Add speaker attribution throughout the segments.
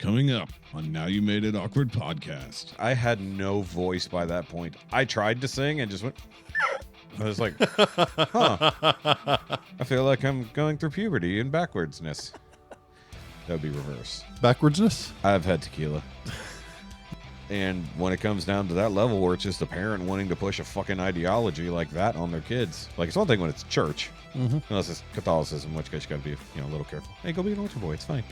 Speaker 1: Coming up on Now You Made It Awkward podcast.
Speaker 2: I had no voice by that point. I tried to sing and just went. I was like, huh. I feel like I'm going through puberty and backwardsness. That would be reverse.
Speaker 3: Backwardsness?
Speaker 2: I've had tequila. And when it comes down to that level where it's just a parent wanting to push a fucking ideology like that on their kids. Like, it's one thing when it's church. Mm-hmm. Unless it's Catholicism, in which case you got to be, a little careful. Hey, go be an altar boy. It's fine.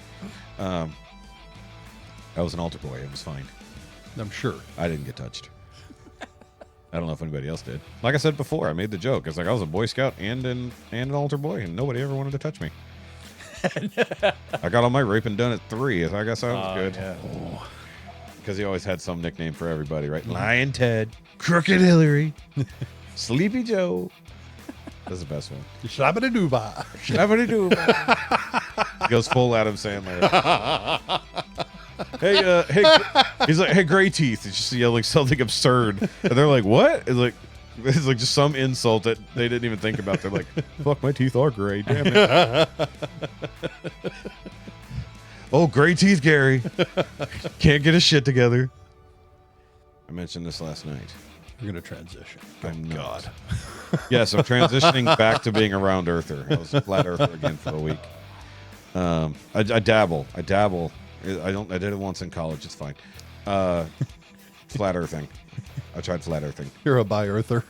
Speaker 2: I was an altar boy. It was fine.
Speaker 3: I'm sure.
Speaker 2: I didn't get touched. I don't know if anybody else did. Like I said before, I made the joke. It's like I was a Boy Scout and an altar boy, and nobody ever wanted to touch me. I got all my raping done at 3. I guess I was good.
Speaker 3: Yeah.
Speaker 2: Because he always had some nickname for everybody, right? Lion Ted, Crooked Hillary, Sleepy Joe. That's the best one.
Speaker 3: Shabba-da-doo-ba.
Speaker 2: Shabba-da-doo-ba. He goes full Adam Sandler. Hey, he's like, hey, gray teeth. It's just yelling something absurd. And they're like, what? It's like just some insult that they didn't even think about. They're like, fuck, my teeth are gray. Damn it. Oh, gray teeth, Gary. Can't get his shit together. I mentioned this last night.
Speaker 3: You're going to transition.
Speaker 2: I'm not. Yes, I'm transitioning back to being a round earther. I was a flat earther again for a week. I dabble. I did it once in college. It's fine. Flat earthing. I tried flat earthing.
Speaker 3: You're a bi-earther.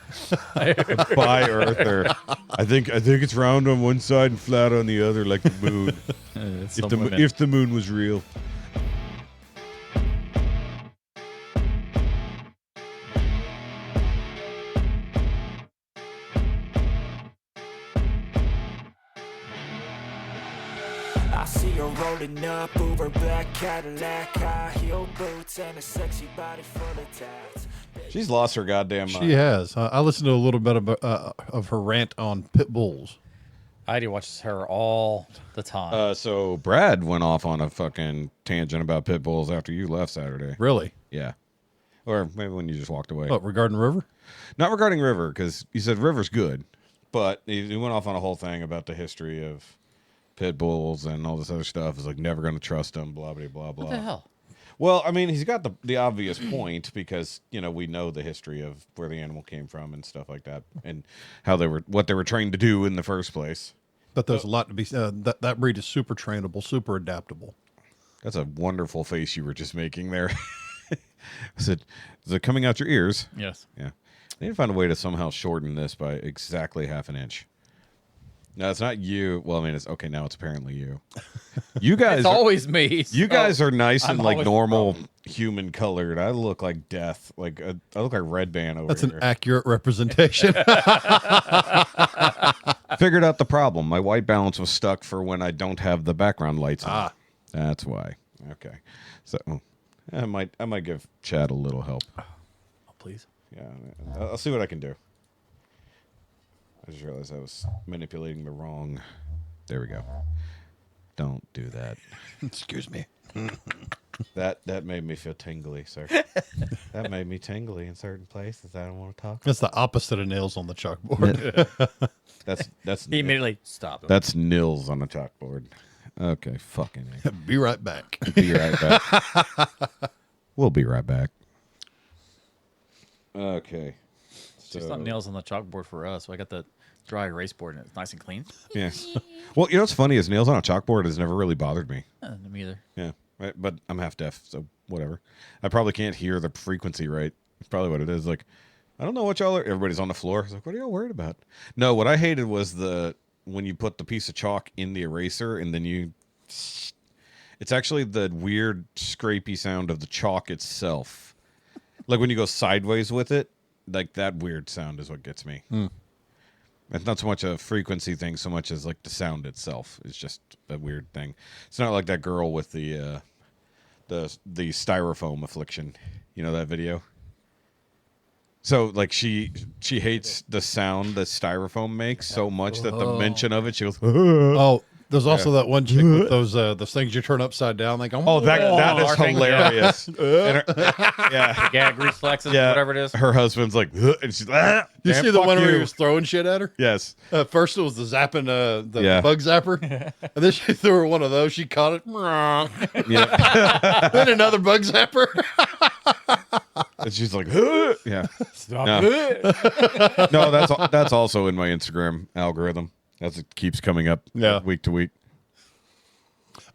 Speaker 2: Bi-earther. I think it's round on one side and flat on the other, like the moon. If the moon was real.
Speaker 4: I see her rolling up, Uber black Cadillac, high heel boots, and a sexy body full of tats.
Speaker 2: She's lost her goddamn mind.
Speaker 3: She has. I listened to a little bit of her rant on pit bulls.
Speaker 5: Heidi watches her all the time.
Speaker 2: So Brad went off on a fucking tangent about pit bulls after you left Saturday.
Speaker 3: Really?
Speaker 2: Yeah. Or maybe when you just walked away.
Speaker 3: What, regarding River?
Speaker 2: Not regarding River, because he said River's good. But he went off on a whole thing about the history of pit bulls and all this other stuff. It's like never going to trust them, blah, blah, blah, blah.
Speaker 5: What the hell?
Speaker 2: Well, I mean, he's got the obvious point because, we know the history of where the animal came from and stuff like that and how what they were trained to do in the first place.
Speaker 3: But there's a lot to be said. That breed is super trainable, super adaptable.
Speaker 2: That's a wonderful face you were just making there. Is it coming out your ears?
Speaker 5: Yes.
Speaker 2: Yeah. I need to find a way to somehow shorten this by exactly half an inch. No, it's not you. Well, I mean, it's okay. Now it's apparently you. You guys,
Speaker 5: It's always me.
Speaker 2: you guys are nice and
Speaker 5: I'm
Speaker 2: like
Speaker 5: always
Speaker 2: normal human colored. I look like death. Like I look like Red Band over
Speaker 3: That's
Speaker 2: here.
Speaker 3: an accurate representation.
Speaker 2: Figured out the problem. My white balance was stuck for when I don't have the background lights on.
Speaker 3: Ah.
Speaker 2: That's why. Okay. So I might give Chad a little help.
Speaker 5: Oh, please.
Speaker 2: Yeah, I'll see what I can do. I just realized I was manipulating the wrong. There we go. Don't do that.
Speaker 3: Excuse me.
Speaker 2: That made me feel tingly, sir. That made me tingly in certain places. I don't want to talk.
Speaker 3: That's the opposite of nails on the chalkboard.
Speaker 2: That's
Speaker 5: He immediately stopped.
Speaker 2: That's nils on the chalkboard. Okay, fucking A.
Speaker 3: Be right back.
Speaker 2: Be right back. We'll be right back. Okay.
Speaker 5: It's just not nails on the chalkboard for us. So I got the dry erase board and it's nice and clean.
Speaker 2: Yeah. Well, what's funny is nails on a chalkboard has never really bothered me.
Speaker 5: Me either.
Speaker 2: Yeah. Right, but I'm half deaf, so whatever. I probably can't hear the frequency right. It's probably what it is. Like, I don't know what y'all are. Everybody's on the floor. It's like, what are y'all worried about? No, what I hated was when you put the piece of chalk in the eraser and then it's actually the weird scrapey sound of the chalk itself. Like when you go sideways with it, like that weird sound is what gets me. It's not so much a frequency thing, so much as like the sound itself is just a weird thing. It's not like that girl with the styrofoam affliction. You know that video? So like she hates the sound that styrofoam makes so much that the mention of it, she goes,
Speaker 3: Oh, There's also that one chick with those things you turn upside down. Like,
Speaker 2: Oh, that is
Speaker 5: Barking,
Speaker 2: hilarious. And yeah.
Speaker 5: Gag reflexes,
Speaker 2: Yeah.
Speaker 5: whatever it is.
Speaker 2: Her husband's like, and she's like,
Speaker 3: You see the one where he was throwing shit at her?
Speaker 2: Yes.
Speaker 3: First it was the zapping, the
Speaker 2: Yeah.
Speaker 3: bug zapper. And then she threw her one of those. She caught it.
Speaker 2: Yeah.
Speaker 3: Then another bug zapper.
Speaker 2: And she's like, yeah.
Speaker 5: Stop
Speaker 2: No.
Speaker 5: it.
Speaker 2: No, that's also in my Instagram algorithm as it keeps coming up week to week.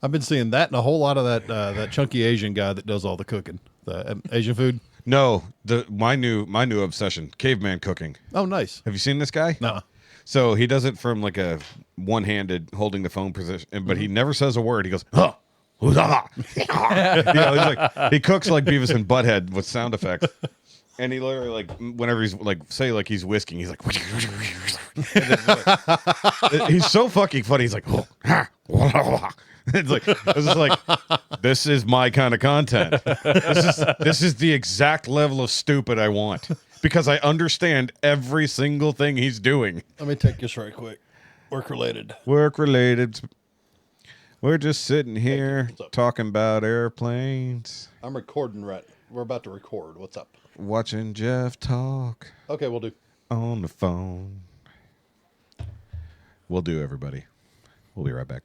Speaker 3: I've been seeing that and a whole lot of that chunky Asian guy that does all the cooking, the Asian food.
Speaker 2: No, my new obsession, caveman cooking.
Speaker 3: Oh, nice.
Speaker 2: Have you seen this guy?
Speaker 3: No.
Speaker 2: So he does it from like a one-handed holding the phone position, but he never says a word. He goes, huh. You know, he's like, he cooks like Beavis and Butthead with sound effects. And he literally, like, whenever he's like, say, like he's whisking, he's like, he's so fucking funny. He's like, it's like, this is my kind of content. This is the exact level of stupid I want because I understand every single thing he's doing.
Speaker 3: Let me take this right quick. Work related.
Speaker 2: Work related. We're just sitting here talking about airplanes,
Speaker 3: I'm recording right. We're about to record. What's up?
Speaker 2: watching Jeff talk
Speaker 3: Okay, we'll do.
Speaker 2: on the phone. We'll do, everybody. We'll be right back.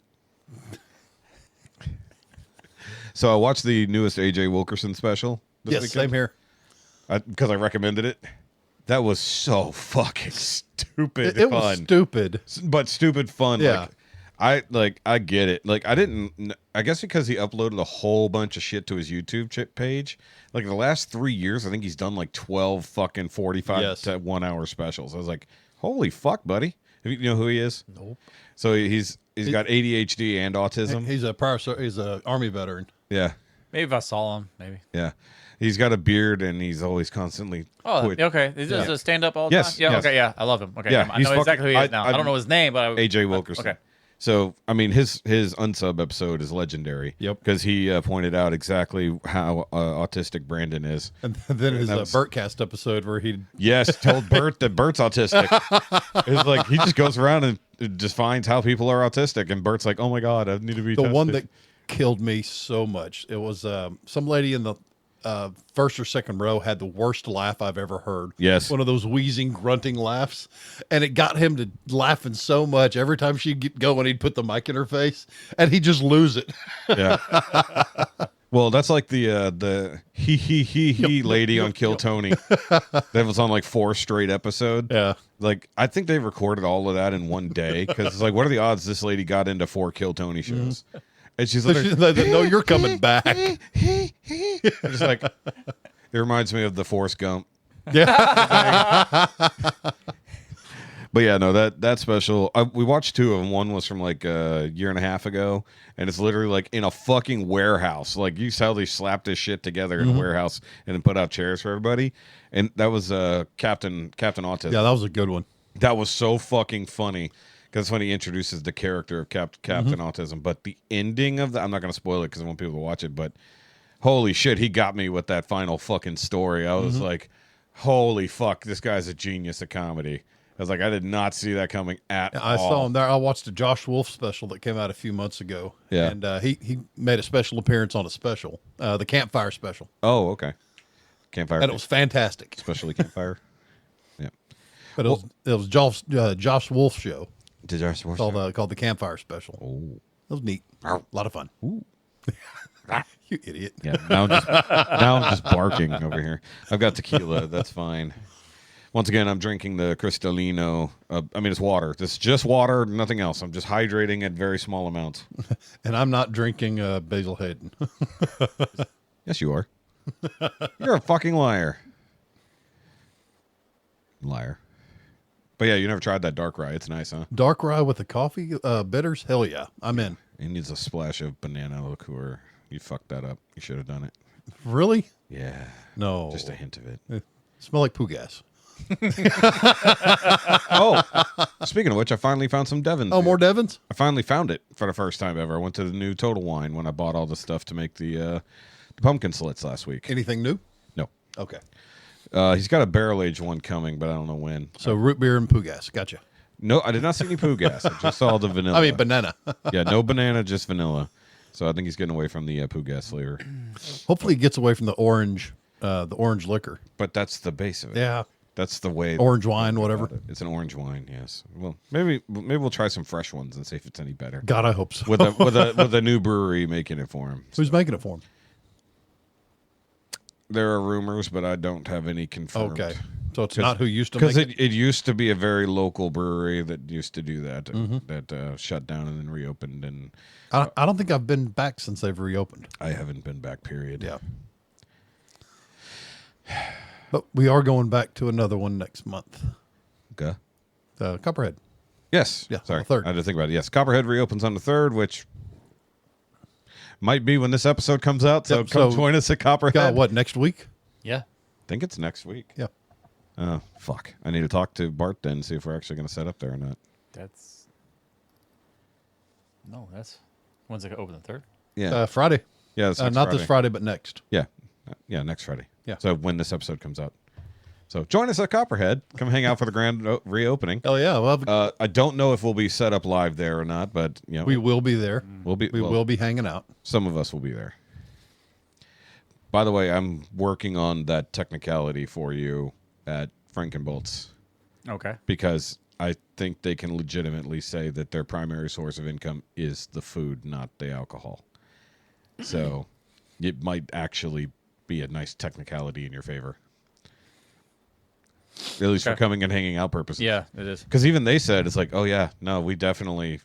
Speaker 2: So I watched the newest AJ Wilkerson special.
Speaker 3: Yes, same here.
Speaker 2: Because I recommended it. That was so fucking stupid
Speaker 3: It
Speaker 2: fun.
Speaker 3: was stupid.
Speaker 2: But stupid fun.
Speaker 3: Yeah.
Speaker 2: I get it. Like, I guess because he uploaded a whole bunch of shit to his YouTube page. Like, the last 3 years, I think he's done like 12 fucking 45 to 1 hour specials. I was like, holy fuck, buddy. You know who he is?
Speaker 3: Nope.
Speaker 2: So he's got ADHD and autism.
Speaker 3: He's a army veteran.
Speaker 2: Yeah.
Speaker 5: Maybe if I saw him, maybe.
Speaker 2: Yeah. He's got a beard and he's always constantly.
Speaker 5: Oh, okay. Is this a stand up all the
Speaker 2: Yes,
Speaker 5: time? Yeah,
Speaker 2: yes.
Speaker 5: okay, yeah. I love him. Okay,
Speaker 2: Yeah,
Speaker 5: I
Speaker 2: he's
Speaker 5: know exactly who he is now. I don't know his name, but
Speaker 2: AJ Wilkerson.
Speaker 5: Okay.
Speaker 2: So, I mean, his unsub episode is legendary.
Speaker 3: Yep.
Speaker 2: Because he pointed out exactly how autistic Brandon is.
Speaker 3: And then his
Speaker 2: that was-
Speaker 3: Burtcast episode where he
Speaker 2: Yes, told Bert that Bert's autistic. It's like he just goes around and just finds how people are autistic, and Bert's like, "Oh my god, I need to be."
Speaker 3: the one
Speaker 2: tested."
Speaker 3: that killed me so much. It was some lady in the first or second row had the worst laugh I've ever heard.
Speaker 2: Yes.
Speaker 3: One of those wheezing, grunting laughs. And it got him to laughing so much. Every time she'd get going, he'd put the mic in her face and he'd just lose it.
Speaker 2: Yeah. Well, that's like the he lady on Kill Tony. That was on like 4 straight episodes.
Speaker 3: Yeah.
Speaker 2: Like, I think they recorded all of that in one day because it's like, what are the odds this lady got into 4 Kill Tony shows? And she's
Speaker 3: So
Speaker 2: like,
Speaker 3: no, you're coming back.
Speaker 2: just like, it reminds me of the Forrest Gump.
Speaker 3: Yeah.
Speaker 2: But yeah, no, that special, we watched 2 of them. One was from like a year and a half ago, and it's literally like in a fucking warehouse. Like, you saw they slapped this shit together in a warehouse and then put out chairs for everybody. And that was Captain Autism.
Speaker 3: Yeah, that was a good one.
Speaker 2: That was so fucking funny because when he introduces the character of Captain Autism. But the ending of I'm not going to spoil it because I want people to watch it, but holy shit, he got me with that final fucking story. I was like, holy fuck, this guy's a genius at comedy. I was like, I did not see that coming at all.
Speaker 3: I saw him there. I watched a Josh Wolf special that came out a few months ago.
Speaker 2: Yeah.
Speaker 3: And he made a special appearance on a special, the Campfire special.
Speaker 2: Oh, okay. Campfire.
Speaker 3: And it was fantastic.
Speaker 2: Especially Campfire. Yeah.
Speaker 3: But it was Josh Wolf show
Speaker 2: Did Josh Wolf
Speaker 3: called the Campfire special.
Speaker 2: Oh.
Speaker 3: It was neat. A lot of fun.
Speaker 2: Ooh.
Speaker 3: You idiot.
Speaker 2: Yeah. Now I'm just barking over here. I've got tequila. That's fine. Once again, I'm drinking the Cristalino. It's water. This is just water, nothing else. I'm just hydrating at very small amounts.
Speaker 3: And I'm not drinking Basil Hayden.
Speaker 2: Yes, you are. You're a fucking liar. Liar. But yeah, you never tried that dark rye. It's nice, huh?
Speaker 3: Dark rye with the coffee bitters? Hell yeah. I'm in.
Speaker 2: It needs a splash of banana liqueur. You fucked that up. You should have done it.
Speaker 3: Really?
Speaker 2: Yeah.
Speaker 3: No.
Speaker 2: Just a hint of it.
Speaker 3: Smell like poo gas.
Speaker 2: Oh, speaking of which, I finally found some Devons.
Speaker 3: Oh,
Speaker 2: here.
Speaker 3: more Devons?
Speaker 2: I finally found it for the first time ever. I went to the new Total Wine when I bought all the stuff to make the pumpkin slits last week.
Speaker 3: Anything new?
Speaker 2: No.
Speaker 3: Okay.
Speaker 2: He's got a barrel aged one coming, but I don't know when.
Speaker 3: So root beer and poo gas. Gotcha.
Speaker 2: No, I did not see any poo gas. I just saw the vanilla.
Speaker 3: I mean, banana.
Speaker 2: Yeah, no banana, just vanilla. So I think he's getting away from the poo gas flavor.
Speaker 3: Hopefully, he gets away from the orange liquor.
Speaker 2: But that's the base of it.
Speaker 3: Yeah,
Speaker 2: That's the way.
Speaker 3: orange wine, whatever.
Speaker 2: It's an orange wine. Yes. Well, maybe we'll try some fresh ones and see if it's any better.
Speaker 3: God, I hope so.
Speaker 2: With a new brewery making it for him.
Speaker 3: Who's making it for him?
Speaker 2: There are rumors, but I don't have any confirmed.
Speaker 3: Okay, so it's not who used to make
Speaker 2: Because
Speaker 3: it.
Speaker 2: it used to be a very local brewery that used to do that, that shut down and then reopened, and
Speaker 3: I don't think I've been back since they've reopened.
Speaker 2: I haven't been back, period.
Speaker 3: Yeah. But we are going back to another one next month.
Speaker 2: Okay.
Speaker 3: Copperhead.
Speaker 2: Yes.
Speaker 3: Yeah,
Speaker 2: Sorry.
Speaker 3: on the 3rd.
Speaker 2: I had to think about it. Yes. Copperhead reopens on the 3rd, which might be when this episode comes out. So
Speaker 3: Yep,
Speaker 2: come
Speaker 3: so-
Speaker 2: join us at Copperhead.
Speaker 3: What, next week?
Speaker 5: Yeah.
Speaker 2: I think it's next week.
Speaker 3: Yeah.
Speaker 2: Oh, fuck. I need to talk to Bart then and see if we're actually going to set up there or not.
Speaker 5: That's when's it open, the 3rd?
Speaker 2: Yeah.
Speaker 3: Friday.
Speaker 2: Yeah. It's next
Speaker 3: Not
Speaker 2: Friday.
Speaker 3: this Friday, but next.
Speaker 2: Yeah. Yeah, next Friday.
Speaker 3: Yeah.
Speaker 2: So when this episode comes out. So join us at Copperhead. Come hang out for the grand reopening.
Speaker 3: Oh, yeah. Well,
Speaker 2: I don't know if we'll be set up live there or not, but you know,
Speaker 3: we will be there.
Speaker 2: we'll be.
Speaker 3: We
Speaker 2: well,
Speaker 3: will be hanging out.
Speaker 2: Some of us will be there. By the way, I'm working on that technicality for you at Frankenbolt's
Speaker 5: Okay.
Speaker 2: because I think they can legitimately say that their primary source of income is the food, not the alcohol. So it might actually be a nice technicality in your favor. At least for
Speaker 5: Okay.
Speaker 2: coming and hanging out purposes.
Speaker 5: Yeah, it is.
Speaker 2: Because even they said, it's like, oh, yeah, no, we definitely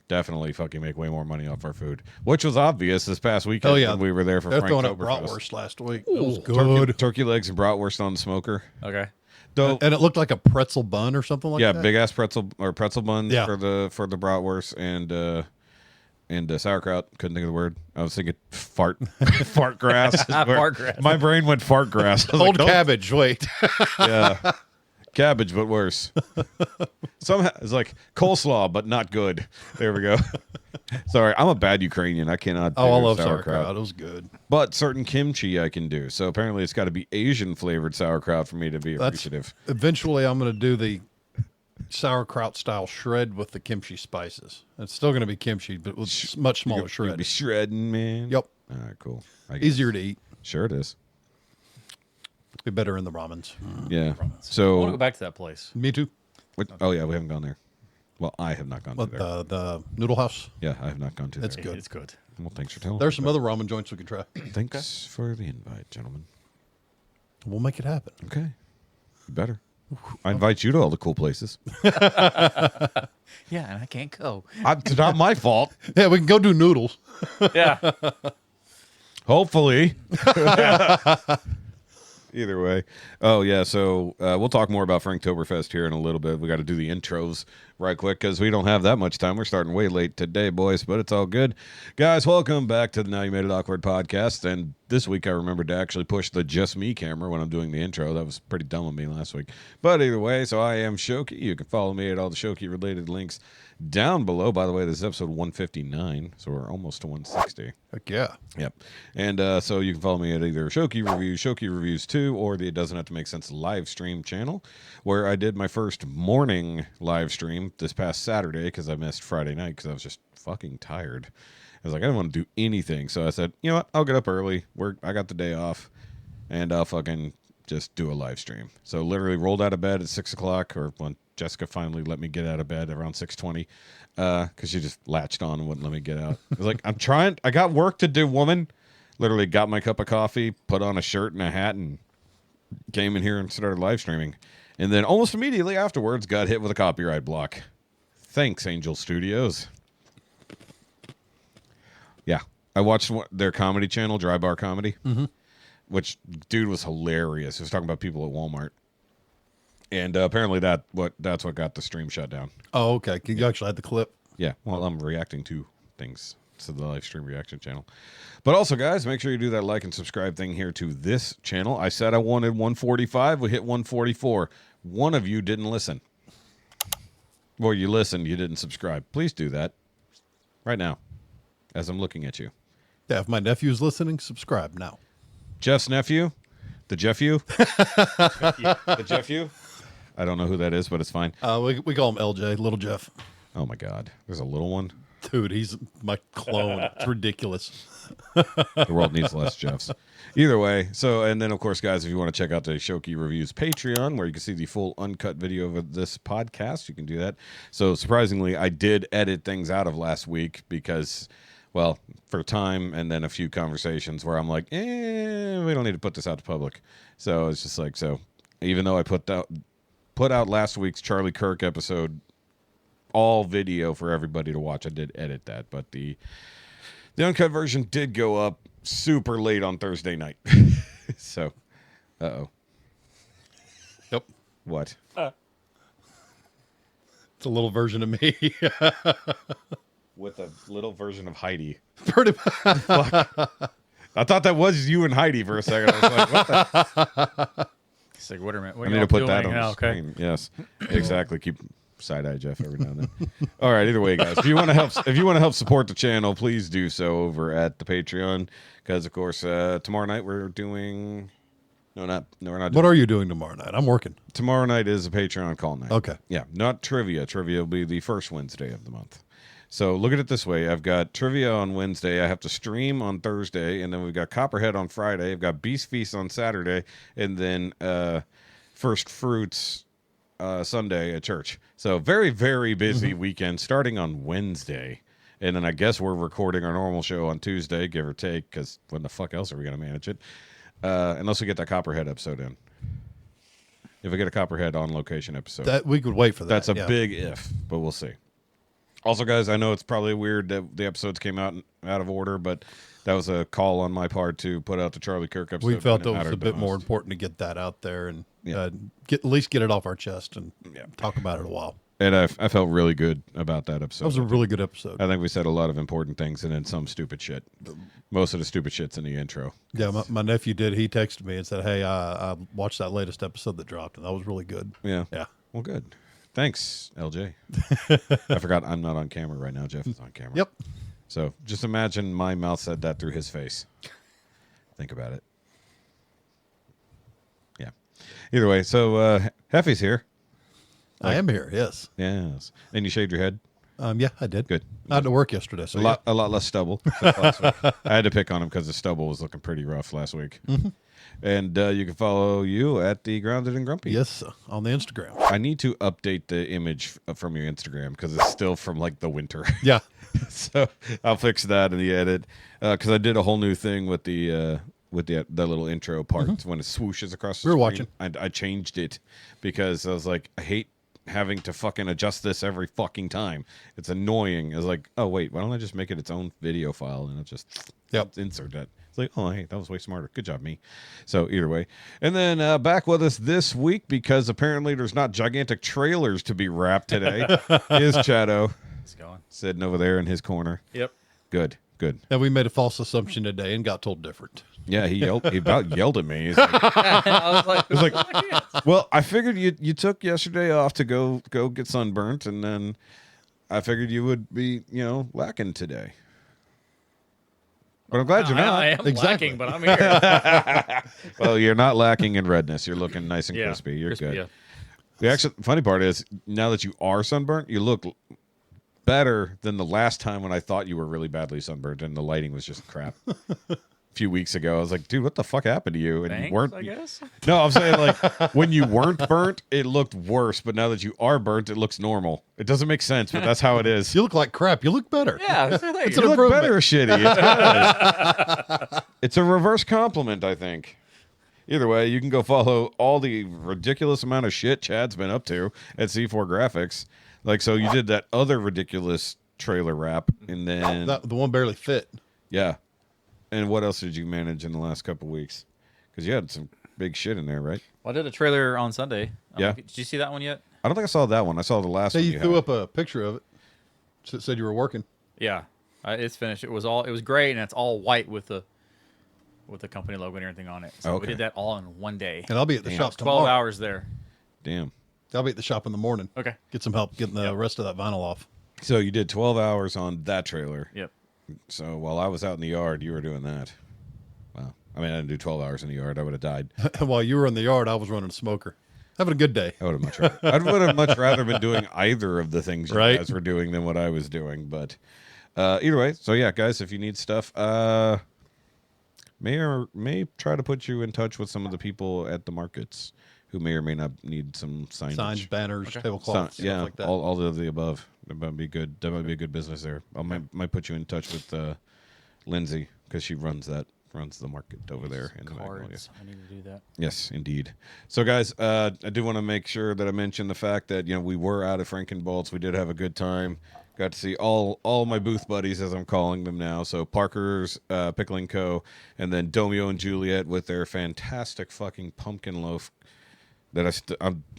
Speaker 2: fucking make way more money off our food. Which was obvious this past weekend
Speaker 3: Oh, yeah.
Speaker 2: when we were there for
Speaker 3: They're throwing up
Speaker 2: Franktoberfest.
Speaker 3: bratwurst last week. It was good.
Speaker 2: Turkey legs and bratwurst on the smoker.
Speaker 5: Okay.
Speaker 2: Though,
Speaker 3: And it looked like a pretzel bun or something like
Speaker 2: yeah,
Speaker 3: that.
Speaker 2: big ass pretzel buns
Speaker 3: Yeah.
Speaker 2: for the bratwurst and sauerkraut. Couldn't think of the word. I was thinking fart grass. is where-
Speaker 5: Fart grass.
Speaker 2: My brain went fart grass. I was
Speaker 3: Old
Speaker 2: like, nope.
Speaker 3: cabbage. Wait.
Speaker 2: Yeah. Cabbage, but worse. Somehow it's like coleslaw, but not good. There we go. Sorry, I'm a bad Ukrainian. I cannot do
Speaker 3: I love sauerkraut. It was good.
Speaker 2: But certain kimchi I can do. So apparently it's got to be Asian flavored sauerkraut for me to be appreciative.
Speaker 3: Eventually, I'm going to do the sauerkraut style shred with the kimchi spices. It's still going to be kimchi, but with much smaller
Speaker 2: You'll
Speaker 3: shred.
Speaker 2: be shredding, man.
Speaker 3: Yep.
Speaker 2: All right, cool. I guess.
Speaker 3: Easier to eat.
Speaker 2: Sure it is.
Speaker 3: Be better in the ramens.
Speaker 2: Yeah.
Speaker 5: I want to
Speaker 2: So,
Speaker 5: go back to that place.
Speaker 3: Me too.
Speaker 2: oh yeah, we haven't gone there. Well, I have not gone to
Speaker 3: But
Speaker 2: there.
Speaker 3: the noodle house.
Speaker 2: Yeah, I have not gone to
Speaker 3: It's
Speaker 2: there.
Speaker 3: good.
Speaker 5: It's good.
Speaker 2: Well, thanks for telling.
Speaker 3: There's
Speaker 2: me.
Speaker 3: some other ramen joints we can try.
Speaker 2: Thanks for the invite, gentlemen.
Speaker 3: We'll make it happen.
Speaker 2: Okay. Better. I invite you to all the cool places.
Speaker 5: Yeah, and I can't go.
Speaker 2: It's not my fault.
Speaker 3: Yeah, we can go do noodles.
Speaker 5: Yeah.
Speaker 2: Hopefully. Either way. Oh, yeah. So we'll talk more about Franktoberfest here in a little bit. We got to do the intros right quick because we don't have that much time. We're starting way late today, boys, but it's all good. Guys, welcome back to the Now You Made It Awkward podcast. And this week I remembered to actually push the Just Me camera when I'm doing the intro. That was pretty dumb of me last week. But either way, so I am Shoki. You can follow me at all the Shoki-related links down below. By the way, this is episode 159, so we're almost to 160.
Speaker 3: Heck yeah.
Speaker 2: Yep. And so you can follow me at either Shoki Reviews, Shoki Reviews 2, or the It Doesn't Have to Make Sense live stream channel, where I did my first morning live stream this past Saturday because I missed Friday night because I was just fucking tired. I was like, I didn't want to do anything. So I said, you know what? I'll get up early. I got the day off, and I'll fucking just do a live stream. So literally rolled out of bed at 6 o'clock, or when Jessica finally let me get out of bed around 6:20, because she just latched on and wouldn't let me get out. I was like, I'm trying. I got work to do, woman. Literally got my cup of coffee, put on a shirt and a hat, and came in here and started live streaming. And then almost immediately afterwards, got hit with a copyright block. Thanks, Angel Studios. Yeah, I watched their comedy channel, Dry Bar Comedy, which dude was hilarious. He was talking about people at Walmart. And apparently that's what got the stream shut down.
Speaker 3: Oh, okay. Can you actually add the clip?
Speaker 2: Yeah, well, I'm reacting to things to the live stream reaction channel. But also, guys, make sure you do that like and subscribe thing here to this channel. I said I wanted 145. We hit 144. One of you didn't listen. Or you listened, you didn't subscribe. Please do that right now as I'm looking at you.
Speaker 3: Yeah, if my nephew's listening, subscribe now.
Speaker 2: Jeff's nephew? The Jeffu? The Jeffu? I don't know who that is, but it's fine.
Speaker 3: We call him LJ, Little Jeff.
Speaker 2: Oh my God, there's a little one.
Speaker 3: Dude, he's my clone. It's ridiculous.
Speaker 2: The world needs less Jeffs. Either way, so, and then, of course, guys, if you want to check out the Shoki Reviews Patreon, where you can see the full uncut video of this podcast, you can do that. So, surprisingly, I did edit things out of last week because, well, for time and then a few conversations where I'm like, we don't need to put this out to public. So, it's just like, so, even though I put out last week's Charlie Kirk episode, all video for everybody to watch, I did edit that, but the uncut version did go up super late on Thursday night. So, uh-oh.
Speaker 3: Yep.
Speaker 2: What?
Speaker 3: It's a little version of me.
Speaker 2: With a little version of Heidi.
Speaker 3: Pretty much.
Speaker 2: I thought that was you and Heidi for a second. I was like, what the?
Speaker 5: It's like, what are
Speaker 2: I need to put that on the screen. Yes, exactly. Keep side-eye Jeff every now and then. All right, either way, guys, if you want to help support the channel, please do so over at the Patreon, because of course tomorrow night we're doing we're not
Speaker 3: What are you doing tomorrow night? I'm working.
Speaker 2: tomorrow night is a Patreon call night.
Speaker 3: Okay.
Speaker 2: Yeah, not trivia. Trivia will be the first Wednesday of the month. So look at it this way. I've got trivia on Wednesday. I have to stream on Thursday, and then we've got Copperhead on Friday. I've got Beast Feast on Saturday, and then First Fruits Sunday at church. So very, very busy weekend starting on Wednesday. And then I guess we're recording our normal show on Tuesday, give or take, because when the fuck else are we going to manage it? Unless we get that Copperhead episode in. If we get a Copperhead on location episode.
Speaker 3: That we could wait for that.
Speaker 2: That's a big if, but we'll see. Also, guys, I know it's probably weird that the episodes came out of order, but that was a call on my part to put out the Charlie Kirk episode.
Speaker 3: We felt it was
Speaker 2: mattered
Speaker 3: a bit
Speaker 2: the
Speaker 3: more
Speaker 2: most.
Speaker 3: important to get that out there and
Speaker 2: Yeah.
Speaker 3: at least get it off our chest and talk about it a while.
Speaker 2: And I felt really good about that episode.
Speaker 3: That was a really good episode.
Speaker 2: I think we said a lot of important things and then some stupid shit. Most of the stupid shit's in the intro.
Speaker 3: Yeah, my nephew did. He texted me and said, "Hey, I watched that latest episode that dropped, and that was really good."
Speaker 2: Yeah.
Speaker 3: Yeah.
Speaker 2: Well, good. Thanks, LJ. I forgot I'm not on camera right now. Jeff is on camera.
Speaker 3: Yep.
Speaker 2: So just imagine my mouth said that through his face. Think about it. Yeah. Either way, so Heffy's here.
Speaker 3: I am here. Yes.
Speaker 2: Yes. And you shaved your head?
Speaker 3: Yeah, I did.
Speaker 2: Good.
Speaker 3: I had to work yesterday, so
Speaker 2: A lot less stubble. I had to pick on him because the stubble was looking pretty rough last week. And you can follow you at the Grounded and Grumpy.
Speaker 3: yes, on the Instagram.
Speaker 2: I need to update the image from your Instagram because it's still from like the winter.
Speaker 3: Yeah.
Speaker 2: So I'll fix that in the edit because I did a whole new thing with the little intro part when it swooshes across the
Speaker 3: We were
Speaker 2: screen. I changed it because I was like, I hate having to fucking adjust this every fucking time. It's annoying. I was like, oh wait, why don't I just make it its own video file and I'll just insert that. It's like, oh hey, that was way smarter. Good job, me. So either way. And then back with us this week because apparently there's not gigantic trailers to be wrapped today is Chado
Speaker 5: It's going.
Speaker 2: sitting over there in his corner.
Speaker 5: Yep.
Speaker 2: Good.
Speaker 3: And we made a false assumption today and got told different.
Speaker 2: Yeah, he about yelled at me. He's like,
Speaker 5: I was like,
Speaker 2: well, I figured you took yesterday off to go get sunburnt, and then I figured you would be, lacking today. But I'm glad you're not.
Speaker 5: I am
Speaker 3: Exactly.
Speaker 5: lacking, but I'm here.
Speaker 2: Well, you're not lacking in redness. You're looking nice and
Speaker 5: Yeah,
Speaker 2: crispy. You're
Speaker 5: crispy,
Speaker 2: good.
Speaker 5: yeah.
Speaker 2: The actual funny part is now that you are sunburnt, you look better than the last time when I thought you were really badly sunburnt and the lighting was just crap. A few weeks ago, I was like, dude, what the fuck happened to you? And
Speaker 5: Thanks,
Speaker 2: you weren't.
Speaker 5: I guess.
Speaker 2: No, I'm saying like when you weren't burnt, it looked worse. But now that you are burnt, it looks normal. It doesn't make sense, but that's how it is.
Speaker 3: You look like crap. You look better.
Speaker 5: Yeah.
Speaker 3: It's
Speaker 2: You
Speaker 3: an
Speaker 2: look
Speaker 3: improvement.
Speaker 2: better or shitty. It's good. It's a reverse compliment, I think. Either way, you can go follow all the ridiculous amount of shit Chad's been up to at C4 Graphics. Like, so you did that other ridiculous trailer wrap, and then
Speaker 3: The one barely fit.
Speaker 2: yeah. And what else did you manage in the last couple weeks? Because you had some big shit in there, right?
Speaker 5: Well, I did a trailer on Sunday.
Speaker 2: Yeah.
Speaker 5: Did you see that one yet?
Speaker 2: I don't think I saw that one. I saw the last
Speaker 3: Say
Speaker 2: one.
Speaker 3: you threw up a picture of it. So it said you were working.
Speaker 5: Yeah. It's finished. It was great, and it's all white with the company logo and everything on it. So
Speaker 2: Okay.
Speaker 5: we did that all in one day.
Speaker 3: And I'll be at the
Speaker 2: Damn.
Speaker 3: shop
Speaker 5: 12
Speaker 3: tomorrow.
Speaker 5: hours there.
Speaker 2: Damn.
Speaker 3: I'll be at the shop in the morning.
Speaker 5: Okay.
Speaker 3: Get some help getting the rest of that vinyl off.
Speaker 2: So you did 12 hours on that trailer.
Speaker 5: Yep.
Speaker 2: So while I was out in the yard, you were doing that. Wow. I mean, I didn't do 12 hours in the yard. I would have died.
Speaker 3: While you were in the yard, I was running a smoker. Having a good day.
Speaker 2: I would have much rather. I would have much rather been doing either of the things you
Speaker 3: Right.
Speaker 2: guys were doing than what I was doing. But either way, so yeah, guys, if you need stuff, may try to put you in touch with some of the people at the markets who may or may not need some signage.
Speaker 3: Signs, banners, tablecloths,
Speaker 2: Yeah,
Speaker 3: stuff like that.
Speaker 2: all of the above. That might be good. That might be a good business there. I might put you in touch with Lindsay because she runs the market over there in the Magnolia.
Speaker 5: Cards. I need to do that.
Speaker 2: Yes, indeed. So, guys, I do want to make sure that I mention the fact that we were out at Frankenbolt's. We did have a good time. Got to see all my booth buddies, as I'm calling them now. So Parker's Pickling Co. and then Domio and Juliet with their fantastic fucking pumpkin loaf. That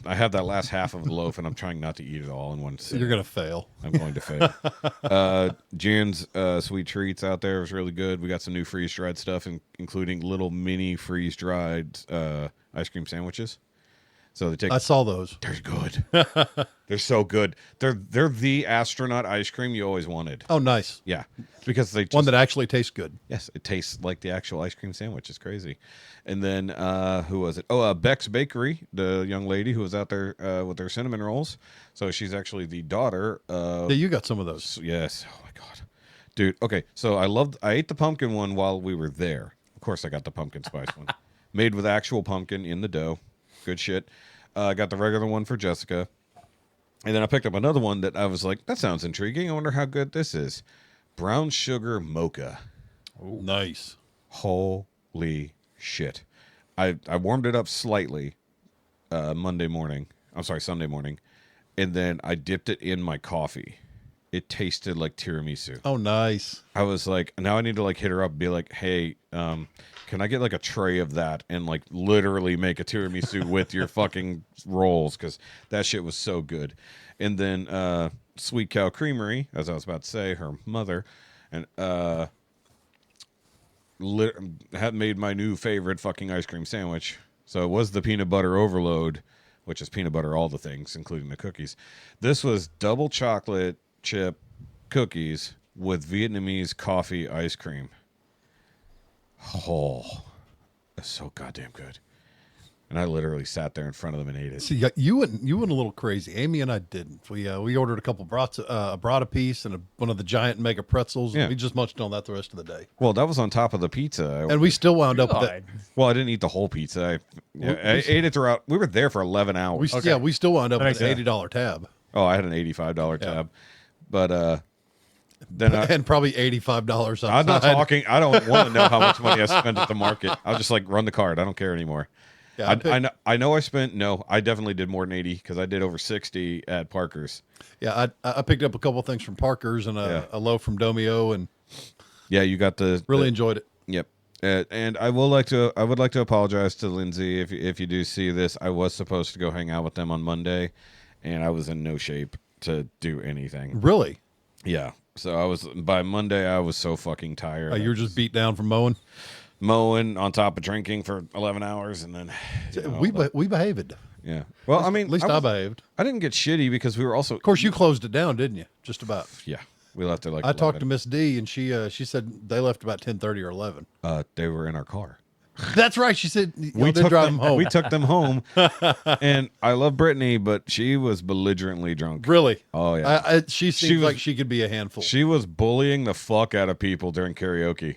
Speaker 2: I have that last half of the loaf, and I'm trying not to eat it all in one sitting.
Speaker 3: You're going to fail.
Speaker 2: I'm going to fail. Jan's Sweet Treats out there was really good. We got some new freeze-dried stuff, including little mini freeze-dried ice cream sandwiches. So they take.
Speaker 3: I saw those.
Speaker 2: They're good. They're so good. They're the astronaut ice cream you always wanted.
Speaker 3: Oh, nice.
Speaker 2: Yeah, because they just,
Speaker 3: One that actually tastes good.
Speaker 2: yes, it tastes like the actual ice cream sandwich. It's crazy. And then who was it? Oh, Beck's Bakery, the young lady who was out there with her cinnamon rolls. So she's actually the daughter of.
Speaker 3: Yeah, you got some of those.
Speaker 2: Yes. Oh my god, dude. Okay, so I ate the pumpkin one while we were there. Of course, I got the pumpkin spice one, made with actual pumpkin in the dough. Good shit. I got the regular one for Jessica, and then I picked up another one that I was like, that sounds intriguing. I wonder how good this is. Brown sugar mocha.
Speaker 3: Ooh. Nice.
Speaker 2: Holy shit! I warmed it up slightly Sunday morning, and then I dipped it in my coffee. It tasted like tiramisu.
Speaker 3: Oh, nice.
Speaker 2: I was like, now I need to like hit her up and be like, hey, can I get like a tray of that and like literally make a tiramisu with your fucking rolls? Because that shit was so good. And then Sweet Cow Creamery, as I was about to say, her mother, and had made my new favorite fucking ice cream sandwich. So it was the peanut butter overload, which is peanut butter all the things, including the cookies. This was double chocolate chip cookies with Vietnamese coffee ice cream. Oh, that's so goddamn good. And I literally sat there in front of them and ate it.
Speaker 3: See, you went a little crazy. Amy and I didn't. We ordered a couple brats, a brata piece and one of the giant mega pretzels.
Speaker 2: Yeah.
Speaker 3: And we just munched on that the rest of the day.
Speaker 2: Well, that was on top of the pizza.
Speaker 3: And we still wound up with that.
Speaker 5: God.
Speaker 2: Well, I didn't eat the whole pizza. I ate it throughout. We were there for 11 hours.
Speaker 3: Yeah, we still wound up
Speaker 5: That
Speaker 3: with an
Speaker 5: makes
Speaker 3: $80 tab.
Speaker 2: Oh, I had an $85 tab. But then
Speaker 3: And probably $85 on
Speaker 2: I'm not talking. I don't want to know how much money I spent at the market. I'll just like run the card. I don't care anymore.
Speaker 3: Yeah,
Speaker 2: I know I spent. No, I definitely did more than 80 because I did over 60 at Parker's.
Speaker 3: Yeah, I picked up a couple things from Parker's and a loaf from Domio, and
Speaker 2: Yeah, you got
Speaker 3: really enjoyed it.
Speaker 2: Yep. And I would like to apologize to Lindsay if you do see this. I was supposed to go hang out with them on Monday, and I was in no shape to do anything.
Speaker 3: Really?
Speaker 2: Yeah. So by Monday I was so fucking tired.
Speaker 3: You were just beat down from mowing?
Speaker 2: mowing on top of drinking for 11 hours, and then
Speaker 3: We behaved.
Speaker 2: yeah. Well, I mean,
Speaker 3: At least I behaved.
Speaker 2: I didn't get shitty because we were also.
Speaker 3: Of course, you closed it down, didn't you? Just about.
Speaker 2: Yeah, we left it like.
Speaker 3: I talked to
Speaker 2: 11.
Speaker 3: Miss D, and she said they left about 10:30 or 11.
Speaker 2: They were in our car.
Speaker 3: That's right. She said
Speaker 2: We
Speaker 3: did drive them home.
Speaker 2: We took them home, and I love Brittany, but she was belligerently drunk.
Speaker 3: Really?
Speaker 2: Oh yeah.
Speaker 3: She seems
Speaker 2: was-
Speaker 3: like she could be a handful.
Speaker 2: She was bullying the fuck out of people during karaoke.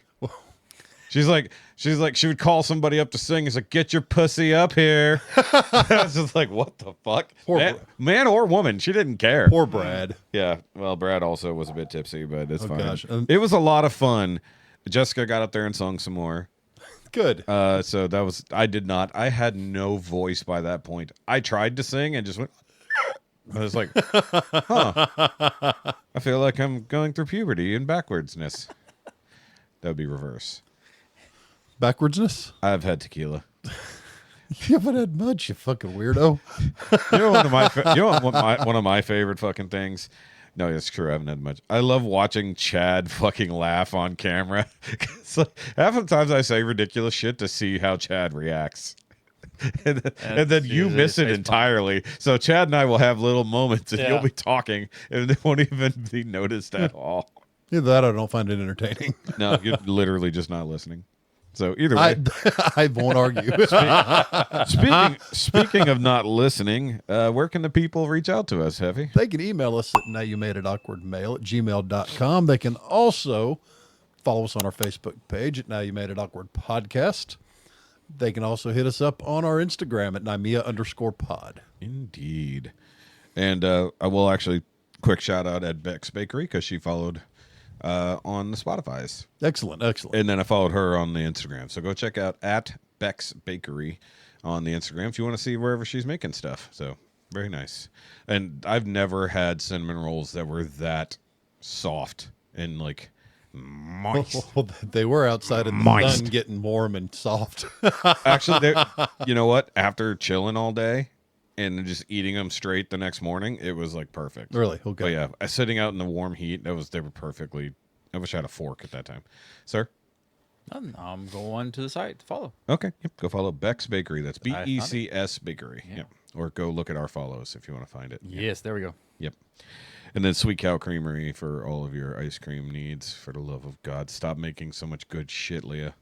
Speaker 2: She's like, she would call somebody up to sing. It's like, get your pussy up here. I was just like, what the fuck?
Speaker 3: Poor
Speaker 2: Man or woman, she didn't care.
Speaker 3: Poor Brad.
Speaker 2: Yeah, well, Brad also was a bit tipsy, but it's fine.
Speaker 3: gosh.
Speaker 2: It was a lot of fun. Jessica got up there and sung some more.
Speaker 3: Good.
Speaker 2: So that was, I had no voice by that point. I tried to sing and just went, I was like, huh. I feel like I'm going through puberty and backwardsness. That would be reverse.
Speaker 3: Backwardsness?
Speaker 2: I've had tequila.
Speaker 3: You haven't had much, you fucking weirdo.
Speaker 2: You know, one of my favorite fucking things. No, it's true. I haven't had much. I love watching Chad fucking laugh on camera. So, half of the times I say ridiculous shit to see how Chad reacts. And then you
Speaker 5: usually
Speaker 2: miss it
Speaker 5: his face
Speaker 2: entirely. So Chad and I will have little moments and
Speaker 5: Yeah.
Speaker 2: you'll be talking and it won't even be noticed at all.
Speaker 3: Either that or I don't find it entertaining.
Speaker 2: No, you're literally just not listening. So either way,
Speaker 3: I won't argue.
Speaker 2: speaking of not listening, where can the people reach out to us, Heavy?
Speaker 3: They can email us at nowyoumade.awkwardmail@gmail.com. They can also follow us on our Facebook page at Now You Made It Awkward Podcast. They can also hit us up on our Instagram at Nimea_pod.
Speaker 2: Indeed. And I will actually quick shout out at Beck's Bakery because she followed on the Spotify's.
Speaker 3: Excellent.
Speaker 2: And then I followed her on the Instagram. So go check out at Beck's Bakery on the Instagram if you want to see wherever she's making stuff. So very nice. And I've never had cinnamon rolls that were that soft and like moist.
Speaker 3: Well, they were outside in the sun getting warm and soft.
Speaker 2: Actually, you know what? After chilling all day and just eating them straight the next morning, it was like perfect.
Speaker 3: Really? Okay.
Speaker 2: But yeah, sitting out in the warm heat, they were perfectly. I wish I had a fork at that time, sir.
Speaker 5: I'm going to the site to follow.
Speaker 2: Okay, yep. Go follow Beck's Bakery. That's BECS Bakery.
Speaker 5: Yeah.
Speaker 2: Yep. Or go look at our follows if you want to find it.
Speaker 5: Yes, there we go.
Speaker 2: Yep. And then Sweet Cow Creamery for all of your ice cream needs. For the love of God, stop making so much good shit, Leah.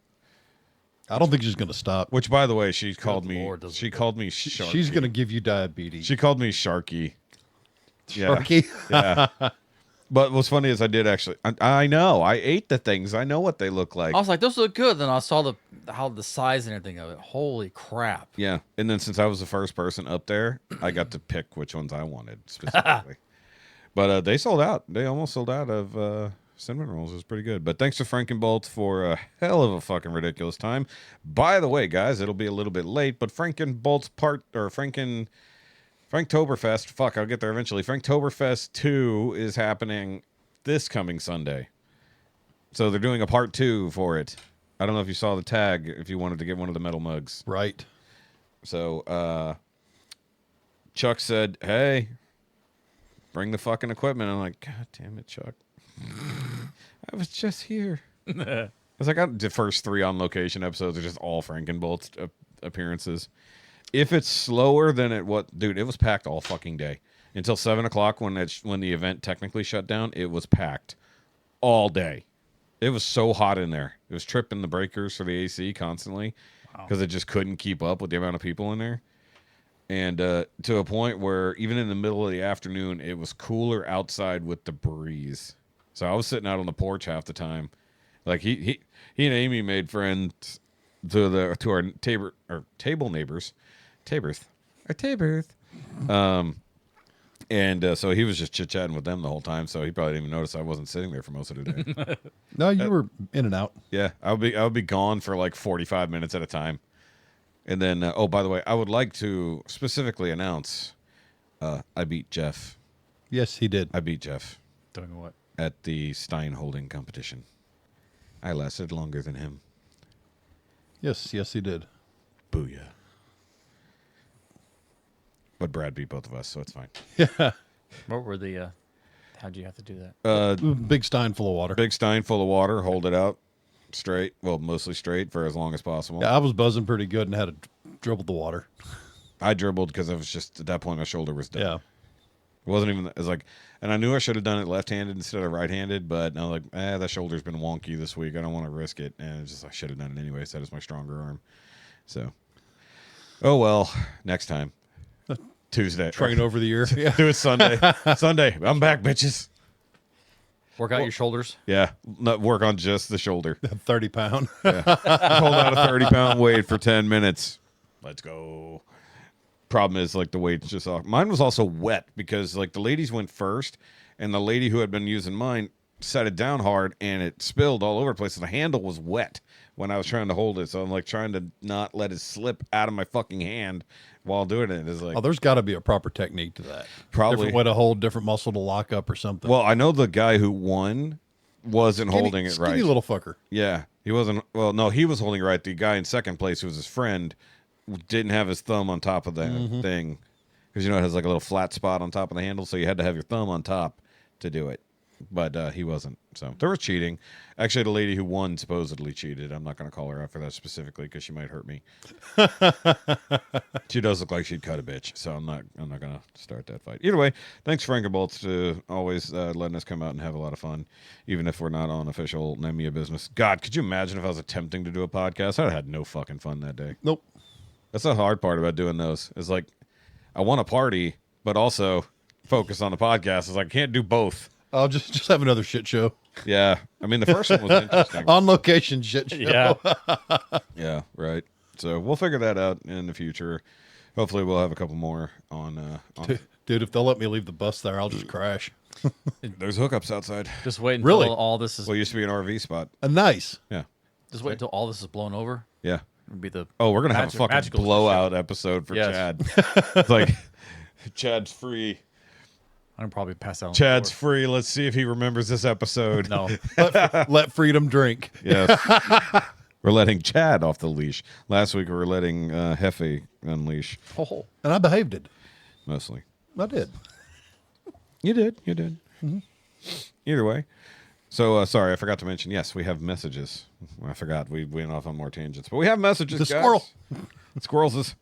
Speaker 3: I don't think she's going to stop.
Speaker 2: Which, by the way, she called me.
Speaker 5: Lord,
Speaker 2: She called me Sharky.
Speaker 3: She's going to give you diabetes.
Speaker 2: She called me Sharky. Yeah.
Speaker 3: Sharky?
Speaker 2: Yeah. But what's funny is I did actually. I know. I ate the things. I know what they look like.
Speaker 5: I was like, those look good. Then I saw how the size and everything of it. Holy crap.
Speaker 2: Yeah. And then since I was the first person up there, I got to pick which ones I wanted specifically. But they sold out. They almost sold out of cinnamon rolls. It was pretty good. But thanks to Frankenbolt for a hell of a fucking ridiculous time. By the way, guys, it'll be a little bit late, but Frankenbolt's Franktoberfest, fuck, I'll get there eventually. Franktoberfest 2 is happening this coming Sunday. So they're doing a part 2 for it. I don't know if you saw the tag if you wanted to get one of the metal mugs.
Speaker 3: Right.
Speaker 2: So Chuck said, hey, bring the fucking equipment. I'm like, God damn it, Chuck. I was just here. I was like, the first 3 on location episodes are just all Frankenbolt's appearances. If it's slower than it dude, it was packed all fucking day until 7 o'clock when the event technically shut down. It was packed all day. It was so hot in there. It was tripping the breakers for the AC constantly because it just couldn't keep up with the amount of people in there. And to a point where even in the middle of the afternoon, it was cooler outside with the breeze. So I was sitting out on the porch half the time. Like he and Amy made friends to our table neighbors. Taberth. And so he was just chit-chatting with them the whole time, so he probably didn't even notice I wasn't sitting there for most of the day.
Speaker 3: No, you were in and out.
Speaker 2: Yeah, I would be gone for like 45 minutes at a time. And then, by the way, I would like to specifically announce I beat Jeff.
Speaker 3: Yes, he did.
Speaker 2: I beat Jeff.
Speaker 5: Doing what?
Speaker 2: At the Stein holding competition. I lasted longer than him.
Speaker 3: Yes, he did.
Speaker 2: Booyah. But Brad beat both of us, so it's fine.
Speaker 3: Yeah.
Speaker 5: What were the... how'd you have to do that?
Speaker 3: Big stein full of water.
Speaker 2: Big stein full of water, hold it out straight, well, mostly straight for as long as possible.
Speaker 3: Yeah, I was buzzing pretty good and had to dribble the water.
Speaker 2: I dribbled because I was just, at that point, my shoulder was done.
Speaker 3: Yeah.
Speaker 2: It wasn't even, it was like, and I knew I should have done it left-handed instead of right-handed, but I was like, that shoulder's been wonky this week. I don't want to risk it. And it's just, I should have done it anyway. So that is my stronger arm. So, oh well, next time. Tuesday.
Speaker 3: Train over the year. Yeah.
Speaker 2: Do it Sunday. Sunday. I'm back, bitches.
Speaker 5: Work out your shoulders.
Speaker 2: Yeah. Not work on just the shoulder.
Speaker 3: 30 pound.
Speaker 2: Yeah. Hold out a 30-pound weight for 10 minutes. Let's go. Problem is, like, the weight's just off. Mine was also wet because, like, the ladies went first, and the lady who had been using mine set it down hard, and it spilled all over the place. So the handle was wet when I was trying to hold it. So I'm, like, trying to not let it slip out of my fucking hand while doing it. It's like,
Speaker 3: Oh, there's got to be a proper technique to that.
Speaker 2: Probably.
Speaker 3: Different way to hold, different muscle to lock up or something.
Speaker 2: well, I know the guy who won wasn't holding it right.
Speaker 3: Skinny little fucker.
Speaker 2: Yeah, he wasn't. Well, no, he was holding it right. The guy in second place, who was his friend, didn't have his thumb on top of the thing because it has like a little flat spot on top of the handle, so you had to have your thumb on top to do it. but he wasn't. So there was cheating. Actually, the lady who won supposedly cheated. I'm not going to call her out for that specifically because she might hurt me. She does look like she'd cut a bitch, so I'm not going to start that fight. Either way, thanks Frankenbolts to always letting us come out and have a lot of fun, even if we're not on official Nemia business. God, could you imagine if I was attempting to do a podcast? I'd have had no fucking fun that day.
Speaker 3: Nope.
Speaker 2: That's the hard part about doing those. Is like, I want to party, but also focus on the podcast. Is like, I can't do both.
Speaker 3: I'll just have another shit show.
Speaker 2: Yeah, I mean the first one was interesting.
Speaker 3: On location shit show.
Speaker 5: Yeah.
Speaker 2: Yeah, right. So we'll figure that out in the future. Hopefully, we'll have a couple more on.
Speaker 3: Dude, if they'll let me leave the bus there, I'll just crash.
Speaker 2: There's hookups outside.
Speaker 5: Just wait until
Speaker 3: Really?
Speaker 5: all this is.
Speaker 2: Well, it used to be an RV spot.
Speaker 3: Nice.
Speaker 2: Yeah,
Speaker 5: Just wait until all this is blown over.
Speaker 2: yeah.
Speaker 5: It'd be the.
Speaker 2: Oh, we're gonna have a fucking
Speaker 5: magical
Speaker 2: blowout episode for
Speaker 5: Yes.
Speaker 2: Chad. It's like Chad's free.
Speaker 5: I'm probably pass out. On
Speaker 2: Chad's
Speaker 5: the floor.
Speaker 2: free. Let's see if he remembers this episode.
Speaker 5: No.
Speaker 3: Let freedom drink.
Speaker 2: Yes. We're letting Chad off the leash. Last week we were letting Hefe unleash
Speaker 5: Oh.
Speaker 3: And I behaved it.
Speaker 2: mostly.
Speaker 3: I did.
Speaker 2: You did. You did. Either way. So, sorry, I forgot to mention, yes, we have messages. I forgot. We went off on more tangents. But we have messages,
Speaker 3: The
Speaker 2: guys.
Speaker 3: squirrel.
Speaker 2: Squirrels is.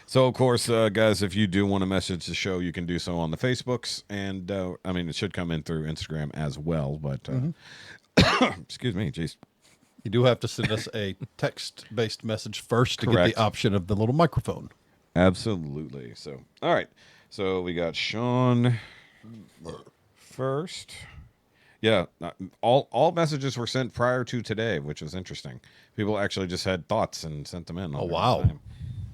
Speaker 2: So, of course, guys, if you do want to message the show, you can do so on the Facebooks. And, I mean, it should come in through Instagram as well. But, excuse me, jeez.
Speaker 3: You do have to send us a text-based message first to
Speaker 2: Correct.
Speaker 3: get the option of the little microphone.
Speaker 2: Absolutely. So, all right. So, we got Shaun first. Yeah, all messages were sent prior to today, which was interesting. People actually just had thoughts and sent them in.
Speaker 3: Oh, wow.
Speaker 2: Time.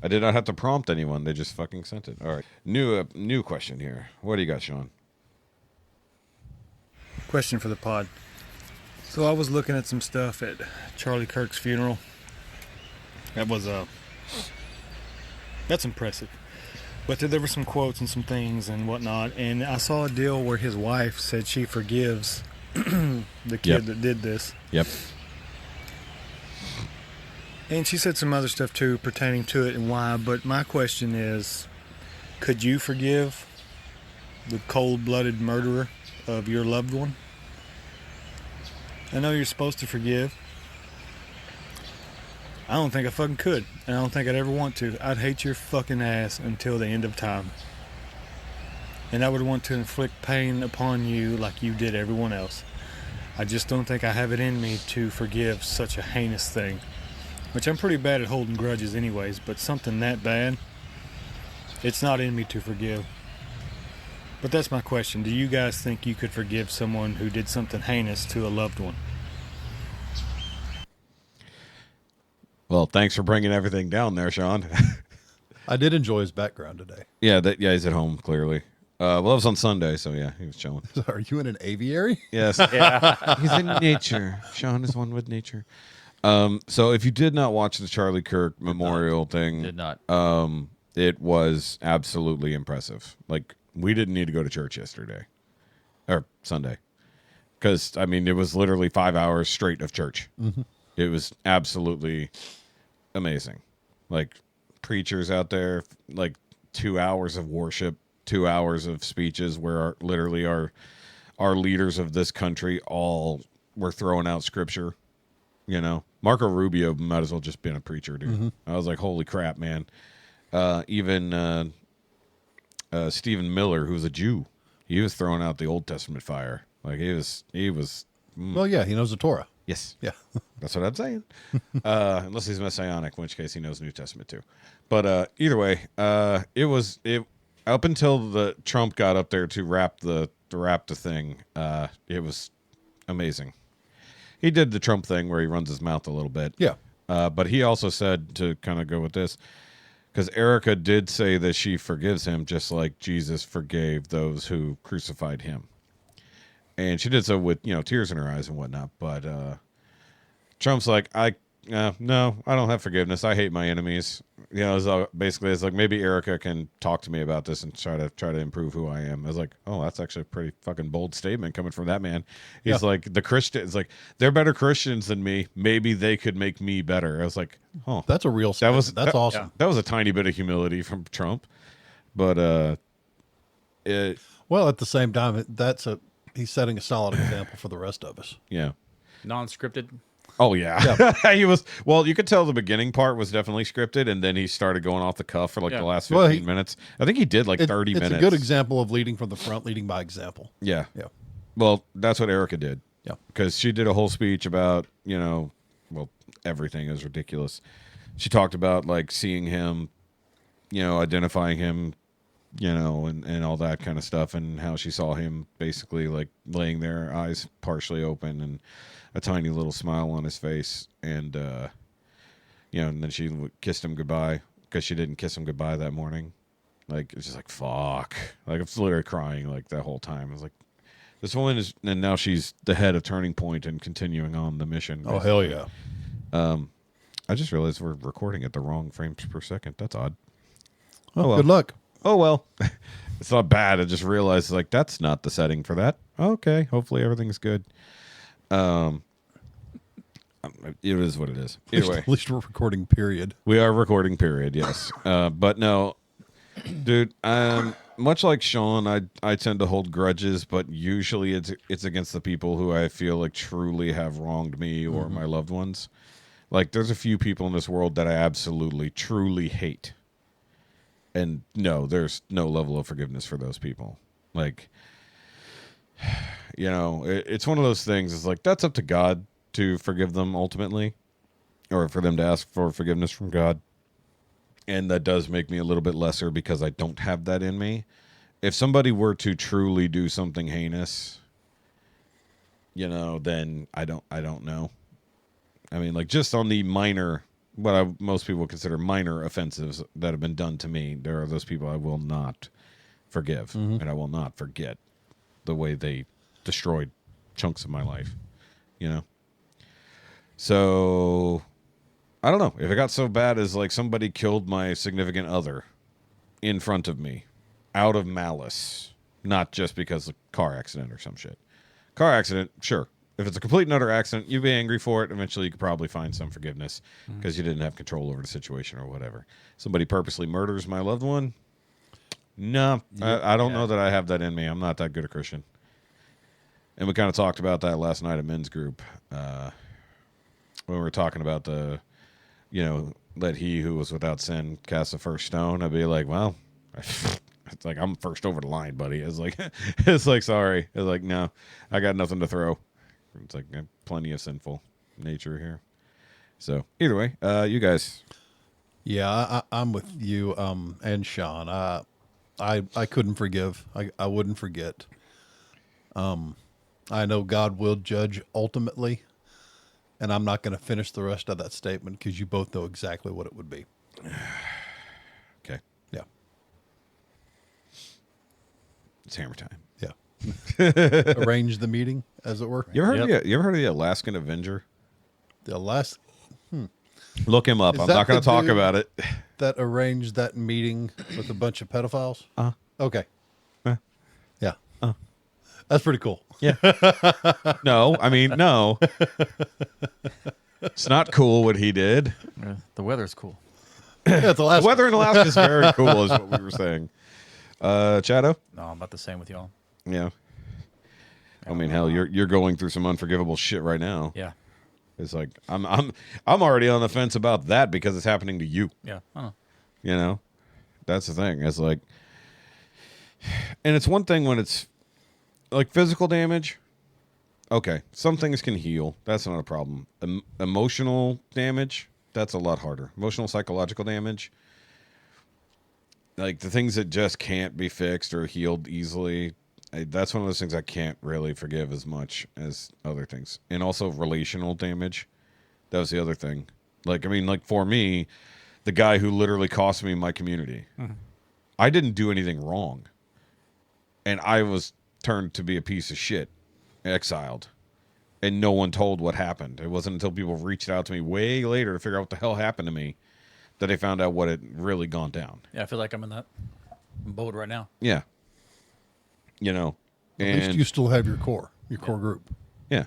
Speaker 2: I did not have to prompt anyone. They just fucking sent it. All right. New question here. What do you got, Shaun?
Speaker 6: Question for the pod. So I was looking at some stuff at Charlie Kirk's funeral. That was that's impressive. But there were some quotes and some things and whatnot, and I saw a deal where his wife said she forgives the kid that did this.
Speaker 2: Yep.
Speaker 6: And she said some other stuff too pertaining to it and why, but my question is, could you forgive the cold-blooded murderer of your loved one? I know you're supposed to forgive. I don't think I fucking could, and I don't think I'd ever want to. I'd hate your fucking ass until the end of time. And I would want to inflict pain upon you like you did everyone else. I just don't think I have it in me to forgive such a heinous thing. Which I'm pretty bad at holding grudges anyways, but something that bad, it's not in me to forgive. But that's my question. Do you guys think you could forgive someone who did something heinous to a loved one?
Speaker 2: Well, thanks for bringing everything down there, Shaun.
Speaker 3: I did enjoy his background today.
Speaker 2: Yeah, he's at home, clearly. Well, it was on Sunday, so yeah, he was chilling.
Speaker 3: Are you in an aviary?
Speaker 2: Yes. He's in nature. Shaun is one with nature. So if you did not watch the Charlie Kirk memorial thing,
Speaker 5: Did not.
Speaker 2: it was absolutely impressive. Like, we didn't need to go to church yesterday or Sunday because, I mean, it was literally 5 hours straight of church. Mm-hmm. It was absolutely amazing. Like, preachers out there, like 2 hours of worship, 2 hours of speeches where literally our leaders of this country all were throwing out scripture. You know, Marco Rubio might as well just been a preacher, dude. Mm-hmm. I was like, holy crap, man. Even Stephen Miller, who's a Jew, he was throwing out the Old Testament fire. Like, he was.
Speaker 3: Well, yeah, he knows the Torah.
Speaker 2: Yes.
Speaker 3: Yeah.
Speaker 2: That's what I'm saying. Unless he's Messianic, in which case he knows New Testament too. But either way, it was up until the Trump got up there to wrap the thing. It was amazing. He did the Trump thing where he runs his mouth a little bit.
Speaker 3: Yeah.
Speaker 2: But he also said, to kind of go with this, because Ericka did say that she forgives him just like Jesus forgave those who crucified him. And she did so with, tears in her eyes and whatnot. But Trump's like, no, I don't have forgiveness. I hate my enemies. Basically, it's like, maybe Ericka can talk to me about this and try to improve who I am. I was like, oh, that's actually a pretty fucking bold statement coming from that man. He's like, the Christians, like, they're better Christians than me. Maybe they could make me better. I was like, oh,
Speaker 3: That's a real statement. That's awesome.
Speaker 5: Yeah.
Speaker 2: that was a tiny bit of humility from Trump. But
Speaker 3: Well, at the same time, that's he's setting a solid example for the rest of us.
Speaker 2: Yeah.
Speaker 5: Non-scripted.
Speaker 2: Oh yeah. He was. Well, you could tell the beginning part was definitely scripted, and then he started going off the cuff for like the last 15 minutes. I think he did like 30 minutes.
Speaker 3: It's a good example of leading from the front, leading by example.
Speaker 2: Yeah.
Speaker 3: Yeah.
Speaker 2: Well, that's what Ericka did.
Speaker 3: Yeah.
Speaker 2: Because she did a whole speech about, everything is ridiculous. She talked about like seeing him, identifying him, and all that kind of stuff, and how she saw him basically like laying there, eyes partially open and a tiny little smile on his face. And, and then she kissed him goodbye because she didn't kiss him goodbye that morning. Like, it's just like, fuck. Like, I was literally crying like that whole time. I was like, this woman is, and now she's the head of Turning Point and continuing on the mission.
Speaker 3: Oh, hell yeah.
Speaker 2: I just realized we're recording at the wrong frames per second. That's odd.
Speaker 3: Well, good luck.
Speaker 2: Oh, well. It's not bad. I just realized, like, that's not the setting for that. Okay. Hopefully everything's good. It is what it is. Either way.
Speaker 3: At least we're recording, period.
Speaker 2: We are recording, period, yes. But no, dude, much like Shaun, I tend to hold grudges, but usually it's against the people who I feel like truly have wronged me or my loved ones. Like, there's a few people in this world that I absolutely, truly hate. And no, there's no level of forgiveness for those people. Like, it's one of those things. It's like, that's up to God to forgive them ultimately, or for them to ask for forgiveness from God. And that does make me a little bit lesser because I don't have that in me. If somebody were to truly do something heinous, then I don't know. I mean, like, just on the minor, most people consider minor offenses that have been done to me, there are those people I will not forgive, and I will not forget the way they destroyed chunks of my life, So, I don't know. If it got so bad as, like, somebody killed my significant other in front of me, out of malice, not just because of a car accident or some shit. Car accident, sure. If it's a complete and utter accident, you'd be angry for it. Eventually, you could probably find some forgiveness because you didn't have control over the situation or whatever. Somebody purposely murders my loved one? No, I don't know that I have that in me. I'm not that good a Christian. And we kind of talked about that last night at men's group when we were talking about let he who was without sin cast the first stone. I'd be like, well, it's like, I'm first over the line, buddy. It's like, sorry. It's like, no, I got nothing to throw. It's like plenty of sinful nature here. So either way, you guys.
Speaker 3: Yeah, I'm with you and Shaun. I couldn't forgive. I wouldn't forget. I know God will judge ultimately, and I'm not going to finish the rest of that statement because you both know exactly what it would be.
Speaker 2: Okay.
Speaker 3: Yeah.
Speaker 2: It's hammer time.
Speaker 3: Yeah. Arrange the meeting, as it were.
Speaker 2: You ever heard of the Alaskan Avenger?
Speaker 3: The last
Speaker 2: Look him up.
Speaker 3: Is
Speaker 2: I'm
Speaker 3: that
Speaker 2: not going
Speaker 3: the
Speaker 2: to talk
Speaker 3: dude
Speaker 2: about it.
Speaker 3: that arranged that meeting with a bunch of pedophiles? Okay. Yeah. That's pretty cool.
Speaker 2: Yeah. No, I mean, no. It's not cool what he did.
Speaker 5: The weather's cool.
Speaker 3: Yeah, it's Alaska.
Speaker 2: The weather in Alaska is very cool, is what we were saying. Chato?
Speaker 5: No, I'm about the same with y'all.
Speaker 2: Yeah. I mean, hell, you're going through some unforgivable shit right now.
Speaker 5: Yeah.
Speaker 2: It's like I'm already on the fence about that because it's happening to you.
Speaker 5: Yeah. I
Speaker 2: You know, that's the thing. It's like, and it's one thing when it's like physical damage. Okay, some things can heal. That's not a problem. Emotional damage, that's a lot harder. Emotional, psychological damage, like the things that just can't be fixed or healed easily. That's one of those things I can't really forgive as much as other things. And also relational damage. That was the other thing. Like, I mean, like for me, the guy who literally cost me my community, I didn't do anything wrong. And I was turned to be a piece of shit, exiled. And no one told what happened. It wasn't until people reached out to me way later to figure out what the hell happened to me that they found out what had really gone down.
Speaker 5: Yeah, I feel like I'm in that boat right now.
Speaker 2: Yeah. You know,
Speaker 3: At least you still have your core group.
Speaker 2: Yeah.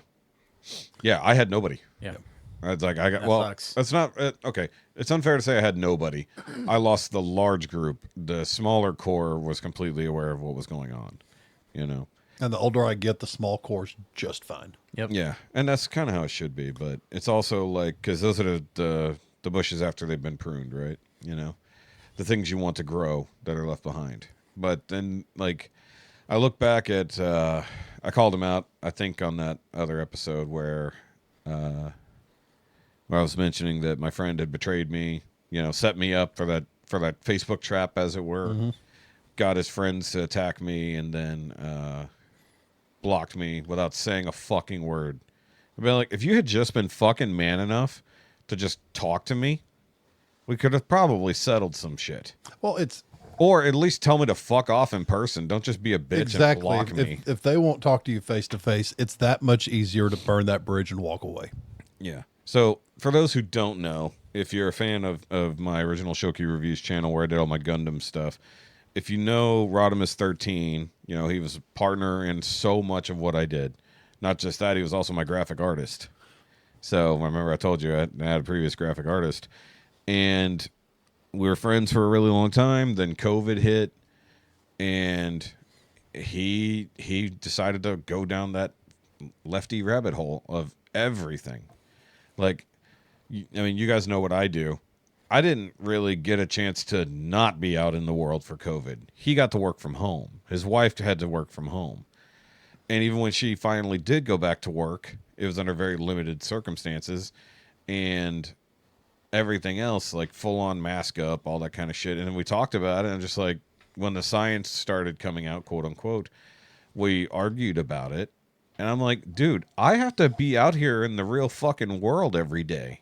Speaker 2: Yeah, I had nobody.
Speaker 5: Yeah.
Speaker 2: It's like
Speaker 5: That
Speaker 2: well,
Speaker 5: sucks.
Speaker 2: that's not okay. It's unfair to say I had nobody. I lost the large group. The smaller core was completely aware of what was going on, you know.
Speaker 3: And the older I get, the small core's just fine.
Speaker 5: Yep.
Speaker 2: Yeah, and that's kind of how it should be. But it's also like, because those are the bushes after they've been pruned, right? You know, the things you want to grow that are left behind. But then, like, I look back at I called him out, I think, on that other episode where I was mentioning that my friend had betrayed me, you know, set me up for that Facebook trap, as it were. Got his friends to attack me, and then blocked me without saying a fucking word. I'd be like, if you had just been fucking man enough to just talk to me, we could have probably settled some shit.
Speaker 3: Well, it's
Speaker 2: Or at least tell me to fuck off in person. Don't just be a bitch and block me.
Speaker 3: If they won't talk to you face to face, it's that much easier to burn that bridge and walk away.
Speaker 2: Yeah. So for those who don't know, if you're a fan of my original Shoki Reviews channel where I did all my Gundam stuff, if you know Rodimus 13, you know, he was a partner in so much of what I did. Not just that, he was also my graphic artist. So remember I told you I had a previous graphic artist. And we were friends for a really long time. Then COVID hit, and he decided to go down that lefty rabbit hole of everything. Like, I mean, you guys know what I do. I didn't really get a chance to not be out in the world for COVID. He got to work from home. His wife had to work from home. And even when she finally did go back to work, it was under very limited circumstances. And everything else, like full-on mask up, all that kind of shit. And then we talked about it, and just like, when the science started coming out, quote unquote, we argued about it. And I'm like, dude, I have to be out here in the real fucking world every day.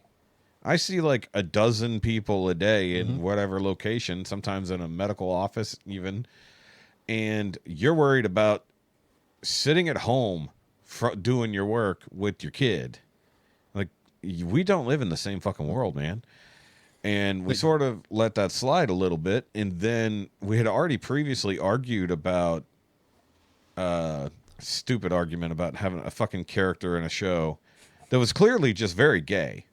Speaker 2: I see like a dozen people a day in whatever location, sometimes in a medical office even. And you're worried about sitting at home doing your work with your kid. Like, we don't live in the same fucking world, man. And we sort of let that slide a little bit. And then we had already previously argued about stupid argument about having a fucking character in a show that was clearly just very gay.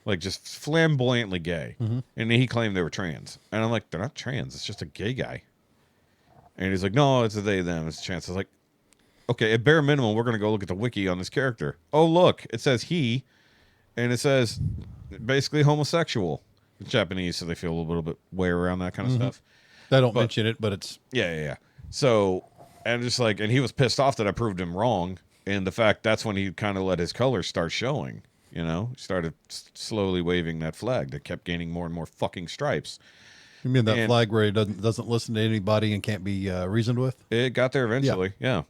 Speaker 2: Like, just flamboyantly gay. And he claimed they were trans. And I'm like, they're not trans. It's just a gay guy. And he's like, no, it's a they, them. It's a chance. I was like, okay, at bare minimum, we're going to go look at the wiki on this character. Oh, look, it says he, and it says basically homosexual. It's Japanese, so they feel a little bit way around that kind of stuff.
Speaker 3: They don't mention it, but it's...
Speaker 2: Yeah. So, and just like, and he was pissed off that I proved him wrong. And the fact that's when he kind of let his colors start showing. You know, he started slowly waving that flag that kept gaining more and more fucking stripes.
Speaker 3: You mean that flag where he doesn't listen to anybody and can't be reasoned with?
Speaker 2: It got there eventually, yeah.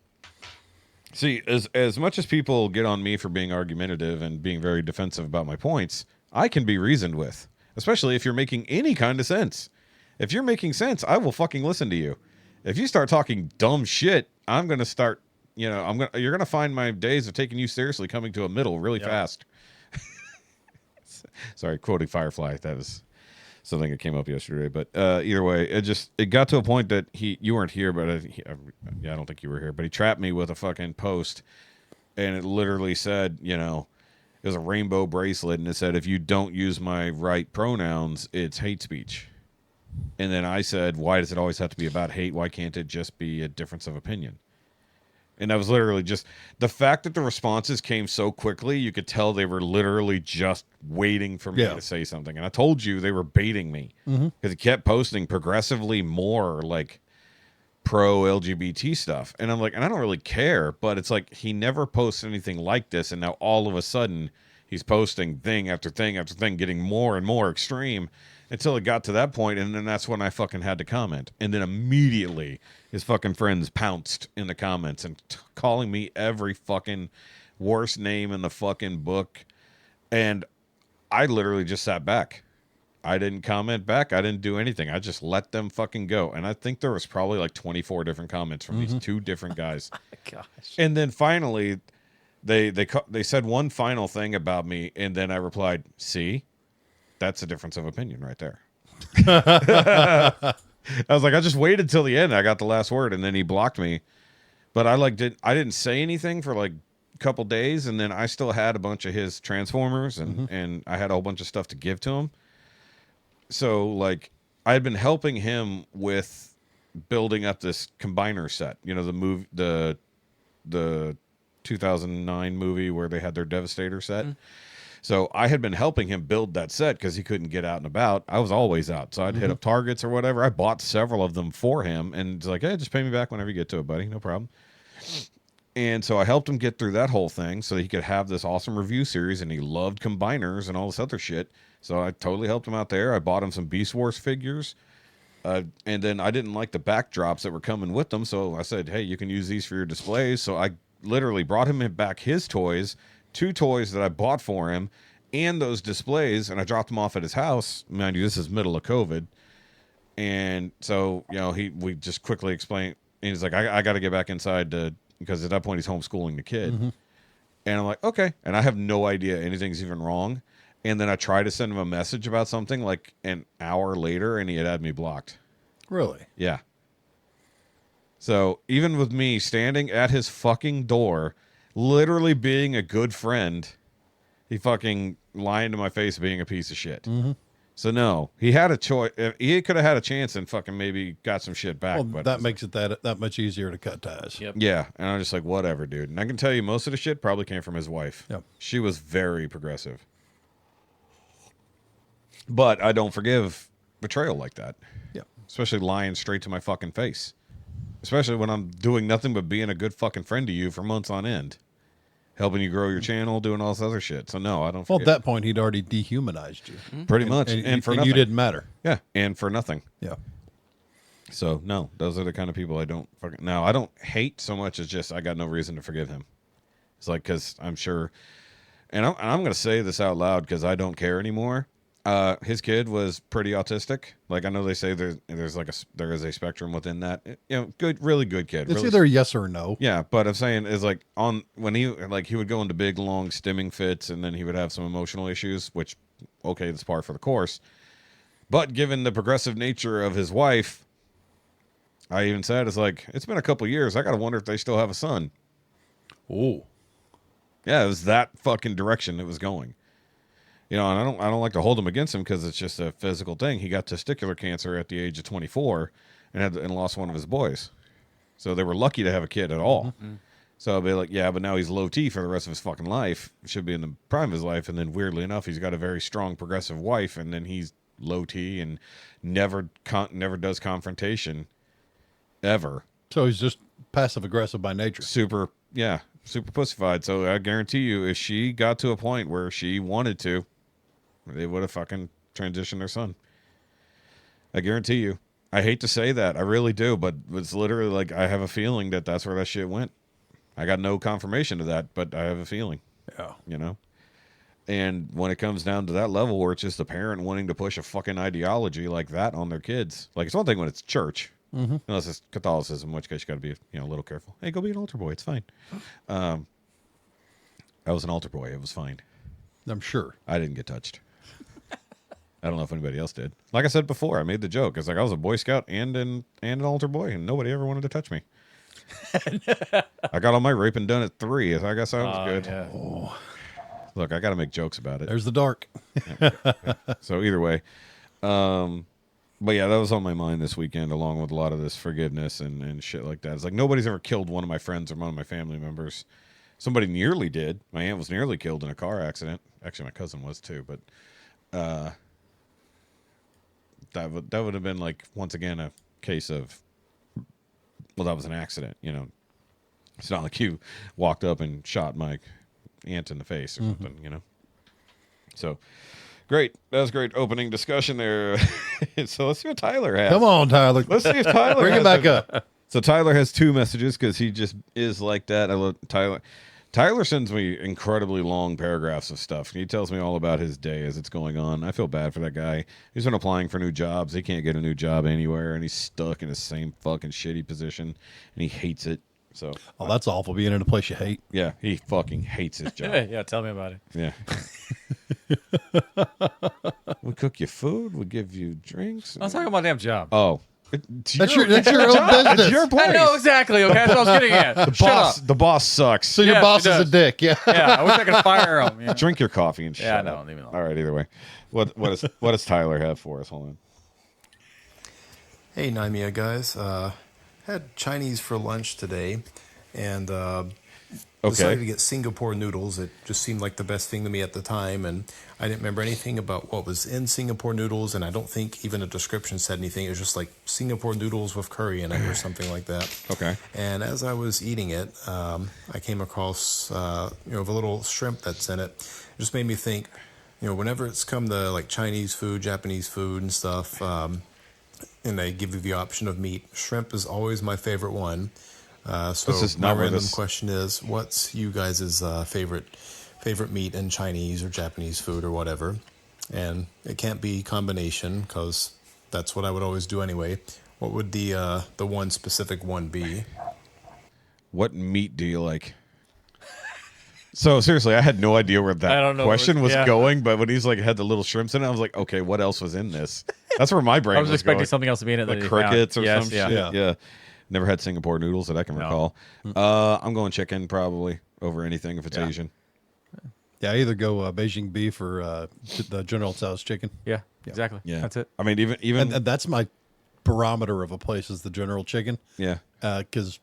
Speaker 2: See, as much as people get on me for being argumentative and being very defensive about my points, I can be reasoned with, especially if you're making any kind of sense. If you're making sense, I will fucking listen to you. If you start talking dumb shit, I'm going to start, you know, you're going to find my days of taking you seriously coming to a middle really fast. Sorry, quoting Firefly. That was something that came up yesterday. But either way, it got to a point that you weren't here, but I don't think you were here. But he trapped me with a fucking post, and it literally said, you know, it was a rainbow bracelet, and it said, if you don't use my right pronouns, it's hate speech. And then I said, why does it always have to be about hate? Why can't it just be a difference of opinion? And that was literally just the fact that the responses came so quickly. You could tell they were literally just waiting for me to say something. And I told you they were baiting me because he kept posting progressively more like pro LGBT stuff. And I'm like, and I don't really care, but it's like he never posts anything like this. And now all of a sudden he's posting thing after thing after thing, getting more and more extreme until it got to that point. And then that's when I fucking had to comment. And then immediately his fucking friends pounced in the comments and calling me every fucking worst name in the fucking book. And I literally just sat back. I didn't comment back. I didn't do anything. I just let them fucking go. And I think there was probably like 24 different comments from these two different guys.
Speaker 5: Gosh.
Speaker 2: And then finally they said one final thing about me. And then I replied, see, that's a difference of opinion right there. I was like, I just waited till the end. I got the last word, and then he blocked me. But I didn't say anything for like a couple days, and then I still had a bunch of his Transformers, and I had a whole bunch of stuff to give to him. So like, I had been helping him with building up this combiner set. You know, the the 2009 movie where they had their Devastator set. So I had been helping him build that set because he couldn't get out and about. I was always out. So I'd hit up Targets or whatever. I bought several of them for him. And it's like, hey, just pay me back whenever you get to it, buddy. No problem. And so I helped him get through that whole thing so that he could have this awesome review series. And he loved combiners and all this other shit. So I totally helped him out there. I bought him some Beast Wars figures. And then I didn't like the backdrops that were coming with them. So I said, hey, you can use these for your displays. So I literally brought him back his toys, 2 toys that I bought for him, and those displays, and I dropped them off at his house. Mind you, this is middle of COVID. And so, we just quickly explained, and he's like, I got to get back inside because at that point he's homeschooling the kid. And I'm like, okay. And I have no idea anything's even wrong. And then I tried to send him a message about something like an hour later, and he had me blocked.
Speaker 3: Really?
Speaker 2: Yeah. So even with me standing at his fucking door, literally being a good friend, he fucking lying to my face being a piece of shit. So no, he had a choice. He could have had a chance and fucking maybe got some shit back.
Speaker 3: Well,
Speaker 2: but
Speaker 3: that makes it that much easier to cut ties.
Speaker 5: Yep.
Speaker 2: yeah. And I'm just like, whatever, dude. And I can tell you most of the shit probably came from his wife.
Speaker 3: Yep.
Speaker 2: She was very progressive. But I don't forgive betrayal like that.
Speaker 3: Yeah.
Speaker 2: Especially lying straight to my fucking face. Especially when I'm doing nothing but being a good fucking friend to you for months on end. Helping you grow your channel, doing all this other shit. So no, I don't
Speaker 3: Well,
Speaker 2: forgive.
Speaker 3: at that point, he'd already dehumanized you.
Speaker 2: Pretty much. And for nothing.
Speaker 3: you didn't matter.
Speaker 2: Yeah, and for nothing.
Speaker 3: Yeah.
Speaker 2: So no, those are the kind of people I don't fucking... Now, I don't hate so much as just I got no reason to forgive him. It's like, because I'm sure... And I'm going to say this out loud because I don't care anymore. His kid was pretty autistic. Like, I know they say there is a spectrum within that. Good, really good kid.
Speaker 3: It's
Speaker 2: really,
Speaker 3: either yes or no.
Speaker 2: yeah, but I'm saying is like when he would go into big long stimming fits, and then he would have some emotional issues, which okay, that's par for the course. But given the progressive nature of his wife, I even said it's been a couple years. I got to wonder if they still have a son.
Speaker 3: Oh.
Speaker 2: Yeah, it was that fucking direction it was going. And I don't like to hold him against him because it's just a physical thing. He got testicular cancer at the age of 24 and lost one of his boys. So they were lucky to have a kid at all. So I'll be like, yeah, but now he's low T for the rest of his fucking life. Should be in the prime of his life. And then weirdly enough, he's got a very strong progressive wife, and then he's low T and never does confrontation ever.
Speaker 3: So he's just passive aggressive by nature.
Speaker 2: Super pussyfied. So I guarantee you, if she got to a point where she wanted to, they would have fucking transitioned their son. I guarantee you. I hate to say that. I really do. But it's literally like I have a feeling that that's where that shit went. I got no confirmation of that, but I have a feeling.
Speaker 3: Yeah.
Speaker 2: And when it comes down to that level where it's just a parent wanting to push a fucking ideology like that on their kids. Like, it's one thing when it's church. Unless it's Catholicism, in which case you got to be a little careful. Hey, go be an altar boy. It's fine. I was an altar boy. It was fine.
Speaker 3: I'm sure.
Speaker 2: I didn't get touched. I don't know if anybody else did. Like I said before, I made the joke. It's like I was a Boy Scout and an altar boy, and nobody ever wanted to touch me. I got all my raping done at 3. I guess I was good.
Speaker 5: Yeah.
Speaker 3: Oh.
Speaker 2: Look, I got to make jokes about it.
Speaker 3: There's the dark.
Speaker 2: So either way, but yeah, that was on my mind this weekend, along with a lot of this forgiveness and shit like that. It's like nobody's ever killed one of my friends or one of my family members. Somebody nearly did. My aunt was nearly killed in a car accident. Actually, my cousin was too, but that would have been like, once again, a case of, well, that was an accident. It's not like you walked up and shot my aunt in the face or something. So great. That was great opening discussion there. So let's see what Tyler has.
Speaker 3: Come on, Tyler.
Speaker 2: Let's see if Tyler
Speaker 3: Bring
Speaker 2: has
Speaker 3: it back up.
Speaker 2: So Tyler has 2 messages because he just is like that. I love Tyler. Tyler sends me incredibly long paragraphs of stuff. He tells me all about his day as it's going on. I feel bad for that guy. He's been applying for new jobs. He can't get a new job anywhere, and he's stuck in the same fucking shitty position, and he hates it. So,
Speaker 3: Oh, that's awful, being in a place you hate.
Speaker 2: yeah, he fucking hates his job.
Speaker 5: Yeah, tell me about it.
Speaker 2: Yeah. We cook you food. We give you drinks.
Speaker 5: I was talking about damn job.
Speaker 2: Oh.
Speaker 3: That's your own business.
Speaker 2: It's your place.
Speaker 5: I know exactly. Okay, that's what I was getting at. Shut up.
Speaker 2: The boss sucks.
Speaker 3: So your
Speaker 5: Yes,
Speaker 3: boss
Speaker 5: he
Speaker 3: is a
Speaker 5: does.
Speaker 3: dick. Yeah.
Speaker 5: Yeah, I wish I could fire him. You know?
Speaker 2: Drink your coffee and shit.
Speaker 5: Yeah, no, leave me alone.
Speaker 2: All right, either way. What does Tyler have for us? Hold on.
Speaker 7: Hey, Naimia guys. Had Chinese for lunch today, and
Speaker 2: Okay.
Speaker 7: decided to get Singapore noodles. It just seemed like the best thing to me at the time, and I didn't remember anything about what was in Singapore noodles, and I don't think even a description said anything. It was just like Singapore noodles with curry in it or something like that.
Speaker 2: Okay.
Speaker 7: And as I was eating it, I came across the little shrimp that's in it. It just made me think, whenever it's come to like Chinese food, Japanese food, and stuff, and they give you the option of meat, shrimp is always my favorite one. So
Speaker 2: This is
Speaker 7: my
Speaker 2: not where
Speaker 7: random
Speaker 2: this-
Speaker 7: question is, what's you guys' favorite meat in Chinese or Japanese food or whatever? And it can't be combination because that's what I would always do anyway. What would the one specific one be?
Speaker 2: What meat do you like? So seriously, I had no idea where
Speaker 5: I don't
Speaker 2: that
Speaker 5: know
Speaker 2: question
Speaker 5: where-
Speaker 2: was
Speaker 5: yeah.
Speaker 2: going, but when he's like had the little shrimps in it, I was like, okay, what else was in this? That's where my brain
Speaker 5: I was expecting
Speaker 2: going.
Speaker 5: something else to be in it.
Speaker 2: Like
Speaker 5: that he found.
Speaker 2: crickets or
Speaker 5: Yes,
Speaker 2: some
Speaker 5: yeah.
Speaker 2: shit. Yeah. Never had Singapore noodles that I can
Speaker 5: No.
Speaker 2: recall. I'm going chicken probably over anything if it's
Speaker 5: Yeah.
Speaker 2: Asian.
Speaker 3: Yeah, I either go Beijing beef or the General Tso's chicken.
Speaker 5: Yeah, exactly.
Speaker 2: Yeah,
Speaker 5: That's it.
Speaker 2: I mean, even
Speaker 3: And that's my barometer of a place is the General chicken.
Speaker 2: yeah.
Speaker 3: Because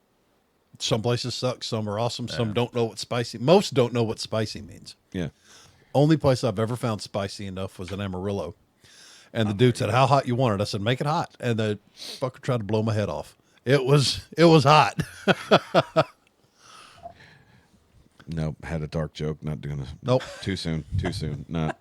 Speaker 3: some places suck, some are awesome, some don't know what spicy. Most don't know what spicy means.
Speaker 2: Yeah.
Speaker 3: Only place I've ever found spicy enough was in Amarillo. And the dude said, "How hot you want it?" I said, "Make it hot." And the fucker tried to blow my head off. It was hot.
Speaker 2: Nope, had a dark joke. Not doing it.
Speaker 3: Nope.
Speaker 2: Too soon. Not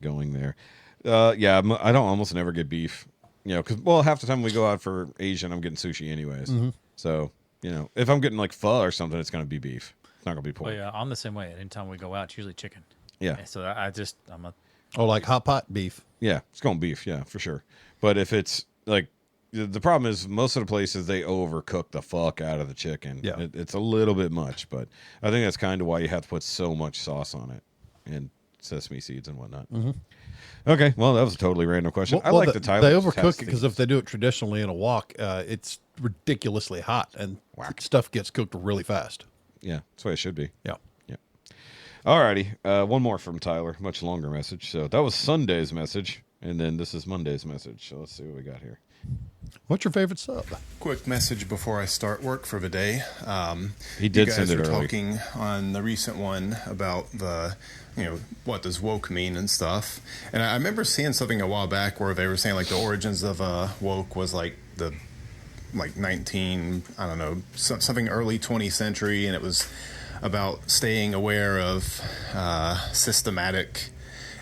Speaker 2: going there. Yeah, I don't almost never get beef. Because half the time we go out for Asian, I'm getting sushi anyways.
Speaker 3: Mm-hmm.
Speaker 2: So if I'm getting like pho or something, it's gonna be beef. It's not gonna be pork.
Speaker 5: Well, yeah, I'm the same way. Anytime we go out, it's usually chicken.
Speaker 2: Yeah.
Speaker 5: So I'm a
Speaker 3: Or like hot pot beef.
Speaker 2: Yeah, it's going beef. Yeah, for sure. But if it's like the problem is most of the places they overcook the fuck out of the chicken.
Speaker 3: Yeah.
Speaker 2: It's a little bit much, but I think that's kind of why you have to put so much sauce on it and sesame seeds and whatnot. Okay, well that was a totally random question. I like the Thailand.
Speaker 3: They overcook it because if they do it traditionally in a wok, it's ridiculously hot and stuff gets cooked really fast.
Speaker 2: Yeah, that's the way it should be.
Speaker 3: Yeah.
Speaker 2: Alrighty, one more from Tyler, much longer message. So that was Sunday's message, and then this is Monday's message. So let's see what we got here.
Speaker 3: What's your favorite sub?
Speaker 7: Quick message before I start work for the day.
Speaker 2: He did
Speaker 7: you guys
Speaker 2: send it
Speaker 7: were
Speaker 2: early.
Speaker 7: talking on the recent one about the, what does woke mean and stuff. And I remember seeing something a while back where they were saying like the origins of woke was like the 19, I don't know, something early 20th century, and it was about staying aware of systematic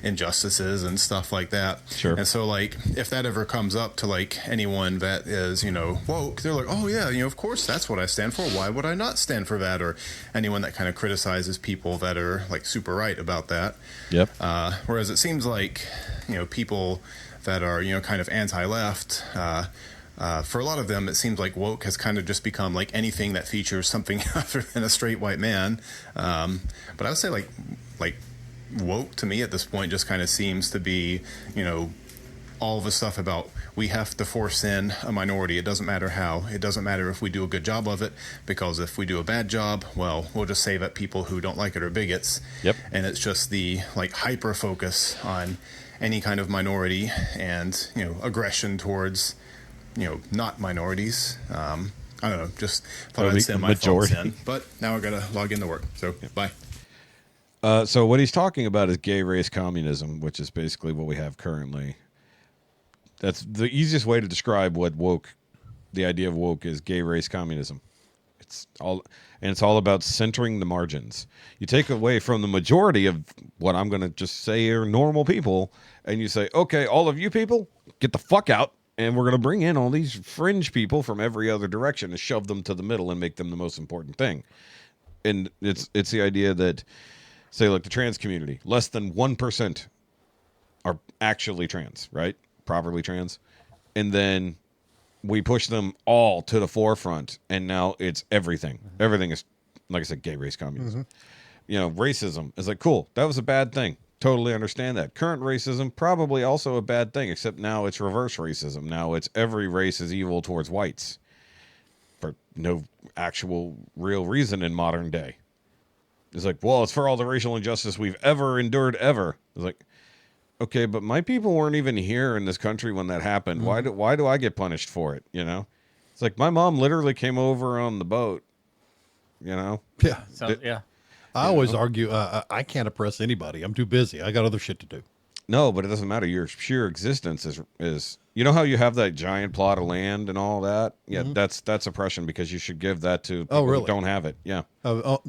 Speaker 7: injustices and stuff like that.
Speaker 2: Sure.
Speaker 7: And so like if that ever comes up to like anyone that is woke, they're like, oh yeah, of course that's what I stand for, why would I not stand for that? Or anyone that kind of criticizes people that are like super right about that.
Speaker 2: Yep.
Speaker 7: Whereas it seems like people that are kind of anti-left, for a lot of them, it seems like woke has kind of just become like anything that features something other than a straight white man. But I would say like woke to me at this point just kind of seems to be, all the stuff about we have to force in a minority. It doesn't matter how. It doesn't matter if we do a good job of it, because if we do a bad job, well, we'll just say that people who don't like it are bigots.
Speaker 2: Yep.
Speaker 7: And it's just the like hyper focus on any kind of minority and, aggression towards not minorities. I don't know, just thought
Speaker 2: Or
Speaker 7: I'd
Speaker 2: the
Speaker 7: send my thoughts
Speaker 2: majority.
Speaker 7: in. But now I gotta log into work. So bye.
Speaker 2: So what he's talking about is gay race communism, which is basically what we have currently. That's the easiest way to describe what woke, the idea of woke is gay race communism. It's all about centering the margins. You take away from the majority of what I'm going to just say are normal people, and you say, okay, all of you people, get the fuck out, and we're going to bring in all these fringe people from every other direction and shove them to the middle and make them the most important thing. And it's the idea that, say, like the trans community, less than 1% are actually trans, right? Properly trans. And then we push them all to the forefront, and now it's everything. Everything is, like I said, gay race communism. Racism is like, cool, that was a bad thing. Totally understand that. Current racism, probably also a bad thing, except now it's reverse racism. Now it's every race is evil towards whites for no actual real reason in modern day. It's like, well, it's for all the racial injustice we've ever endured ever. It's like, okay, but my people weren't even here in this country when that happened. Why do I get punished for it? It's like my mom literally came over on the boat you know?
Speaker 3: Yeah.
Speaker 5: So, yeah.
Speaker 3: I always argue I can't oppress anybody. I'm too busy. I got other shit to do.
Speaker 2: No, but it doesn't matter. Your sheer existence is you know how you have that giant plot of land and all that? Yeah, that's oppression because you should give that to people
Speaker 3: really?
Speaker 2: who don't have it. Yeah.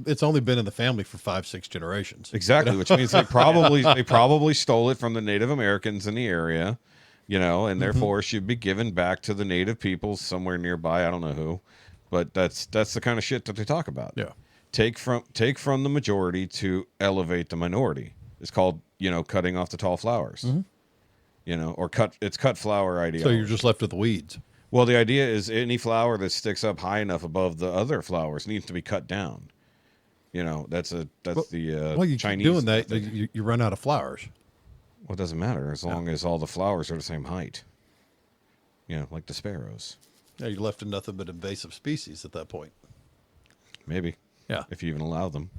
Speaker 3: It's only been in the family for 5-6 generations.
Speaker 2: Exactly, which means they probably stole it from the Native Americans in the area, you know, and therefore should be given back to the native peoples somewhere nearby. I don't know who. But that's the kind of shit that they talk about.
Speaker 3: Yeah.
Speaker 2: Take from the majority to elevate the minority. It's called, you know, cutting off the tall flowers. You know, or cut flower ideology.
Speaker 3: So you're just left with the weeds.
Speaker 2: Well, the idea is any flower that sticks up high enough above the other flowers needs to be cut down. You know, that's the
Speaker 3: Well, you
Speaker 2: Chinese
Speaker 3: keep doing that,
Speaker 2: method.
Speaker 3: you run out of flowers.
Speaker 2: Well, it doesn't matter as long as all the flowers are the same height. You know, like the sparrows.
Speaker 3: Yeah, you're left with nothing but invasive species at that point.
Speaker 2: Maybe.
Speaker 3: Yeah.
Speaker 2: If you even allow them.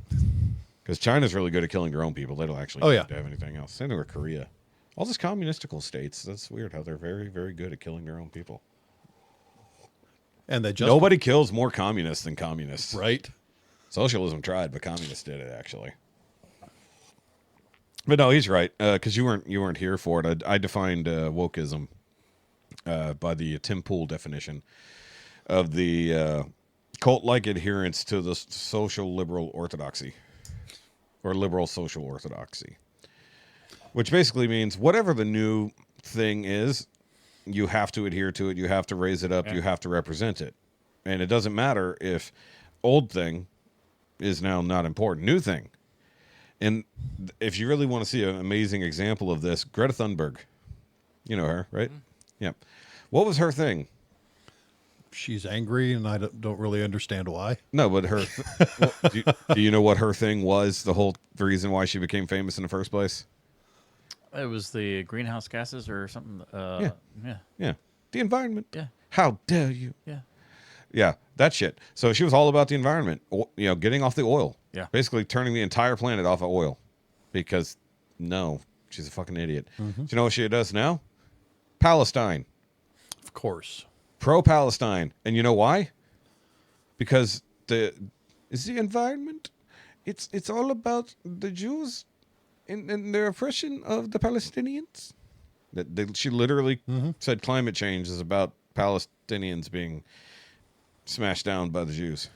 Speaker 2: Because China's really good at killing their own people. They don't actually
Speaker 3: yeah.
Speaker 2: have anything else. Same thing with Korea. All these communistical states, that's weird how they're very, very good at killing their own people.
Speaker 3: And they just
Speaker 2: Nobody kills more communists than communists.
Speaker 3: right.
Speaker 2: Socialism tried, but communists did it, actually. But no, he's right. Because you weren't here for it. I defined wokeism by the Tim Pool definition of the cult-like adherence to the social liberal orthodoxy. Or liberal social orthodoxy. Which basically means whatever the new thing is, you have to adhere to it, you have to raise it up, you have to represent it. And it doesn't matter if old thing is now not important. New thing. And if you really want to see an amazing example of this, Greta Thunberg. You know her, right? Yeah. What was her thing?
Speaker 3: She's angry, and I don't really understand why.
Speaker 2: No, but her... well, do you know what her thing was? The reason why she became famous in the first place?
Speaker 5: It was the greenhouse gases or something.
Speaker 2: Yeah. The environment.
Speaker 5: Yeah.
Speaker 2: How dare you?
Speaker 5: Yeah.
Speaker 2: Yeah, that shit. So she was all about the environment, you know, getting off the oil.
Speaker 5: Yeah.
Speaker 2: Basically turning the entire planet off of oil. Because, no, she's a fucking idiot. Do you know what she does now? Palestine.
Speaker 3: Of course.
Speaker 2: Pro-Palestine. And you know why? Because the environment. It's all about the Jews and their oppression of the Palestinians. She literally said climate change is about Palestinians being smashed down by the Jews.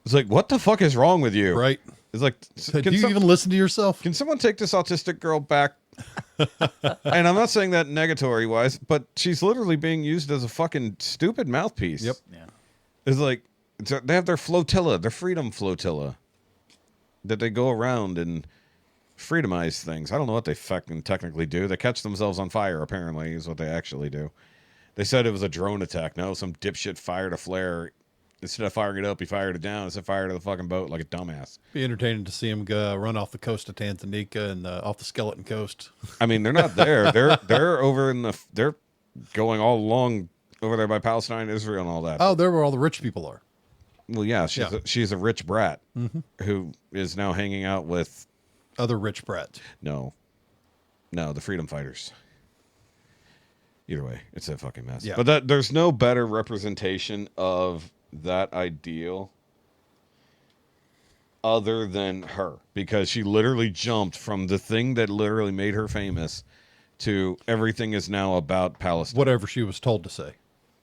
Speaker 2: It's like, what the fuck is wrong with you?
Speaker 3: Right.
Speaker 2: It's like,
Speaker 3: Do you even listen to yourself?
Speaker 2: can someone take this autistic girl back? And I'm not saying that negatory wise, but she's literally being used as a fucking stupid mouthpiece.
Speaker 3: Yep.
Speaker 5: Yeah.
Speaker 2: It's like, they have their flotilla, their freedom flotilla, that they go around and freedomize things. I don't know what they fucking technically do. They catch themselves on fire, apparently, is what they actually do. They said it was a drone attack. No, some dipshit fired a flare. Instead of firing it up, he fired it down. Instead of fired to the fucking boat like a dumbass.
Speaker 3: Be entertaining to see him run off the coast of Tanzania and off the Skeleton Coast.
Speaker 2: I mean, they're not there. They're over in they're going all along over there by Palestine, Israel, and all that.
Speaker 3: Oh, there where all the rich people are.
Speaker 2: Well, yeah, she's a rich brat who is now hanging out with
Speaker 3: Other rich brats.
Speaker 2: no, the freedom fighters. Either way, it's a fucking mess.
Speaker 3: Yeah.
Speaker 2: But there's no better representation of that ideal other than her, because she literally jumped from the thing that literally made her famous to everything is now about Palestine.
Speaker 3: Whatever she was told to say.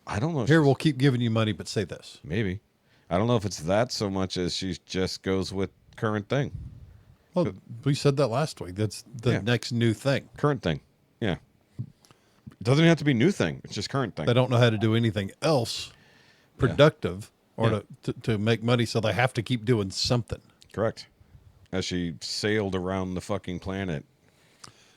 Speaker 2: I don't know.
Speaker 3: Here, we'll keep giving you money, but say this.
Speaker 2: Maybe. I don't know if it's that so much as she just goes with current thing.
Speaker 3: Well, we said that last week. That's the next new thing.
Speaker 2: Current thing. Yeah. It doesn't have to be new thing. It's just current thing.
Speaker 3: They don't know how to do anything else productive or to make money, so they have to keep doing something.
Speaker 2: Correct. As she sailed around the fucking planet.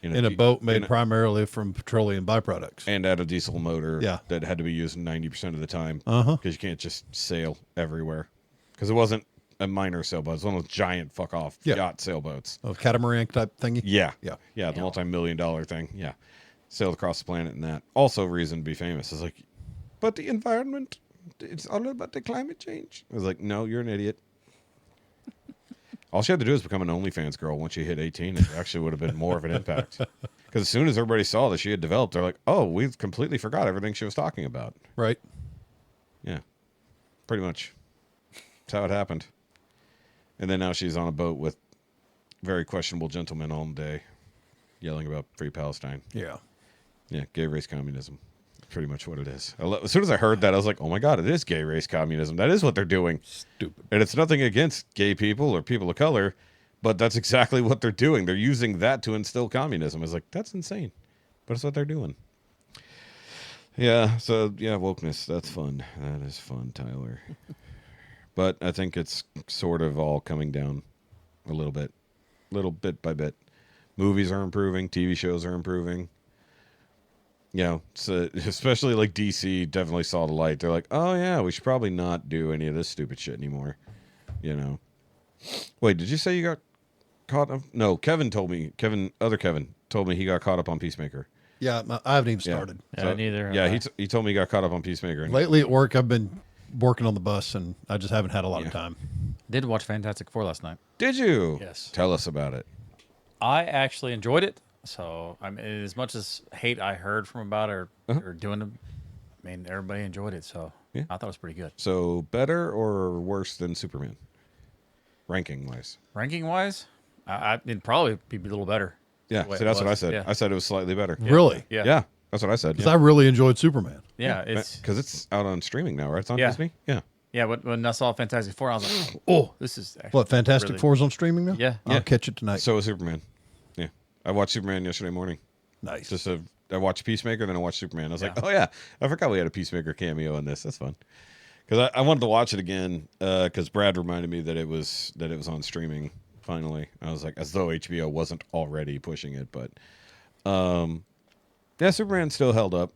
Speaker 3: In a boat made primarily from petroleum byproducts.
Speaker 2: And had a diesel motor
Speaker 3: Yeah.
Speaker 2: that had to be used 90% of the time.
Speaker 3: Uh-huh.
Speaker 2: Because you can't just sail everywhere. Because it wasn't a minor sailboat. It was one of those giant fuck-off yacht sailboats.
Speaker 3: A catamaran type thingy?
Speaker 2: Yeah.
Speaker 3: Yeah.
Speaker 2: Yeah, the multi-million-dollar thing. Yeah. Sailed across the planet and that. Also reason to be famous. It's like, but the environment, it's all about the climate change. I was like, no, you're an idiot. All she had to do was become an OnlyFans girl once she hit 18. It actually would have been more of an impact. Because as soon as everybody saw that she had developed, they're like, oh, we've completely forgot everything she was talking about.
Speaker 3: Right.
Speaker 2: Yeah. Pretty much. That's how it happened. And then now she's on a boat with very questionable gentlemen all day, yelling about free Palestine.
Speaker 3: Yeah.
Speaker 2: Yeah, gay race communism. Pretty much what it is. As soon as I heard that, I was like, oh my God, it is gay race communism. That is what they're doing.
Speaker 3: Stupid.
Speaker 2: And it's nothing against gay people or people of color, but that's exactly what they're doing. They're using that to instill communism. It's like, that's insane. But it's what they're doing. Yeah, so, yeah, wokeness. That's fun. That is fun, Tyler. But I think it's sort of all coming down a little bit by bit. Movies are improving. TV shows are improving. You know, so especially like DC definitely saw the light. They're like, oh, yeah, we should probably not do any of this stupid shit anymore. You know. Wait, did you say you got caught up? No, Kevin told me. Other Kevin told me he got caught up on Peacemaker.
Speaker 3: Yeah, I haven't even started.
Speaker 5: Yeah, neither.
Speaker 2: Yeah, he told me he got caught up on Peacemaker.
Speaker 3: Lately at work, I've been working on the bus, and I just haven't had a lot of time.
Speaker 5: Did watch Fantastic Four last night.
Speaker 2: Did you?
Speaker 5: Yes.
Speaker 2: Tell us about it.
Speaker 5: I actually enjoyed it. So, I mean, as much as hate I heard from about or doing them, I mean, everybody enjoyed it. So,
Speaker 2: Yeah.
Speaker 5: I thought it was pretty good.
Speaker 2: So better or worse than Superman? Ranking wise.
Speaker 5: Ranking wise, it'd probably be a little better.
Speaker 2: Yeah,
Speaker 5: the way
Speaker 2: so
Speaker 5: it
Speaker 2: that's what I
Speaker 5: was.
Speaker 2: said.
Speaker 5: Yeah.
Speaker 2: I said it was slightly better.
Speaker 3: Really?
Speaker 5: Yeah.
Speaker 2: Yeah, that's what I said.
Speaker 3: Because I really enjoyed Superman.
Speaker 5: Yeah, it's
Speaker 2: because it's out on streaming now, right? It's on
Speaker 5: Yeah.
Speaker 2: Disney. Yeah.
Speaker 5: yeah. When I saw Fantastic Four, I was like, oh, this is actually
Speaker 3: What, Fantastic
Speaker 5: really-
Speaker 3: Four's on streaming now?
Speaker 5: Yeah.
Speaker 3: I'll
Speaker 2: Yeah.
Speaker 3: catch it tonight.
Speaker 2: So is Superman. Yeah, I watched Superman yesterday morning.
Speaker 3: Nice.
Speaker 2: I watched Peacemaker, then I watched Superman. I was like,
Speaker 5: Yeah.
Speaker 2: oh yeah, I forgot we had a Peacemaker cameo in this. That's fun. Because I wanted to watch it again because Brad reminded me that it was on streaming finally. I was like, as though HBO wasn't already pushing it, but yeah, Superman still held up.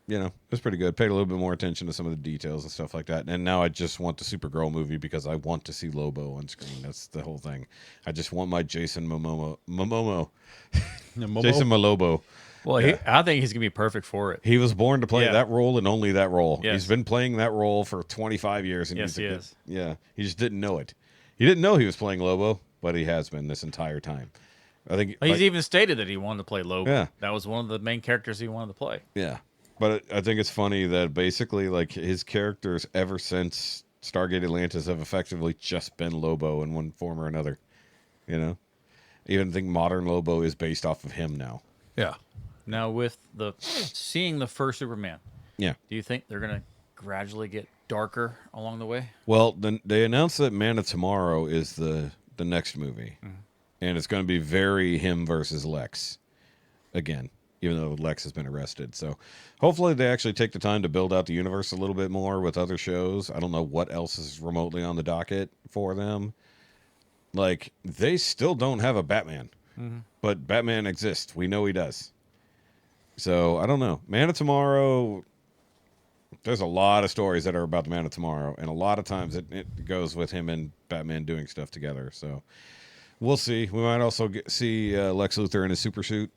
Speaker 2: You know, it was pretty good. Paid a little bit more attention to some of the details and stuff like that. And now I just want the Supergirl movie because I want to see Lobo on screen. That's the whole thing. I just want my Jason Momoa. Jason Malobo.
Speaker 5: Well, I think he's gonna be perfect for it.
Speaker 2: He was born to play
Speaker 5: Yeah.
Speaker 2: that role and only that role.
Speaker 5: Yes.
Speaker 2: He's been playing that role for 25 years. And
Speaker 5: Yes,
Speaker 2: he's a
Speaker 5: he
Speaker 2: good-
Speaker 5: is.
Speaker 2: Yeah, he just didn't know it. He didn't know he was playing Lobo, but he has been this entire time. I think
Speaker 5: He's
Speaker 2: like-
Speaker 5: even stated that he wanted to play Lobo.
Speaker 2: Yeah.
Speaker 5: That was one of the main characters he wanted to play.
Speaker 2: Yeah, but I think it's funny that basically like his characters ever since Stargate Atlantis have effectively just been Lobo in one form or another. You know, even think modern Lobo is based off of him now.
Speaker 3: Yeah.
Speaker 5: Now, with seeing the first Superman,
Speaker 2: Yeah.
Speaker 5: do you think they're gonna gradually get darker along the way?
Speaker 2: Well, then they announced that Man of Tomorrow is the next movie, and it's going to be very him versus Lex again, even though Lex has been arrested. So hopefully they actually take the time to build out the universe a little bit more with other shows. I don't know what else is remotely on the docket for them. Like, they still don't have a Batman, but Batman exists. We know he does. So I don't know. Man of Tomorrow, there's a lot of stories that are about the Man of Tomorrow, and a lot of times it goes with him and Batman doing stuff together. So we'll see. We might also see Lex Luthor in his super suit,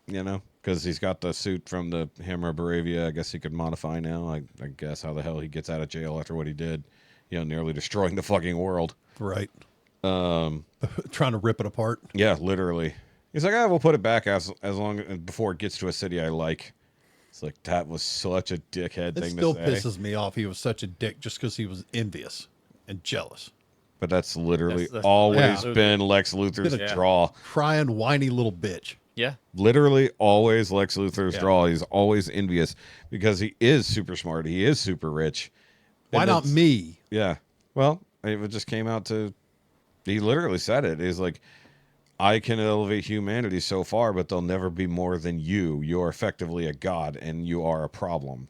Speaker 2: you know, because he's got the suit from the Hammer of Baravia. I guess he could modify now. I guess how the hell he gets out of jail after what he did, you know, nearly destroying the fucking world.
Speaker 3: Right. Trying to rip it apart.
Speaker 2: Yeah, literally. He's like, we'll put it back as long before it gets to a city I like. It's like, that was such a dickhead
Speaker 3: It
Speaker 2: thing
Speaker 3: still
Speaker 2: to say.
Speaker 3: pisses me off. He was such a dick just because he was envious and jealous.
Speaker 2: But that's literally
Speaker 5: That's
Speaker 2: always
Speaker 5: yeah.
Speaker 2: been Lex Luthor's
Speaker 3: Yeah.
Speaker 2: draw.
Speaker 3: Crying, whiny little bitch.
Speaker 5: Yeah.
Speaker 2: Literally always Lex Luthor's
Speaker 3: Yeah.
Speaker 2: draw. He's always envious because he is super smart. He is super rich.
Speaker 3: Why
Speaker 2: And
Speaker 3: not
Speaker 2: that's-
Speaker 3: me?
Speaker 2: Yeah. Well, it just came out to, he literally said it. He's like, I can elevate humanity so far, but they'll never be more than you. You're effectively a god, and you are a problem.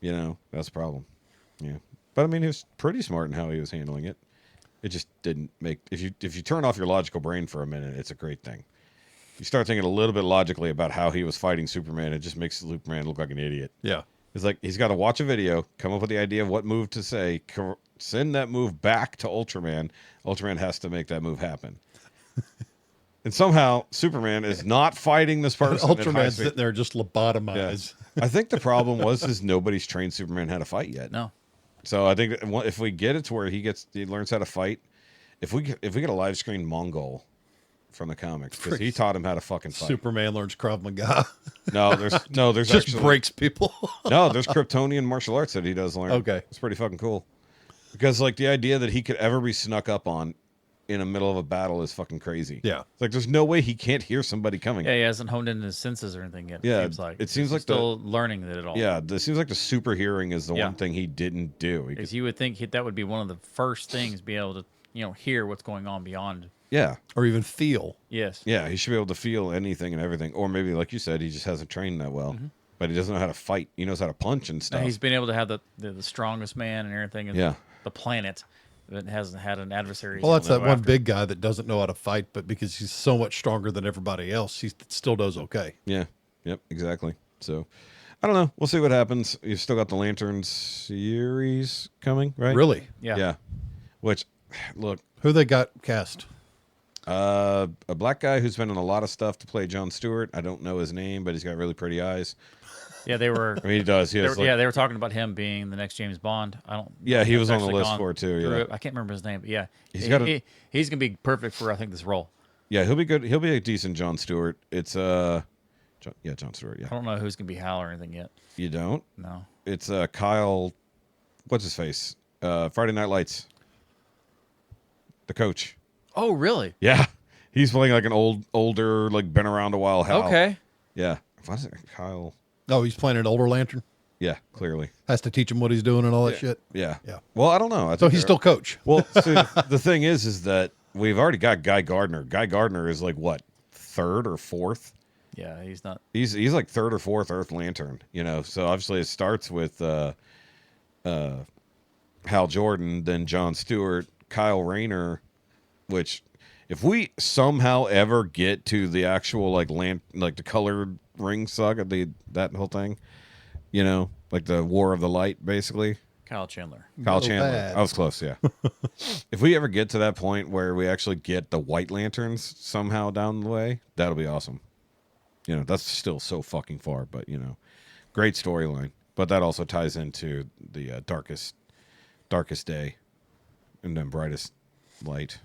Speaker 2: You know, that's a problem. Yeah. But I mean, he was pretty smart in how he was handling it. It just didn't make, if you turn off your logical brain for a minute, it's a great thing. You start thinking a little bit logically about how he was fighting Superman, it just makes Superman look like an idiot.
Speaker 3: Yeah.
Speaker 2: It's like he's got to watch a video, come up with the idea of what move to say, send that move back to Ultraman. Ultraman has to make that move happen. And somehow Superman is not fighting this person. at high
Speaker 3: Ultraman's
Speaker 2: speed.
Speaker 3: sitting there just lobotomized.
Speaker 2: I think the problem is nobody's trained Superman how to fight yet.
Speaker 5: No.
Speaker 2: So I think if we get it to where he learns how to fight, if we get a live screen Mongol from the comics, because he taught him how to fucking fight.
Speaker 3: Superman learns Krav Maga.
Speaker 2: There's
Speaker 3: just
Speaker 2: actually
Speaker 3: breaks people.
Speaker 2: there's Kryptonian martial arts that he does learn.
Speaker 3: Okay.
Speaker 2: It's pretty fucking cool. Because like the idea that he could ever be snuck up on in the middle of a battle is fucking crazy.
Speaker 3: Yeah.
Speaker 2: It's like there's no way he can't hear somebody coming.
Speaker 5: Yeah, he hasn't honed in his senses or anything yet.
Speaker 2: Yeah,
Speaker 5: it seems
Speaker 2: like
Speaker 5: he's still learning that at all.
Speaker 2: Yeah, it seems like the super hearing is the
Speaker 5: Yeah.
Speaker 2: one thing he didn't do.
Speaker 5: Because you would think that would be one of the first things, be able to hear what's going on beyond.
Speaker 2: Yeah.
Speaker 3: Or even feel.
Speaker 5: Yes.
Speaker 2: Yeah, he should be able to feel anything and everything. Or maybe, like you said, he just hasn't trained that well.
Speaker 5: Mm-hmm.
Speaker 2: But he doesn't know how to fight. He knows how to punch and stuff.
Speaker 5: And he's been able to have the strongest man and everything in
Speaker 2: Yeah.
Speaker 5: the planet that hasn't had an adversary.
Speaker 3: Well, that's
Speaker 5: to
Speaker 3: that
Speaker 5: go
Speaker 3: one
Speaker 5: after.
Speaker 3: big guy that doesn't know how to fight, but because he's so much stronger than everybody else, he still does okay.
Speaker 2: Yeah. Yep, exactly. So, I don't know. We'll see what happens. You've still got the Lanterns series coming, right?
Speaker 3: Really?
Speaker 5: Yeah.
Speaker 2: Yeah. Which, look,
Speaker 3: Who they got cast?
Speaker 2: a black guy who's been in a lot of stuff to play Jon Stewart. I don't know his name, but he's got really pretty eyes.
Speaker 5: Yeah, they were.
Speaker 2: I mean, he does. He has,
Speaker 5: they were talking about him being the next James Bond. I don't.
Speaker 2: Yeah, he was on the
Speaker 5: actually
Speaker 2: list
Speaker 5: gone
Speaker 2: for it too.
Speaker 5: through
Speaker 2: Yeah.
Speaker 5: it. I can't remember his name, but yeah,
Speaker 2: He's got a-
Speaker 5: he's gonna be perfect for I think this role.
Speaker 2: Yeah, he'll be good. He'll be a decent Jon Stewart. It's Jon Stewart. Yeah,
Speaker 5: I don't know who's gonna be Hal or anything yet.
Speaker 2: you don't.
Speaker 5: No.
Speaker 2: It's Kyle. What's his face? Friday Night Lights. The coach.
Speaker 5: Oh, really?
Speaker 2: Yeah, he's playing like an older, like been around a while. Hal.
Speaker 5: Okay.
Speaker 2: Yeah. What is it? Kyle.
Speaker 3: Oh, he's playing an older Lantern.
Speaker 2: Yeah, clearly.
Speaker 3: Has to teach him what he's doing and all that shit.
Speaker 2: Yeah.
Speaker 3: Yeah.
Speaker 2: Well, I don't know. I
Speaker 3: So
Speaker 2: think
Speaker 3: he's
Speaker 2: they're-
Speaker 3: still coach.
Speaker 2: Well, see, the thing is that we've already got Guy Gardner. Guy Gardner is like what, third or fourth?
Speaker 5: Yeah, he's not.
Speaker 2: He's like third or fourth Earth Lantern, So obviously it starts with Hal Jordan, then Jon Stewart, Kyle Rayner, which if we somehow ever get to the actual like the colored ring saga, that whole thing, like the War of the Light, basically.
Speaker 5: Kyle Chandler.
Speaker 2: Kyle
Speaker 3: No
Speaker 2: Chandler.
Speaker 3: bad.
Speaker 2: I was close, yeah. If we ever get to that point where we actually get the White Lanterns somehow down the way, that'll be awesome. That's still so fucking far, but great storyline. But that also ties into the darkest day and then brightest light.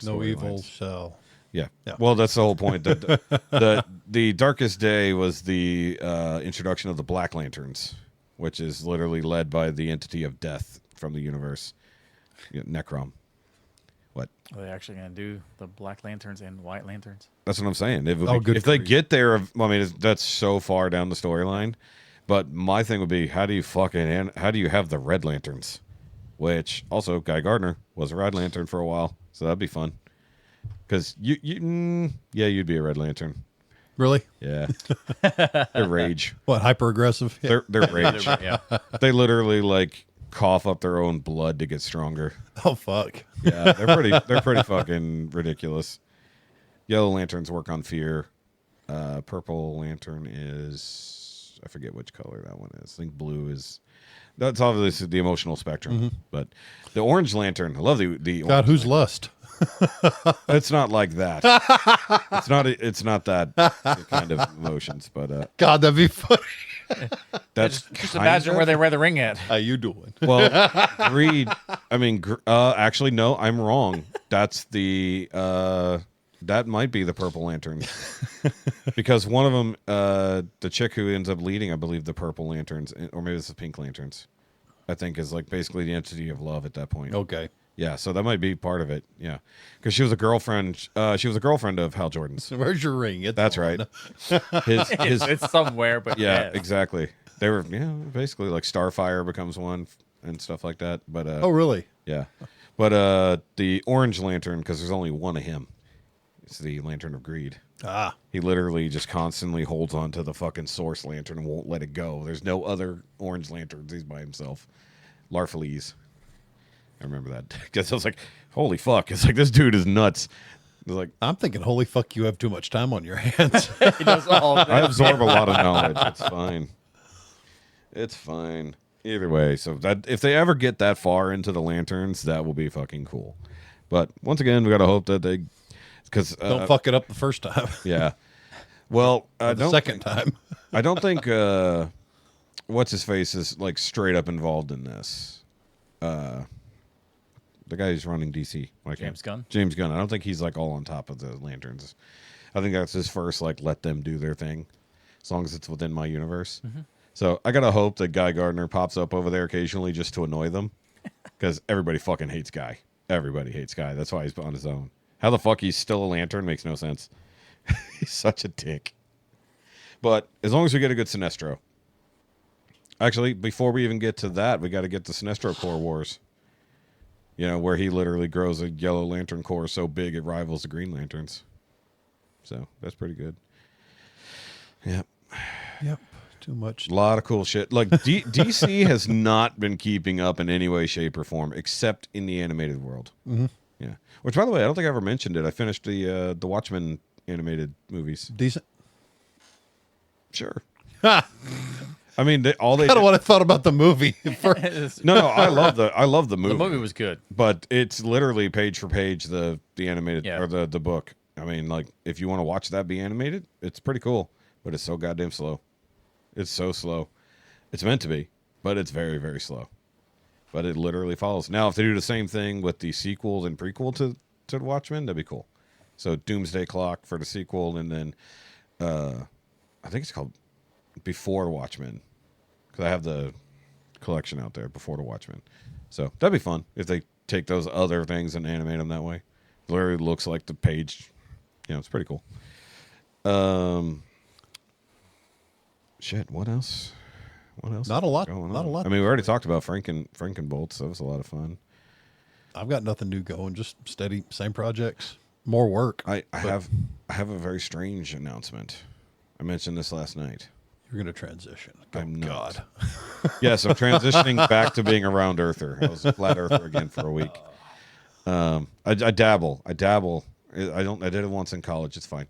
Speaker 3: No evil
Speaker 2: storylines.
Speaker 3: shall.
Speaker 2: Yeah.
Speaker 3: Yeah.
Speaker 2: Well, that's the whole point. The darkest day was the introduction of the Black Lanterns, which is literally led by the entity of death from the universe, Necrom. What?
Speaker 5: Are they actually going to do the Black Lanterns and White Lanterns?
Speaker 2: That's what I'm saying. If
Speaker 3: good
Speaker 2: they
Speaker 3: grief.
Speaker 2: get there, that's so far down the storyline. But my thing would be, how do you have the Red Lanterns? Which also, Guy Gardner was a Red Lantern for a while, so that'd be fun. Because you'd be a Red Lantern.
Speaker 3: Really?
Speaker 2: Yeah, they're rage.
Speaker 3: What, hyper aggressive?
Speaker 2: They're rage.
Speaker 5: Yeah.
Speaker 2: They literally like cough up their own blood to get stronger.
Speaker 3: Oh, fuck.
Speaker 2: Yeah, they're pretty fucking ridiculous. Yellow Lanterns work on fear. Purple Lantern is, I forget which color that one is. I think blue is. That's obviously the emotional spectrum. But the Orange Lantern, I love the
Speaker 3: God,
Speaker 2: orange
Speaker 3: who's lust?
Speaker 2: It's not like that. It's not that kind of emotions, but
Speaker 3: God, that'd be funny.
Speaker 2: that's
Speaker 5: Just imagine where they wear the ring at.
Speaker 3: How you doing?
Speaker 2: Well, greed. I mean, actually, no, I'm wrong. That's the that might be the Purple Lantern, because one of them, the chick who ends up leading, I believe, the Purple Lanterns, or maybe it's the Pink Lanterns. I think is like basically the entity of love at that point.
Speaker 3: Okay.
Speaker 2: Yeah, so that might be part of it. Yeah, because she was a girlfriend. She was a girlfriend of Hal Jordan's.
Speaker 3: So where's your ring? It's
Speaker 2: That's
Speaker 3: on.
Speaker 2: right. His
Speaker 5: It's somewhere, but
Speaker 2: yeah, exactly. They were basically like Starfire becomes one and stuff like that. But
Speaker 3: Oh, really?
Speaker 2: yeah, but the Orange Lantern, because there's only one of him. It's the Lantern of Greed.
Speaker 3: Ah.
Speaker 2: He literally just constantly holds on to the fucking source lantern and won't let it go. There's no other Orange Lanterns. He's by himself. Larfleeze. I remember that because I was like, "Holy fuck!" It's like this dude is nuts. It was like
Speaker 3: I'm thinking, holy fuck, you have too much time on your hands.
Speaker 5: he does all of
Speaker 2: I
Speaker 5: that.
Speaker 2: absorb a lot of knowledge. It's fine. It's fine. Either way, so that if they ever get that far into the lanterns, that will be fucking cool. But once again, we got to hope that they, because
Speaker 3: Don't fuck it up the first time.
Speaker 2: yeah. Well,
Speaker 3: The second time.
Speaker 2: I don't think what's his face is like straight up involved in this. The guy who's running DC,
Speaker 5: James Gunn?
Speaker 2: James Gunn. I don't think he's like all on top of the lanterns. I think that's his first like let them do their thing, as long as it's within my universe. So I gotta hope that Guy Gardner pops up over there occasionally just to annoy them. because everybody fucking hates Guy. Everybody hates Guy. That's why he's on his own. How the fuck he's still a lantern makes no sense. He's such a dick. But as long as we get a good Sinestro. Actually, before we even get to that, we got to get the Sinestro Core Wars. You know, where he literally grows a yellow lantern core so big it rivals the Green Lanterns. So that's pretty good. Yep.
Speaker 3: Yep. Too much.
Speaker 2: A lot of cool shit. Like DC has not been keeping up in any way, shape, or form, except in the animated world. Mm-hmm. Yeah. Which, by the way, I don't think I ever mentioned it. I finished the Watchmen animated movies.
Speaker 3: Decent.
Speaker 2: Sure. I mean, all they
Speaker 3: Kind of what I thought about the movie.
Speaker 2: No, I love the movie.
Speaker 5: The movie was good,
Speaker 2: but it's literally page for page the animated
Speaker 5: Yeah.
Speaker 2: or the book. I mean, like if you want to watch that be animated, it's pretty cool, but it's so goddamn slow. It's so slow. It's meant to be, but it's very, very slow. But it literally follows. Now, if they do the same thing with the sequels and prequel to the Watchmen, that'd be cool. So Doomsday Clock for the sequel, and then I think it's called Before the Watchmen. Because I have the collection out there, Before the Watchmen. So that'd be fun if they take those other things and animate them that way. It literally looks like the page. You know, it's pretty cool. Shit, what else? What else?
Speaker 3: Not a lot.
Speaker 2: Going
Speaker 3: Not
Speaker 2: on?
Speaker 3: a lot.
Speaker 2: I mean, we already talked about Frankenbolts. That was a lot of fun.
Speaker 3: I've got nothing new going. Just steady, same projects, more work.
Speaker 2: I have a very strange announcement. I mentioned this last night.
Speaker 3: You're going to transition. Oh,
Speaker 2: I'm not.
Speaker 3: God.
Speaker 2: Yes, I'm transitioning back to being a round earther. I was a flat earther again for a week. I dabble. I did it once in college. It's fine.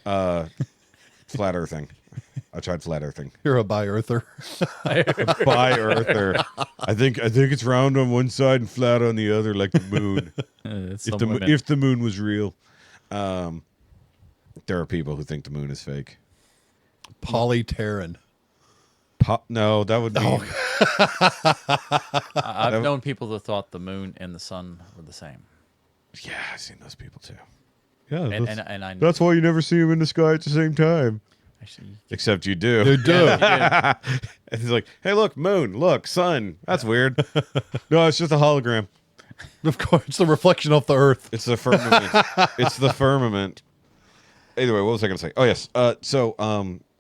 Speaker 2: Flat earthing. I tried flat earthing.
Speaker 3: You're a bi-earther.
Speaker 2: Bi-earther. I think it's round on one side and flat on the other, like the moon. If the moon was real. There are people who think the moon is fake.
Speaker 3: Polyterran.
Speaker 2: No, that would be.
Speaker 5: I've known people that thought the moon and the sun were the same.
Speaker 2: Yeah, I've seen those people too. Yeah,
Speaker 5: And I
Speaker 2: that's why you never see them in the sky at the same time.
Speaker 5: actually
Speaker 2: Except you do.
Speaker 3: You do.
Speaker 2: And he's like, "Hey, look, moon. Look, sun. That's weird. No, it's just a hologram.
Speaker 3: Of course, it's the reflection off the earth.
Speaker 2: It's the firmament. It's the firmament." Either way, what was I going to say? Oh yes.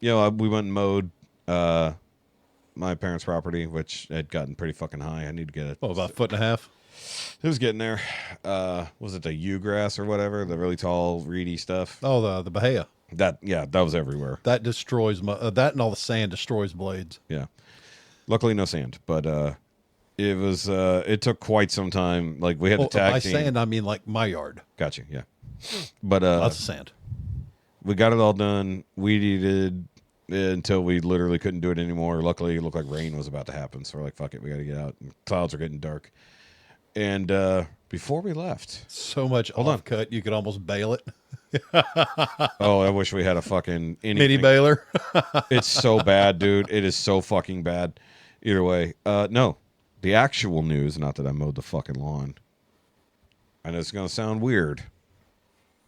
Speaker 2: We went and mowed my parents' property, which had gotten pretty fucking high. I need to get it.
Speaker 3: Oh, about a foot and a half.
Speaker 2: It was getting there. Was it the yew grass or whatever? The really tall, reedy stuff.
Speaker 3: Oh, the Bahia.
Speaker 2: That was everywhere.
Speaker 3: That destroys that, and all the sand destroys blades.
Speaker 2: Yeah. Luckily, no sand, but it was. It took quite some time. Like we had to tag
Speaker 3: by
Speaker 2: team.
Speaker 3: sand, I mean like my yard.
Speaker 2: Got you. Yeah. But
Speaker 3: Lots of sand.
Speaker 2: we got it all done. Weeded until we literally couldn't do it anymore. Luckily, it looked like rain was about to happen, so we're like, "Fuck it, we got to get out." And clouds are getting dark. And before we left,
Speaker 3: So much off cut, you could almost bale it.
Speaker 2: oh, I wish we had a fucking
Speaker 3: Mini
Speaker 2: anything.
Speaker 3: baler.
Speaker 2: It's so bad, dude. It is so fucking bad. Either way, no. The actual news, not that I mowed the fucking lawn. I know it's going to sound weird,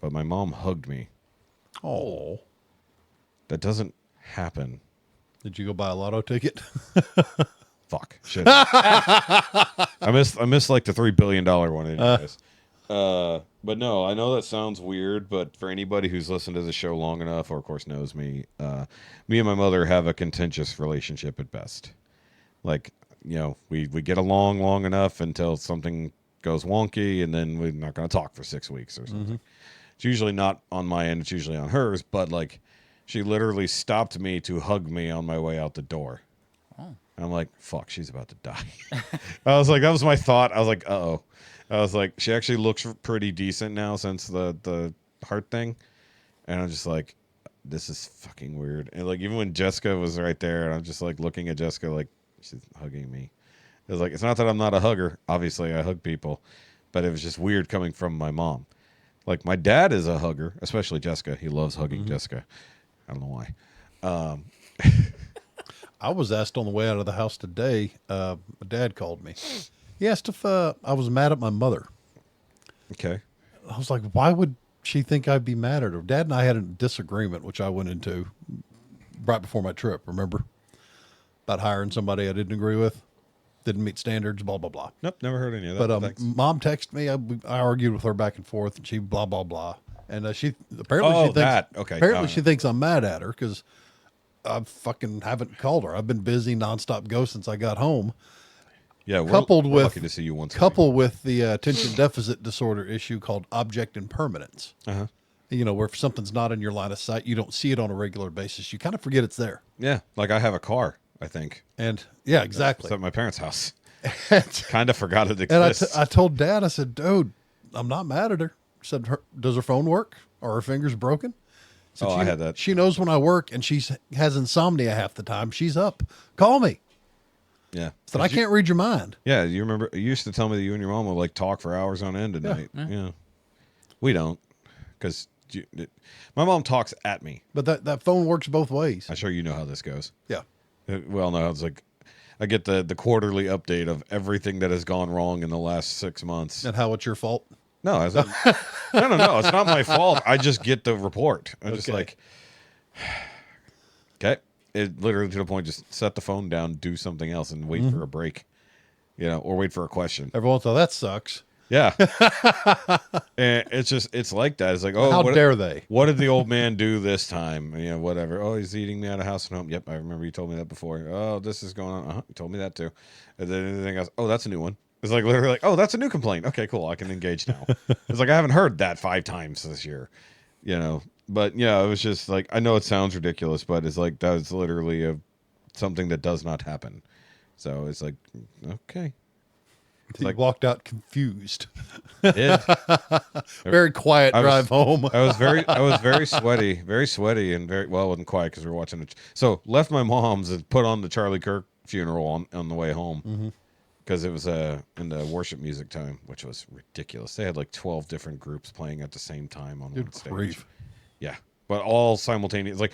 Speaker 2: but my mom hugged me.
Speaker 3: Oh.
Speaker 2: That doesn't happen.
Speaker 3: Did you go buy a lotto ticket?
Speaker 2: Fuck. Shit. I missed like the $3 billion one anyways. But no, I know that sounds weird, but for anybody who's listened to the show long enough, or of course knows me, me and my mother have a contentious relationship at best. Like, we get along long enough until something goes wonky, and then we're not going to talk for 6 weeks or something. Mm-hmm. It's usually not on my end, it's usually on hers, but like, she literally stopped me to hug me on my way out the door. Oh. And I'm like, fuck, she's about to die. I was like, that was my thought. I was like, uh-oh. I was like, she actually looks pretty decent now since the heart thing. And I'm just like, this is fucking weird. And like, even when Jessica was right there, and I'm just like looking at Jessica like, she's hugging me. It was like, it's not that I'm not a hugger. Obviously, I hug people. But it was just weird coming from my mom. Like, my dad is a hugger, especially Jessica. He loves hugging Jessica. I don't know why.
Speaker 3: I was asked on the way out of the house today. My dad called me. He asked if I was mad at my mother.
Speaker 2: Okay.
Speaker 3: I was like, why would she think I'd be mad at her? Dad and I had a disagreement, which I went into right before my trip, remember? About hiring somebody I didn't agree with. didn't meet standards, blah, blah, blah.
Speaker 2: Nope, never heard any of that.
Speaker 3: But
Speaker 2: Thanks.
Speaker 3: mom texted me. I argued with her back and forth, and she blah, blah, blah. And she apparently
Speaker 2: Oh,
Speaker 3: she thinks,
Speaker 2: that. Okay.
Speaker 3: Apparently she thinks I'm mad at her because I fucking haven't called her. I've been busy nonstop go since I got home.
Speaker 2: Yeah, we're lucky to see you once.
Speaker 3: Coupled with the attention deficit disorder issue called object impermanence.
Speaker 2: Uh-huh.
Speaker 3: You know, where if something's not in your line of sight, you don't see it on a regular basis. You kind of forget it's there.
Speaker 2: Yeah, like I have a car, I think.
Speaker 3: And yeah, exactly.
Speaker 2: It's at my parents' house. Kind of forgot it
Speaker 3: And
Speaker 2: exists.
Speaker 3: I told Dad, I said, dude, I'm not mad at her. I said, does her phone work? Are her fingers broken?
Speaker 2: Oh, I had that.
Speaker 3: She knows when I work, and she has insomnia half the time. She's up. Call me.
Speaker 2: Yeah.
Speaker 3: Said, I can't read your mind.
Speaker 2: Yeah, you remember, you used to tell me that you and your mom would like talk for hours on end at night. Yeah. We don't, because my mom talks at me.
Speaker 3: But that phone works both ways.
Speaker 2: I'm sure you know how this goes.
Speaker 3: Yeah.
Speaker 2: Well, no, it's like I get the quarterly update of everything that has gone wrong in the last 6 months.
Speaker 3: And how it's your fault.
Speaker 2: No, I was like, no, it's not my fault. I just get the report. I'm just like, okay. It literally to the point, just set the phone down, do something else, and wait for a break, or wait for a question.
Speaker 3: Everyone thought that sucks.
Speaker 2: Yeah. And it's like that. It's like, oh,
Speaker 3: how dare they?
Speaker 2: What did the old man do this time? Whatever. Oh, he's eating me out of house and home. Yep, I remember you told me that before. Oh, this is going on. You told me that too. And then anything else? Oh, that's a new one. It's like literally like, oh, that's a new complaint. Okay, cool. I can engage now. It's like I haven't heard that 5 times this year, But yeah, it was just like, I know it sounds ridiculous, but it's like that's literally something that does not happen. So it's like, okay.
Speaker 3: He walked out confused.
Speaker 2: Did.
Speaker 3: Very quiet drive home.
Speaker 2: I was very sweaty, and very well. It wasn't quiet because we were watching it. So left my mom's and put on the Charlie Kirk funeral on the way home because it was in the worship music time, which was ridiculous. They had like 12 different groups playing at the same time on one stage.
Speaker 3: Grief.
Speaker 2: Yeah, but all simultaneous. Like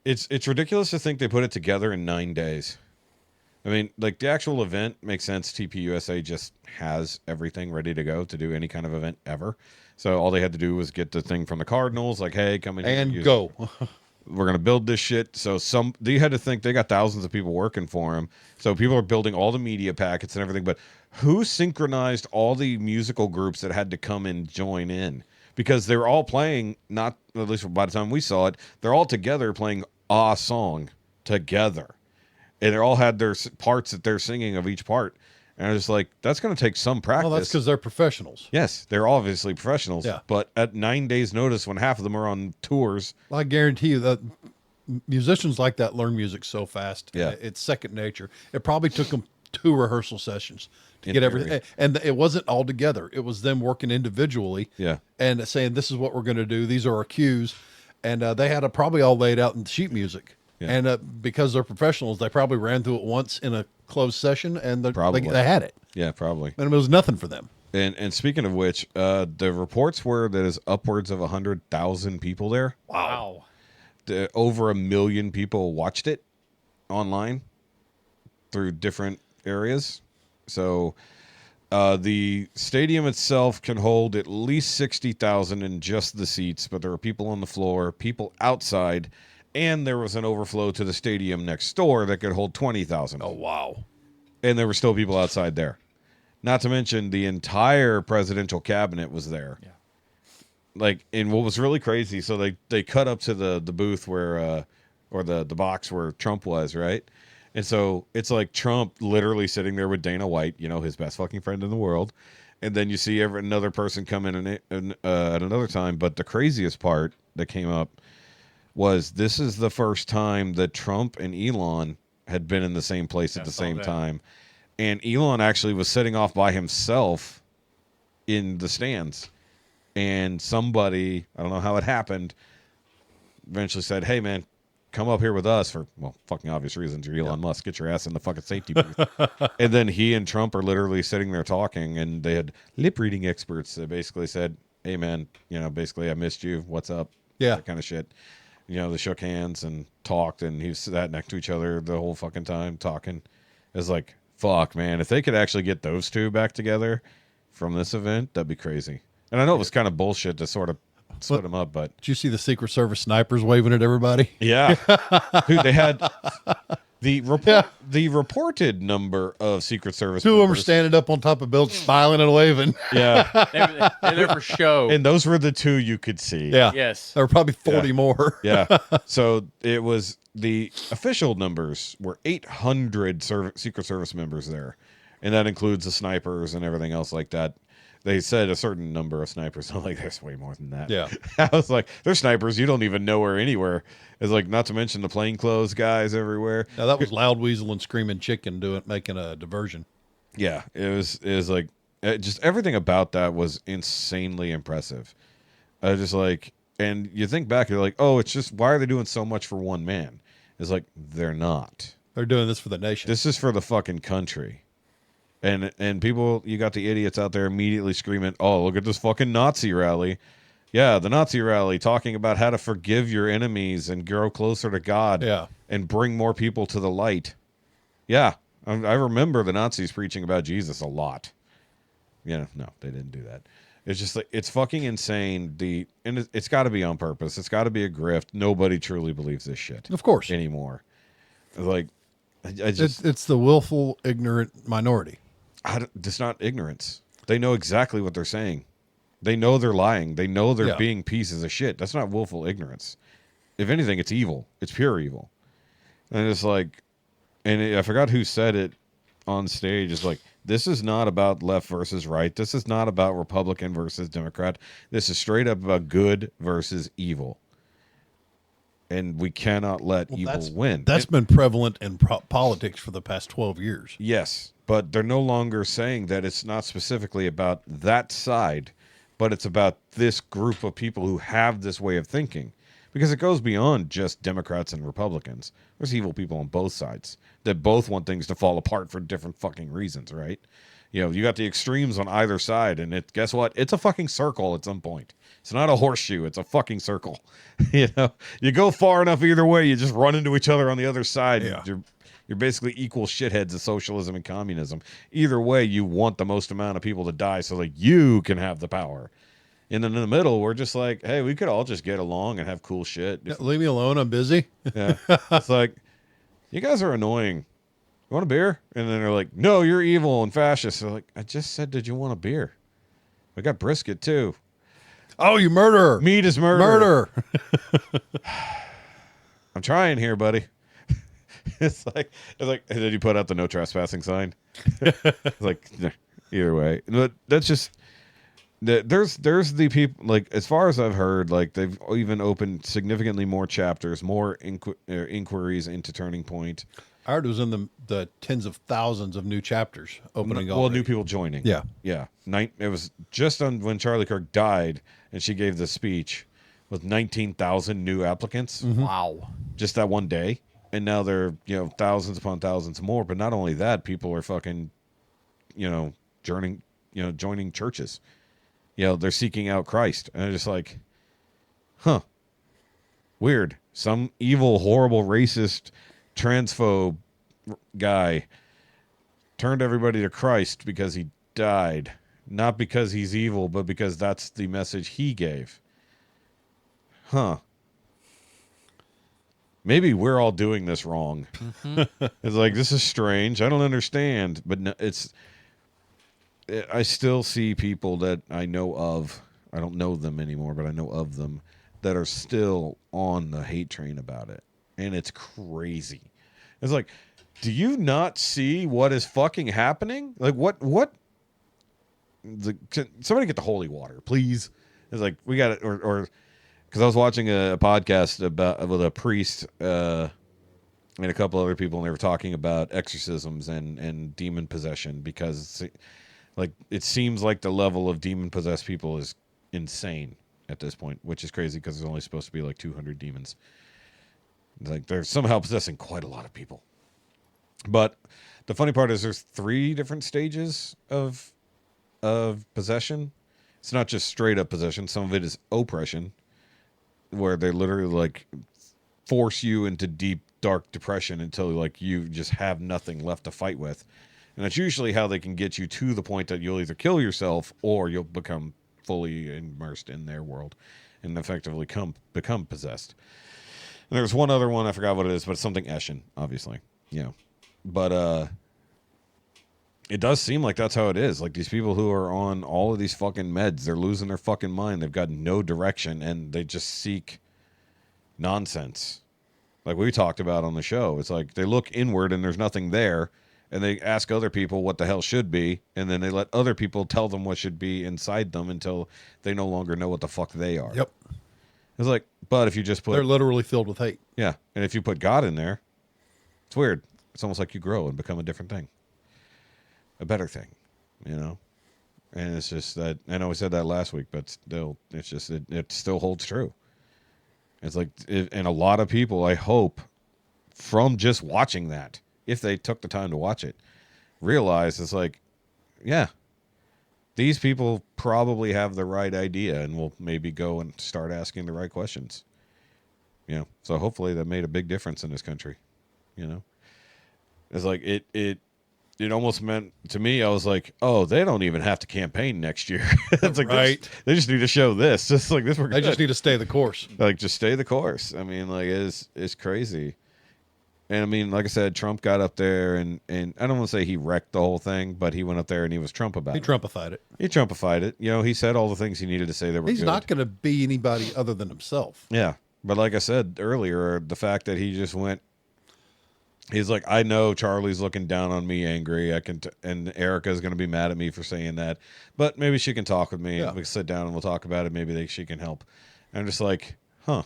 Speaker 2: it's ridiculous to think they put it together in 9 days. I mean, like the actual event makes sense. TPUSA just has everything ready to go to do any kind of event ever. So all they had to do was get the thing from the Cardinals, like, hey, come in here
Speaker 3: And go.
Speaker 2: We're going to build this shit. So they had to think they got thousands of people working for them. So people are building all the media packets and everything. But who synchronized all the musical groups that had to come and join in? Because they were all playing, not at least by the time we saw it, they're all together playing a song together. And they all had their parts that they're singing of each part. And I was just like, that's going to take some practice.
Speaker 3: Well, that's because they're professionals.
Speaker 2: Yes, they're obviously professionals.
Speaker 3: Yeah.
Speaker 2: But at 9 days' notice, when half of them are on tours.
Speaker 3: I guarantee you that musicians like that learn music so fast.
Speaker 2: Yeah.
Speaker 3: It's second nature. It probably took them 2 rehersal sessions to
Speaker 2: In
Speaker 3: get
Speaker 2: theory.
Speaker 3: everything. And it wasn't all together. It was them working individually.
Speaker 2: Yeah.
Speaker 3: And saying, this is what we're going to do. These are our cues. And they had it probably all laid out in sheet music.
Speaker 2: Yeah.
Speaker 3: And because they're professionals, they probably ran through it once in a closed session, and they had it.
Speaker 2: Yeah, probably.
Speaker 3: And it was nothing for them.
Speaker 2: And speaking of which, the reports were that is upwards of 100,000 people there.
Speaker 5: Wow.
Speaker 2: Over 1 million people watched it online through different areas. So the stadium itself can hold at least 60,000 in just the seats, but there are people on the floor, people outside, and there was an overflow to the stadium next door that could hold 20,000.
Speaker 3: Oh, wow.
Speaker 2: And there were still people outside there. Not to mention the entire presidential cabinet was there.
Speaker 5: Yeah.
Speaker 2: Like, and what was really crazy, so they cut up to the booth where, or the box where Trump was, right? And so it's like Trump literally sitting there with Dana White, his best fucking friend in the world. And then you see another person come in at another time. But the craziest part that came up was this is the first time that Trump and Elon had been in the same place at the same time. And Elon actually was sitting off by himself in the stands. And somebody, I don't know how it happened, eventually said, hey, man, come up here with us for, well, fucking obvious reasons. You're Elon Musk. Get your ass in the fucking safety booth. And then he and Trump are literally sitting there talking, and they had lip-reading experts that basically said, hey, man, basically, I missed you. What's up?
Speaker 3: Yeah.
Speaker 2: That kind of shit. They shook hands and talked, and he sat next to each other the whole fucking time talking. It was like, fuck, man. If they could actually get those two back together from this event, that'd be crazy. And I know it was kind of bullshit to sort of split them up, but...
Speaker 3: Did you see the Secret Service snipers waving at everybody?
Speaker 2: Yeah. Dude, they had... The the reported number of Secret Service
Speaker 3: Two of them are
Speaker 2: members,
Speaker 3: standing up on top of buildings, smiling and waving.
Speaker 2: yeah,
Speaker 5: They're there for show.
Speaker 2: and those were the two you could see.
Speaker 3: Yeah.
Speaker 5: Yes.
Speaker 3: There were probably 40 more.
Speaker 2: Yeah. So it was the official numbers were 800 Secret Service members there, and that includes the snipers and everything else like that. They said a certain number of snipers. I'm like, there's way more than that.
Speaker 3: Yeah.
Speaker 2: I was like, there's snipers you don't even know are anywhere. It's like, not to mention the plainclothes guys everywhere.
Speaker 3: Now, that was Loud Weasel and Screaming Chicken making a diversion.
Speaker 2: Yeah, it was like just everything about that was insanely impressive. I was just like, and you think back, you're like, oh, it's just, why are they doing so much for one man? It's like, they're not.
Speaker 3: They're doing this for the nation.
Speaker 2: This is for the fucking country. And people, you got the idiots out there immediately screaming, oh, look at this fucking Nazi rally. Yeah, the Nazi rally talking about how to forgive your enemies and grow closer to God.
Speaker 3: Yeah.
Speaker 2: And bring more people to the light. Yeah, I remember the Nazis preaching about Jesus a lot. Yeah, no, they didn't do that. It's just like, it's fucking insane. And it's got to be on purpose. It's got to be a grift. Nobody truly believes this shit.
Speaker 3: Of course.
Speaker 2: Anymore. Like, I just...
Speaker 3: It's the willful, ignorant minority.
Speaker 2: It's not ignorance. They know exactly what they're saying. They know they're lying. They know they're being pieces of shit. That's not willful ignorance. If anything, it's evil. It's pure evil. And it's like, I forgot who said it on stage. It's like, this is not about left versus right. This is not about Republican versus Democrat. This is straight up about good versus evil. And we cannot let evil win.
Speaker 3: That's been prevalent in politics for the past 12 years.
Speaker 2: Yes, but they're no longer saying that it's not specifically about that side, but it's about this group of people who have this way of thinking. Because it goes beyond just Democrats and Republicans. There's evil people on both sides that both want things to fall apart for different fucking reasons, right? You know, you got the extremes on either side, and guess what? It's a fucking circle at some point. It's not a horseshoe. It's a fucking circle. You know, you go far enough either way, you just run into each other on the other side.
Speaker 3: Yeah.
Speaker 2: You're basically equal shitheads of socialism and communism. Either way, you want the most amount of people to die so that you can have the power. And then in the middle, we're just like, hey, we could all just get along and have cool shit.
Speaker 3: Yeah, leave me alone. I'm busy.
Speaker 2: Yeah. It's like, you guys are annoying. You want a beer? And then they're like, no, you're evil and fascist. They're like, I just said, did you want a beer? We got brisket too.
Speaker 3: Oh, you murderer.
Speaker 2: Meat is murder.
Speaker 3: Murder.
Speaker 2: I'm trying here, buddy. It's like, and then you put out the no trespassing sign. It's like, either way. But that's just, there's the people, like, as far as I've heard, like, they've even opened significantly more chapters, more inquiries into Turning Point.
Speaker 3: I heard it was in the tens of thousands of new chapters opening.
Speaker 2: Well, new people joining.
Speaker 3: Yeah.
Speaker 2: Yeah. It was just on when Charlie Kirk died and she gave the speech with 19,000 new applicants.
Speaker 3: Mm-hmm.
Speaker 5: Wow.
Speaker 2: Just that one day. And now there are, thousands upon thousands more. But not only that, people are fucking, joining churches. They're seeking out Christ. And I'm just like, huh. Weird. Some evil, horrible, racist, transphobe guy turned everybody to Christ because he died. Not because he's evil, but because that's the message he gave. Huh. Maybe we're all doing this wrong. Mm-hmm. It's like, this is strange. I don't understand. But no, I still see people that I know of. I don't know them anymore, but I know of them that are still on the hate train about it. And it's crazy. It's like, do you not see what is fucking happening? Like, what? Can somebody get the holy water, please? It's like, we got it. Or because I was watching a podcast with a priest and a couple other people, and they were talking about exorcisms and demon possession, because it seems like the level of demon possessed people is insane at this point, which is crazy because there's only supposed to be like 200 demons. Like, they're somehow possessing quite a lot of people. But the funny part is there's 3 different stages of possession. It's not just straight up possession. Some of it is oppression, where they literally force you into deep, dark depression until you just have nothing left to fight with. And that's usually how they can get you to the point that you'll either kill yourself or you'll become fully immersed in their world and effectively become possessed. And there's one other one, I forgot what it is, but it's something Eshin, obviously. you know, but it does seem like that's how it is. Like these people who are on all of these fucking meds, they're losing their fucking mind. They've got no direction and they just seek nonsense. Like we talked about on the show. It's like they look inward and there's nothing there. And they ask other people what the hell should be. And then they let other people tell them what should be inside them until they no longer know what the fuck they are.
Speaker 3: Yep.
Speaker 2: It's like, but if you just put...
Speaker 3: They're literally filled with hate.
Speaker 2: Yeah. And if you put God in there, it's weird. It's almost like you grow and become a different thing. A better thing, you know? And it's just that, I know we said that last week, but still, it's just, it still holds true. It's like, and a lot of people, I hope, from just watching that, if they took the time to watch it, realize it's like, yeah, these people probably have the right idea and will maybe go and start asking the right questions. You know, so hopefully that made a big difference in this country. You know, it's like it almost meant to me, I was like, oh, they don't even have to campaign next year. It's like,
Speaker 3: right.
Speaker 2: They just need to show this. Just like this,
Speaker 3: They just need to stay the course.
Speaker 2: Like, just stay the course. I mean, like, it's crazy. And I mean, like I said, Trump got up there and I don't want to say he wrecked the whole thing, but he went up there and he was Trump about it.
Speaker 3: He Trumpified it.
Speaker 2: He Trumpified it. You know, he said all the things he needed to say that were
Speaker 3: He's
Speaker 2: good.
Speaker 3: not going to be anybody other than himself.
Speaker 2: Yeah. But like I said earlier, the fact that he just went, he's like, I know Charlie's looking down on me, angry. And Ericka's going to be mad at me for saying that, but maybe she can talk with me.
Speaker 3: Yeah.
Speaker 2: We can sit down and we'll talk about it. Maybe she can help. And I'm just like, huh.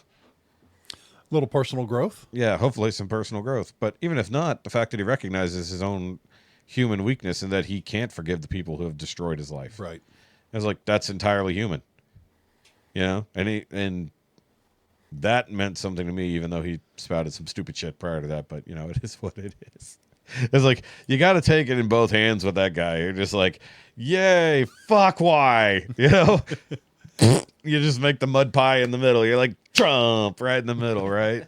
Speaker 3: Little personal growth.
Speaker 2: Yeah, hopefully some personal growth. But even if not, the fact that he recognizes his own human weakness and that he can't forgive the people who have destroyed his life.
Speaker 3: Right.
Speaker 2: I was like, that's entirely human. You know? And that meant something to me, even though he spouted some stupid shit prior to that. But, you know, it is what it is. It's like, you got to take it in both hands with that guy. You're just like, yay, fuck, why? You know? You just make the mud pie in the middle. You're like, Trump right in the middle, right?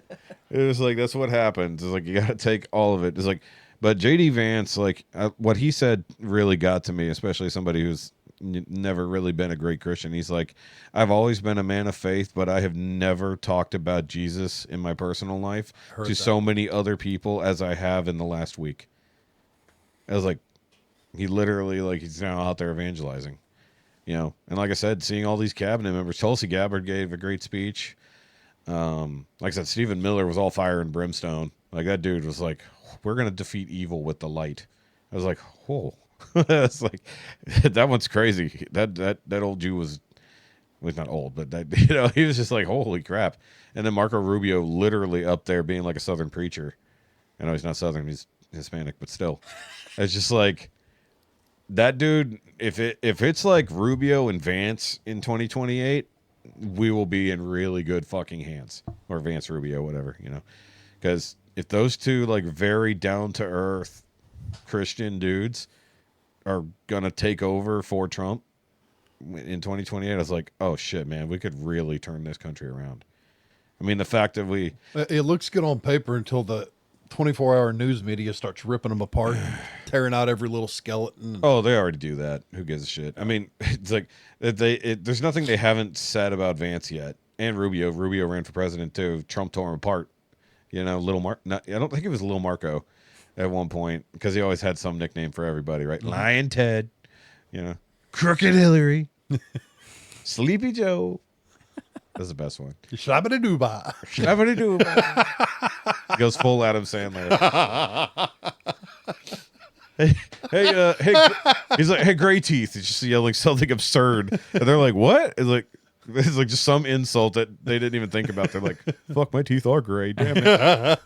Speaker 2: It was like, that's what happens. It's like, you got to take all of it. It's like, but J.D. Vance, like, what he said really got to me, especially somebody who's never really been a great Christian. He's like, I've always been a man of faith, but I have never talked about Jesus in my personal life to so many other people as I have in the last week. I was like, he literally, like, he's now out there evangelizing. You know, and like I said, seeing all these cabinet members, Tulsi Gabbard gave a great speech. Like I said, Stephen Miller was all fire and brimstone. Like that dude was like, we're going to defeat evil with the light. I was like, whoa. It's like, that one's crazy. That old Jew was, well, not old, but that, you know, he was just like, holy crap. And then Marco Rubio literally up there being like a Southern preacher. I know he's not Southern, he's Hispanic, but still. It's just like, that dude, if it's like Rubio and Vance in 2028, we will be in really good fucking hands. Or Vance Rubio, whatever, you know. Because if those two, like, very down-to-earth Christian dudes are going to take over for Trump in 2028, I was like, oh, shit, man, we could really turn this country around. I mean, the fact that we...
Speaker 3: It looks good on paper until the 24-hour news media starts ripping them apart, tearing out every little skeleton.
Speaker 2: Oh, they already do that. Who gives a shit? I mean, it's like there's nothing they haven't said about Vance yet. And Rubio. Rubio ran for president too. Trump tore him apart. You know, I don't think it was Little Marco at one point because he always had some nickname for everybody, right? Mm-hmm. Lion Ted, you know, Crooked Hillary, Sleepy Joe. That's the best one.
Speaker 3: Shabba-da-doo-ba.
Speaker 2: Shabba-da-doo-ba. He goes full Adam Sandler. hey, he's like, hey, gray teeth. He's just yelling something absurd. And they're like, what? It's like just some insult that they didn't even think about. They're like, fuck, my teeth are gray. Damn it.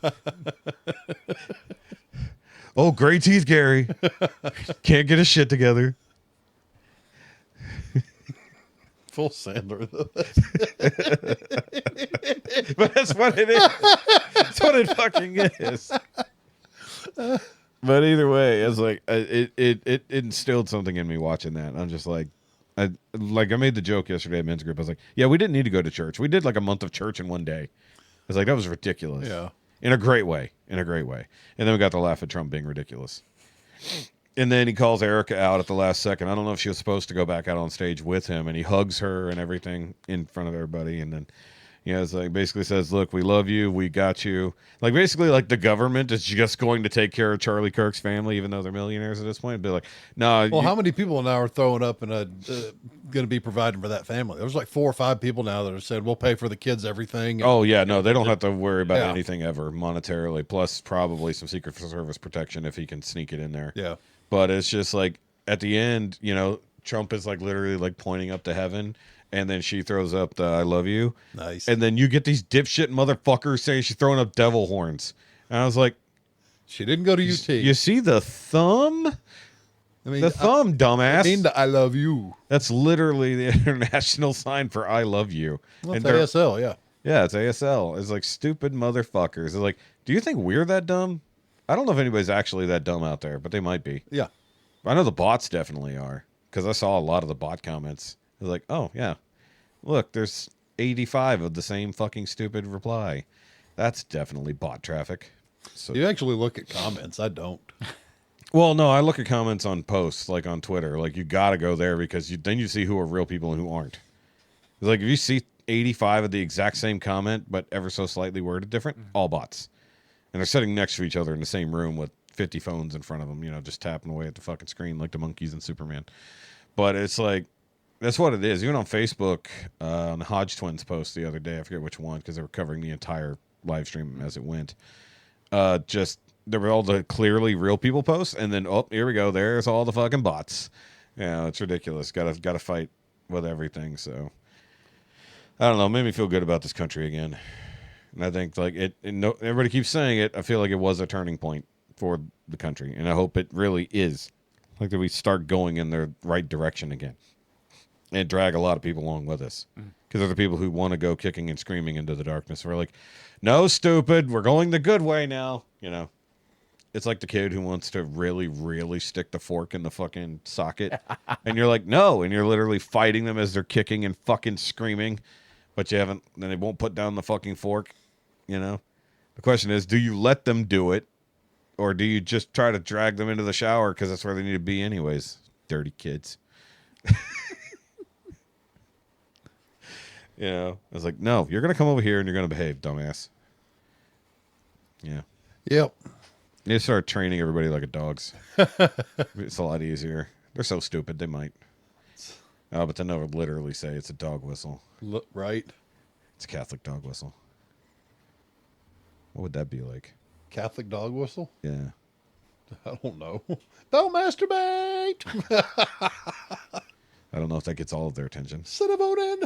Speaker 2: Oh, gray teeth, Gary. Can't get his shit together.
Speaker 3: Full Sandler, though.
Speaker 2: But that's what it is. That's what it fucking is. But either way, it's like it instilled something in me watching that. I'm just like, I made the joke yesterday at men's group. I was like, yeah, we didn't need to go to church. We did like a month of church in one day. I was like, that was ridiculous.
Speaker 3: Yeah.
Speaker 2: In a great way. And then we got to laugh at Trump being ridiculous. And then he calls Ericka out at the last second. I don't know if she was supposed to go back out on stage with him, and he hugs her and everything in front of everybody. And then, It's like basically says, look, we love you, we got you. Like basically like the government is just going to take care of Charlie Kirk's family, even though they're millionaires at this point. Be like, no.
Speaker 3: Well, how many people now are throwing up and going to be providing for that family? There's like 4 or 5 people now that have said we'll pay for the kids everything.
Speaker 2: Oh yeah, no, they don't have to worry about
Speaker 3: Yeah.
Speaker 2: anything ever monetarily. Plus probably some Secret Service protection if he can sneak it in there.
Speaker 3: Yeah.
Speaker 2: But it's just like at the end, Trump is like literally like pointing up to heaven. And then she throws up the "I love you."
Speaker 3: Nice.
Speaker 2: And then you get these dipshit motherfuckers saying she's throwing up devil horns. And I was like,
Speaker 3: She didn't go to UT.
Speaker 2: you see the thumb?
Speaker 3: I mean,
Speaker 2: The thumb, dumbass.
Speaker 3: I mean the I love you.
Speaker 2: That's literally the international sign for "I love you."
Speaker 3: Well,
Speaker 2: And
Speaker 3: it's
Speaker 2: they're-
Speaker 3: ASL, yeah.
Speaker 2: Yeah, it's ASL. It's like stupid motherfuckers. It's like, do you think we're that dumb? I don't know if anybody's actually that dumb out there, but they might be.
Speaker 3: Yeah.
Speaker 2: I know the bots definitely are because I saw a lot of the bot comments. It's like, oh, yeah. Look, there's 85 of the same fucking stupid reply. That's definitely bot traffic. So,
Speaker 3: You actually look at comments. I don't.
Speaker 2: well, no, I look at comments on posts, like on Twitter. Like, you got to go there because then you see who are real people and who aren't. It's like, if you see 85 of the exact same comment, but ever so slightly worded different, all bots. And they're sitting next to each other in the same room with 50 phones in front of them, just tapping away at the fucking screen like the monkeys in Superman. But it's like, that's what it is. Even on Facebook, on the Hodge Twins post the other day, I forget which one, because they were covering the entire live stream as it went. There were all the clearly real people posts, and then, oh, here we go. There's all the fucking bots. Yeah, it's ridiculous. Gotta fight with everything, so. I don't know. It made me feel good about this country again. And I think, like, everybody keeps saying it. I feel like it was a turning point for the country, and I hope it really is. Like, that we start going in the right direction again. And drag a lot of people along with us. Because they're the people who want to go kicking and screaming into the darkness. We're like, no, stupid. We're going the good way now. It's like the kid who wants to really, really stick the fork in the fucking socket. And you're like, no. And you're literally fighting them as they're kicking and fucking screaming. But you haven't, then they won't put down the fucking fork. The question is, do you let them do it? Or do you just try to drag them into the shower because that's where they need to be anyways? Dirty kids. I was like, no, you're going to come over here and you're going to behave, dumbass. Yeah.
Speaker 3: Yep.
Speaker 2: You need to start training everybody like a dog's. It's a lot easier. They're so stupid, they might. Oh, but then they would literally say it's a dog whistle.
Speaker 3: Look, right.
Speaker 2: It's a Catholic dog whistle. What would that be like?
Speaker 3: Catholic dog whistle?
Speaker 2: Yeah.
Speaker 3: I don't know. Don't masturbate.
Speaker 2: I don't know if that gets all of their attention.
Speaker 3: Sit a vote in.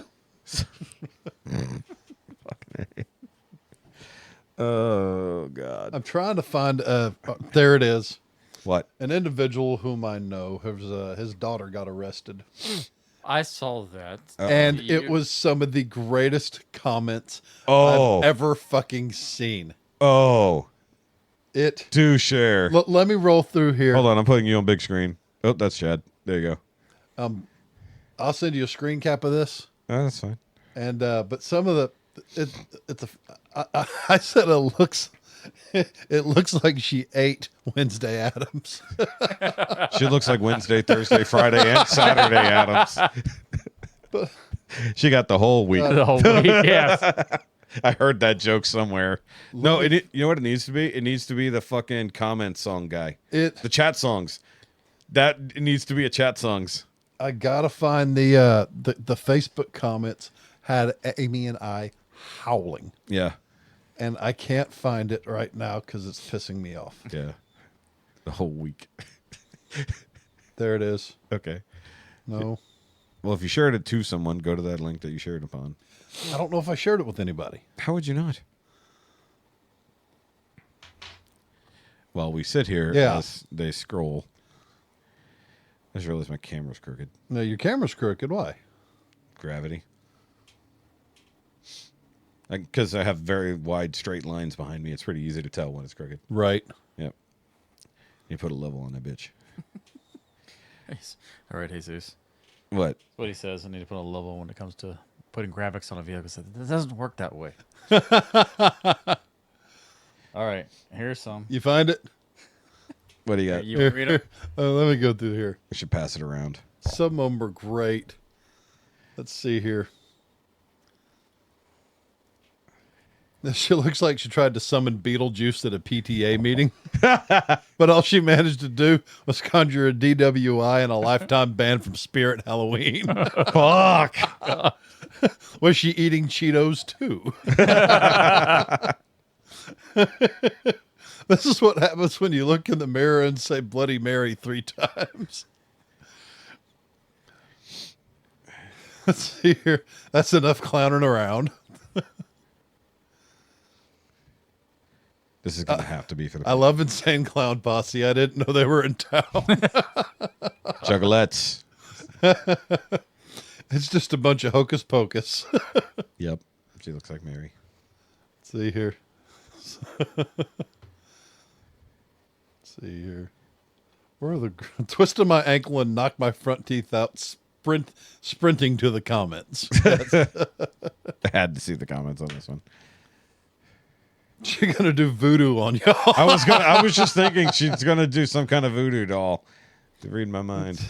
Speaker 2: Oh, God.
Speaker 3: I'm trying to find. There it is.
Speaker 2: What?
Speaker 3: An individual whom I know, his daughter got arrested,
Speaker 5: I saw that.
Speaker 3: and
Speaker 5: You-
Speaker 3: it was some of the greatest comments
Speaker 2: Oh.
Speaker 3: I've ever fucking seen.
Speaker 2: Oh.
Speaker 3: It.
Speaker 2: Do share.
Speaker 3: Let me roll through here.
Speaker 2: Hold on, I'm putting you on big screen. Oh, that's Chad. There you go.
Speaker 3: I'll send you a screen cap of this.
Speaker 2: Oh, that's fine.
Speaker 3: And but some of the I said it looks like she ate Wednesday Addams.
Speaker 2: She looks like Wednesday, Thursday, Friday, and Saturday Addams. She got the whole week.
Speaker 5: the whole week, yes.
Speaker 2: I heard that joke somewhere. No, you know what it needs to be? It needs to be the fucking comment song guy. The chat songs. That needs to be a chat songs.
Speaker 3: I gotta find the Facebook comments had Amy and I howling,
Speaker 2: Yeah.
Speaker 3: and I can't find it right now because it's pissing me off.
Speaker 2: Yeah. The whole week.
Speaker 3: There it is.
Speaker 2: Okay.
Speaker 3: No,
Speaker 2: Well, if you shared it to someone, go to that link that you shared upon.
Speaker 3: I don't know if I shared it with anybody.
Speaker 2: How would you not? While we sit here as they scroll. I just realized my camera's crooked.
Speaker 3: No, your camera's crooked. Why?
Speaker 2: Gravity. Because I have very wide straight lines behind me. It's pretty easy to tell when it's crooked.
Speaker 3: Right.
Speaker 2: Yep. You put a level on that bitch.
Speaker 5: All right, Jesus.
Speaker 2: What?
Speaker 5: That's what he says. I need to put a level when it comes to putting graphics on a vehicle. It doesn't work that way. All right, here's some.
Speaker 3: You find it?
Speaker 2: What do you got?
Speaker 5: You want me to read them?
Speaker 3: Let me go through here.
Speaker 2: We should pass it around.
Speaker 3: Some of them are great. Let's see here. She looks like she tried to summon Beetlejuice at a PTA meeting, but all she managed to do was conjure a DWI and a lifetime ban from Spirit Halloween.
Speaker 2: Fuck.
Speaker 3: Was she eating Cheetos too? This is what happens when you look in the mirror and say Bloody Mary 3 times. Let's see here. That's enough clowning around.
Speaker 2: This is going to have to be for the
Speaker 3: I love Insane Clown Posse. I didn't know they were in town.
Speaker 2: Juggalettes.
Speaker 3: It's just a bunch of hocus pocus.
Speaker 2: Yep. She looks like Mary.
Speaker 3: See here. See here. Where are the twisted my ankle and knocked my front teeth out? Sprinting to the comments.
Speaker 2: I had to see the comments on this one.
Speaker 3: She's gonna do voodoo on y'all.
Speaker 2: I was just thinking she's gonna do some kind of voodoo doll to read my mind.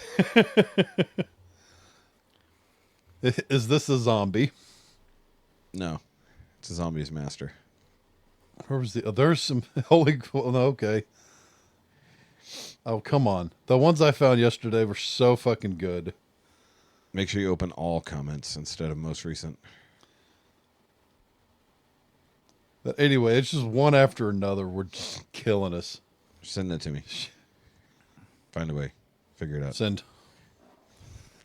Speaker 3: Is this a zombie?
Speaker 2: No, it's a zombie's master.
Speaker 3: Where was the? Oh, there's some holy. Well, no, okay. Oh, come on! The ones I found yesterday were so fucking good.
Speaker 2: Make sure you open all comments instead of most recent.
Speaker 3: But anyway, it's just one after another. We're just killing us.
Speaker 2: Send that to me. Find a way. Figure it out.
Speaker 3: Send.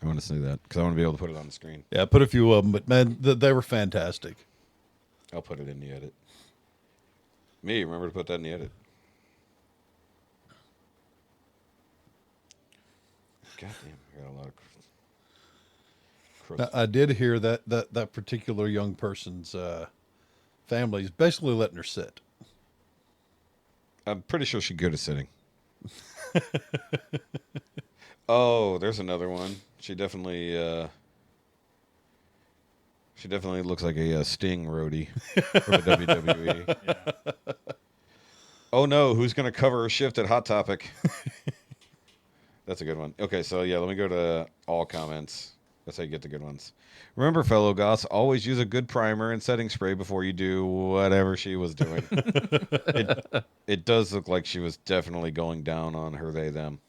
Speaker 2: I want to see that because I want to be able to put it on the screen.
Speaker 3: Yeah, I put a few of them, but man, they were fantastic.
Speaker 2: I'll put it in the edit. Me, remember to put that in the edit. Goddamn, I got a lot of.
Speaker 3: Now, I did hear that particular young person's family is basically letting her sit.
Speaker 2: I'm pretty sure she's good at sitting. Oh, there's another one. She definitely looks like a Sting roadie for the WWE. Yeah. Oh no, who's going to cover her shift at Hot Topic? That's a good one. Okay, so yeah, let me go to all comments. That's how you get the good ones. Remember, fellow goths, always use a good primer and setting spray before you do whatever she was doing. It does look like she was definitely going down on her, they, them.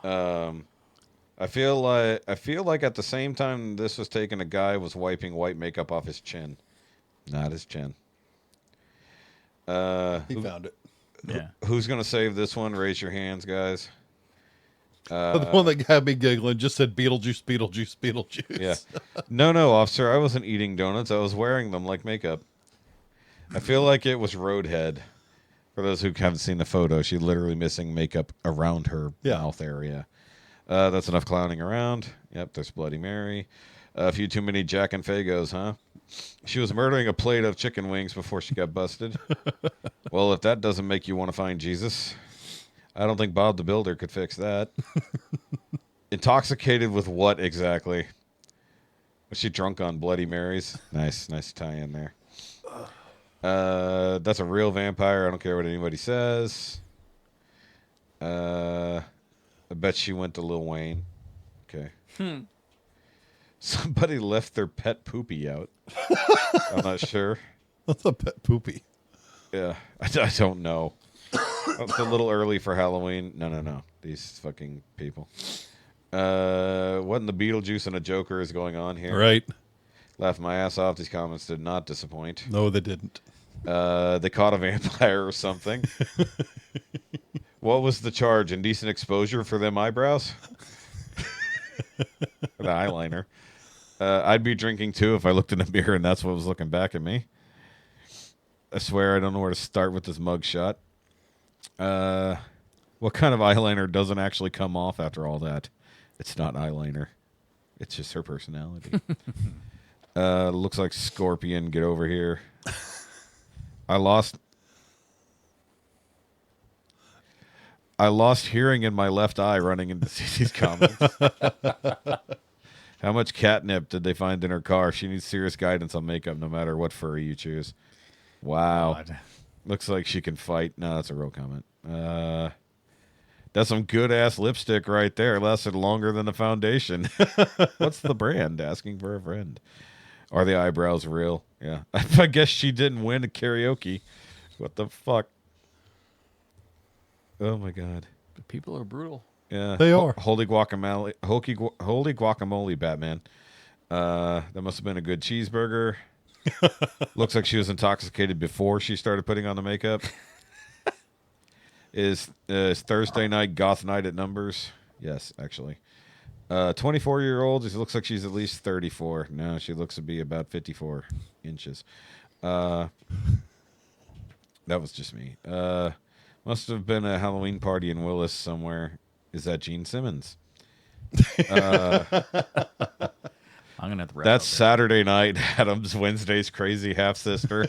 Speaker 2: I feel like at the same time this was taken, a guy was wiping white makeup off his chin. Not his chin.
Speaker 3: He found it.
Speaker 5: Yeah.
Speaker 2: Who's going to save this one? Raise your hands, guys.
Speaker 3: The one that had me giggling just said Beetlejuice, Beetlejuice, Beetlejuice.
Speaker 2: Yeah. No, officer. I wasn't eating donuts. I was wearing them like makeup. I feel like it was Roadhead. For those who haven't seen the photo, she's literally missing makeup around her mouth area. That's enough clowning around. Yep, there's Bloody Mary. A few too many Jack and Fagos, huh? She was murdering a plate of chicken wings before she got busted. Well, if that doesn't make you want to find Jesus, I don't think Bob the Builder could fix that. Intoxicated with what exactly? Was she drunk on Bloody Marys? Nice tie in there. That's a real vampire. I don't care what anybody says. I bet she went to Lil Wayne. Okay. Somebody left their pet Poopy out. I'm not sure.
Speaker 3: What's a pet Poopy?
Speaker 2: Yeah, I don't know. It's a little early for Halloween. No. These fucking people. What in the Beetlejuice and a Joker is going on here?
Speaker 3: Right.
Speaker 2: Laughed my ass off. These comments did not disappoint.
Speaker 3: No, they didn't.
Speaker 2: They caught a vampire or something. What was the charge? Indecent exposure for them eyebrows? The eyeliner. I'd be drinking too if I looked in a mirror and that's what was looking back at me. I swear I don't know where to start with this mugshot. What kind of eyeliner doesn't actually come off after all that? It's not eyeliner. It's just her personality. Looks like Scorpion. Get over here. I lost hearing in my left eye running into Cece's comments. How much catnip did they find in her car? She needs serious guidance on makeup no matter what furry you choose. Wow. God. Looks like she can fight. No, that's a real comment. That's some good-ass lipstick right there. Lasted longer than the foundation. What's the brand? Asking for a friend. Are the eyebrows real? Yeah. I guess she didn't win a karaoke. What the fuck? Oh my god.
Speaker 5: The people are brutal.
Speaker 2: Yeah.
Speaker 3: They are.
Speaker 2: Holy guacamole. Holy guacamole, Batman. That must have been a good cheeseburger. Looks like she was intoxicated before she started putting on the makeup. Is Thursday night goth night at Numbers? Yes, actually. 24-year-old. It looks like she's at least 34. No, she looks to be about 54 inches. That was just me. Must have been a Halloween party in Willis somewhere. Is that Gene Simmons?
Speaker 5: I'm gonna have to wrap
Speaker 2: That's
Speaker 5: up
Speaker 2: Saturday night. Addams. Wednesday's crazy half sister.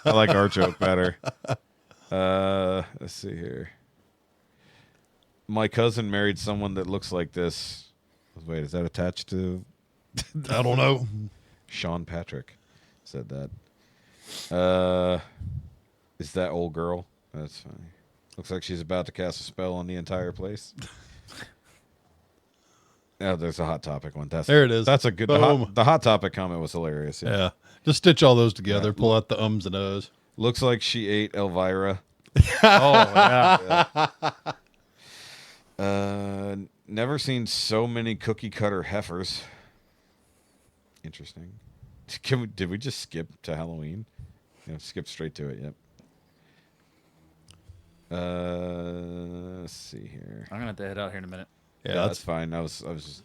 Speaker 2: I like our joke better. Let's see here. My cousin married someone that looks like this. Wait, is that attached to?
Speaker 3: I don't know.
Speaker 2: Shaun Patrick said that. Is that old girl? That's funny. Looks like she's about to cast a spell on the entire place. Oh, there's a hot topic one.
Speaker 3: There it is.
Speaker 2: That's a good. The hot topic comment was hilarious.
Speaker 3: Yeah. Just stitch all those together. Pull out the ums and ohs.
Speaker 2: Looks like she ate Elvira.
Speaker 5: Oh yeah.
Speaker 2: Never seen so many cookie cutter heifers. Interesting. Did we just skip to Halloween? Yeah, skip straight to it. Yep. Let's see here.
Speaker 5: I'm gonna have to head out here in a minute.
Speaker 2: Yeah, that's fine. I was just.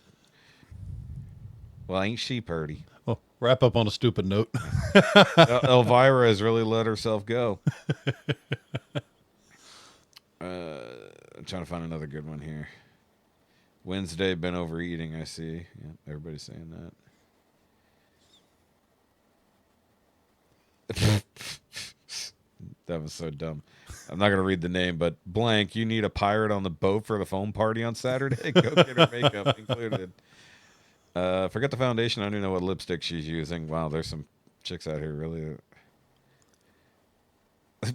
Speaker 2: Well, ain't she purty?
Speaker 3: Oh, wrap up on a stupid note.
Speaker 2: Elvira has really let herself go. I'm trying to find another good one here. Wednesday, been overeating, I see. Yeah, everybody's saying that. That was so dumb. I'm not going to read the name, but blank, you need a pirate on the boat for the foam party on Saturday? Go get her makeup included. Forget the foundation. I don't even know what lipstick she's using. Wow, there's some chicks out here really.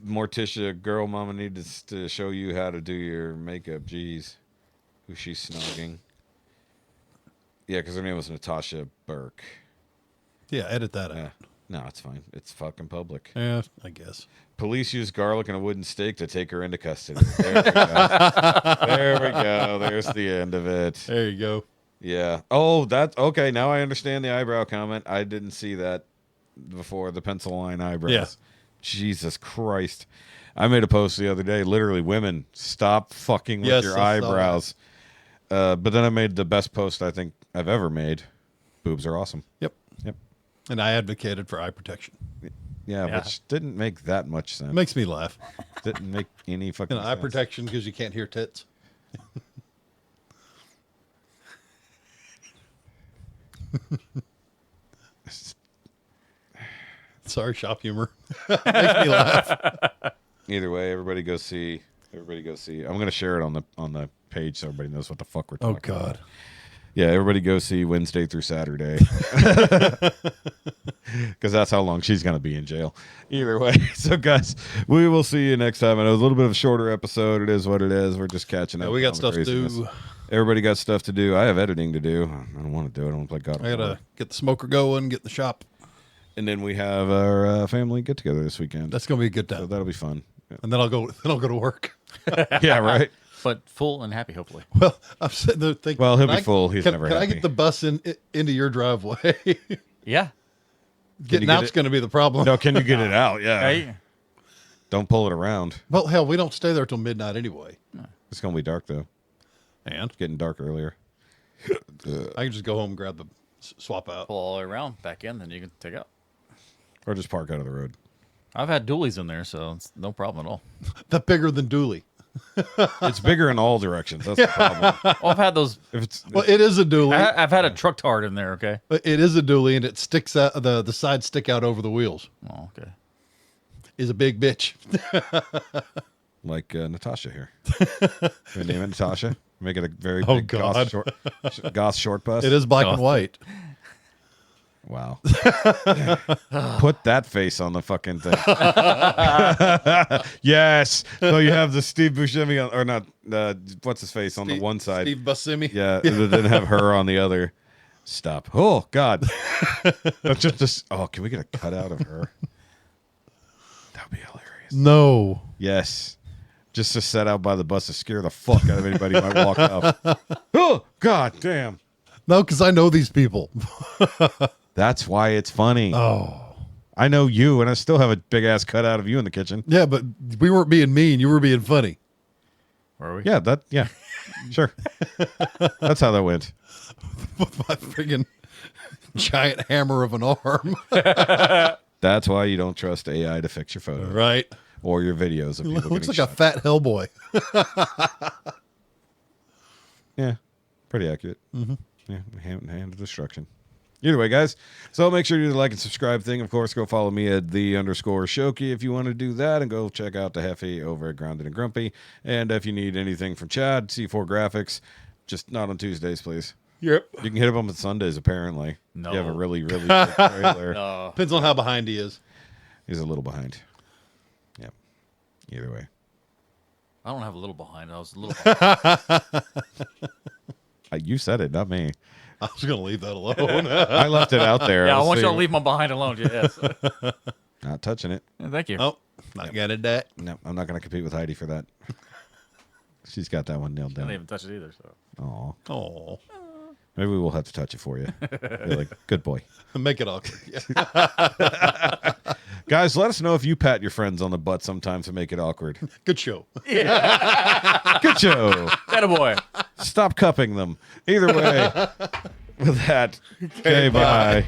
Speaker 2: Morticia, girl mama needs to show you how to do your makeup. Jeez. Who's she snogging? Yeah, because her name was Natasha Burke.
Speaker 3: Yeah, edit that out.
Speaker 2: Yeah. No, it's fine. It's fucking public.
Speaker 3: Yeah, I guess.
Speaker 2: Police used garlic and a wooden stake to take her into custody. There we go. There we go. There's the end of it.
Speaker 3: There you go.
Speaker 2: Yeah. Oh, that's okay. Now I understand the eyebrow comment. I didn't see that before. The pencil line eyebrows.
Speaker 3: Yeah.
Speaker 2: Jesus Christ. I made a post the other day. Literally, women, stop fucking with
Speaker 3: Yes,
Speaker 2: your
Speaker 3: I saw
Speaker 2: eyebrows. But then I made the best post I think I've ever made. Boobs are awesome.
Speaker 3: Yep.
Speaker 2: Yep.
Speaker 3: And I advocated for eye protection.
Speaker 2: Yeah, which didn't make that much sense.
Speaker 3: It makes me laugh.
Speaker 2: Didn't make any fucking sense.
Speaker 3: Eye protection because you can't hear tits. Sorry, shop humor. Makes me laugh.
Speaker 2: Either way, everybody go see. I'm gonna share it on the page so everybody knows what the fuck we're talking
Speaker 3: Oh God.
Speaker 2: about. Yeah, everybody go see Wednesday through Saturday. Because that's how long she's going to be in jail. Either way. So, guys, we will see you next time. I know it was a little bit of a shorter episode. It is what it is. We're just catching up.
Speaker 3: We got
Speaker 2: on the
Speaker 3: stuff to
Speaker 2: craziness.
Speaker 3: do.
Speaker 2: Everybody got stuff to do. I have editing to do. I don't want to do it. I don't play God.
Speaker 3: I gotta get the smoker going, get in the shop.
Speaker 2: And then we have our family get together this weekend.
Speaker 3: That's gonna be a good
Speaker 2: So
Speaker 3: time.
Speaker 2: that'll be fun. Yeah,
Speaker 3: And then I'll go to work.
Speaker 2: yeah, right.
Speaker 5: But full and happy, hopefully.
Speaker 3: Well, I'm sitting there thinking.
Speaker 2: Well, he'll
Speaker 3: can
Speaker 2: be full. He's
Speaker 3: can,
Speaker 2: never
Speaker 3: Can I
Speaker 2: happy.
Speaker 3: get the bus into your driveway?
Speaker 5: Yeah.
Speaker 3: Getting
Speaker 2: get
Speaker 3: out's
Speaker 2: it?
Speaker 3: going to be the problem.
Speaker 2: No, can you get it out? Yeah.
Speaker 5: Hey.
Speaker 2: Don't pull it around.
Speaker 3: Well, hell, we don't stay there till midnight anyway.
Speaker 2: It's going to be dark, though.
Speaker 3: And
Speaker 2: It's getting dark earlier.
Speaker 3: I can just go home and grab the swap out.
Speaker 5: Pull all the way around, back in, then you can take out.
Speaker 2: Or just park out of the road.
Speaker 5: I've had dualies in there, so it's no problem at all.
Speaker 3: That bigger than Dooley.
Speaker 2: It's bigger in all directions. That's the problem.
Speaker 5: Well, I've had those.
Speaker 2: If it's
Speaker 3: Well, it is a dually.
Speaker 5: I've had a truck tard in there, okay?
Speaker 3: It is a dually, and it sticks out. The sides stick out over the wheels.
Speaker 5: Oh, okay.
Speaker 3: Is a big bitch.
Speaker 2: like Natasha here. We name it Natasha. Make it a very
Speaker 3: Oh,
Speaker 2: big
Speaker 3: God.
Speaker 2: goth short bus.
Speaker 3: It is black and
Speaker 5: Oh.
Speaker 3: white.
Speaker 2: Wow. Put that face on the fucking thing. Yes. So you have the Steve Buscemi on, or not? What's his face on the one side?
Speaker 3: Steve Buscemi.
Speaker 2: Yeah, but then have her on the other. Stop. Oh, God. That's just. Oh, can we get a cutout of her? That would be hilarious.
Speaker 3: No.
Speaker 2: Yes. Just to set out by the bus to scare the fuck out of anybody who might walk up. Oh, God damn.
Speaker 3: No, because I know these people.
Speaker 2: That's why it's funny.
Speaker 3: Oh.
Speaker 2: I know you, and I still have a big-ass cutout of you in the kitchen.
Speaker 3: Yeah, but we weren't being mean. You were being funny.
Speaker 5: Were we?
Speaker 2: Yeah. Sure. That's how that went.
Speaker 3: With my friggin' giant hammer of an arm.
Speaker 2: That's why you don't trust AI to fix your photos.
Speaker 3: Right.
Speaker 2: Or your videos of people
Speaker 3: Looks
Speaker 2: getting
Speaker 3: like
Speaker 2: shot.
Speaker 3: a fat Hellboy.
Speaker 2: Yeah. Pretty accurate. Mm-hmm. Yeah. Hand of destruction. Either way, guys. So make sure you do the like and subscribe thing. Of course, go follow me at _Shoki if you want to do that. And go check out the Heffy over at Grounded and Grumpy. And if you need anything from Chad, C4 Graphics, just not on Tuesdays, please.
Speaker 3: Yep.
Speaker 2: You can hit him on Sundays, apparently.
Speaker 5: No.
Speaker 2: You have a really, really good trailer.
Speaker 5: No.
Speaker 3: Depends on how behind he is.
Speaker 2: He's a little behind. Yep. Either way.
Speaker 5: I don't have a little behind. I was a little behind.
Speaker 2: You said it, not me.
Speaker 3: I was going to leave that alone.
Speaker 2: I left it out there.
Speaker 5: Yeah, I
Speaker 2: was
Speaker 5: want you to
Speaker 2: saying-
Speaker 5: leave my behind alone. Yes.
Speaker 2: Not touching it.
Speaker 5: Thank you.
Speaker 3: Oh, not good at that.
Speaker 2: No, I'm not going to compete with Heidi for that. She's got that one nailed
Speaker 5: I didn't
Speaker 2: down.
Speaker 5: even touch it either. So.
Speaker 2: Aw.
Speaker 3: Oh,
Speaker 2: Maybe we'll have to touch it for you. Be like, good boy.
Speaker 3: make it awkward. Yeah.
Speaker 2: Guys, let us know if you pat your friends on the butt sometimes to make it awkward.
Speaker 3: Good show.
Speaker 2: Good show.
Speaker 5: Atta boy.
Speaker 2: Stop cupping them. Either way, with that, okay, bye.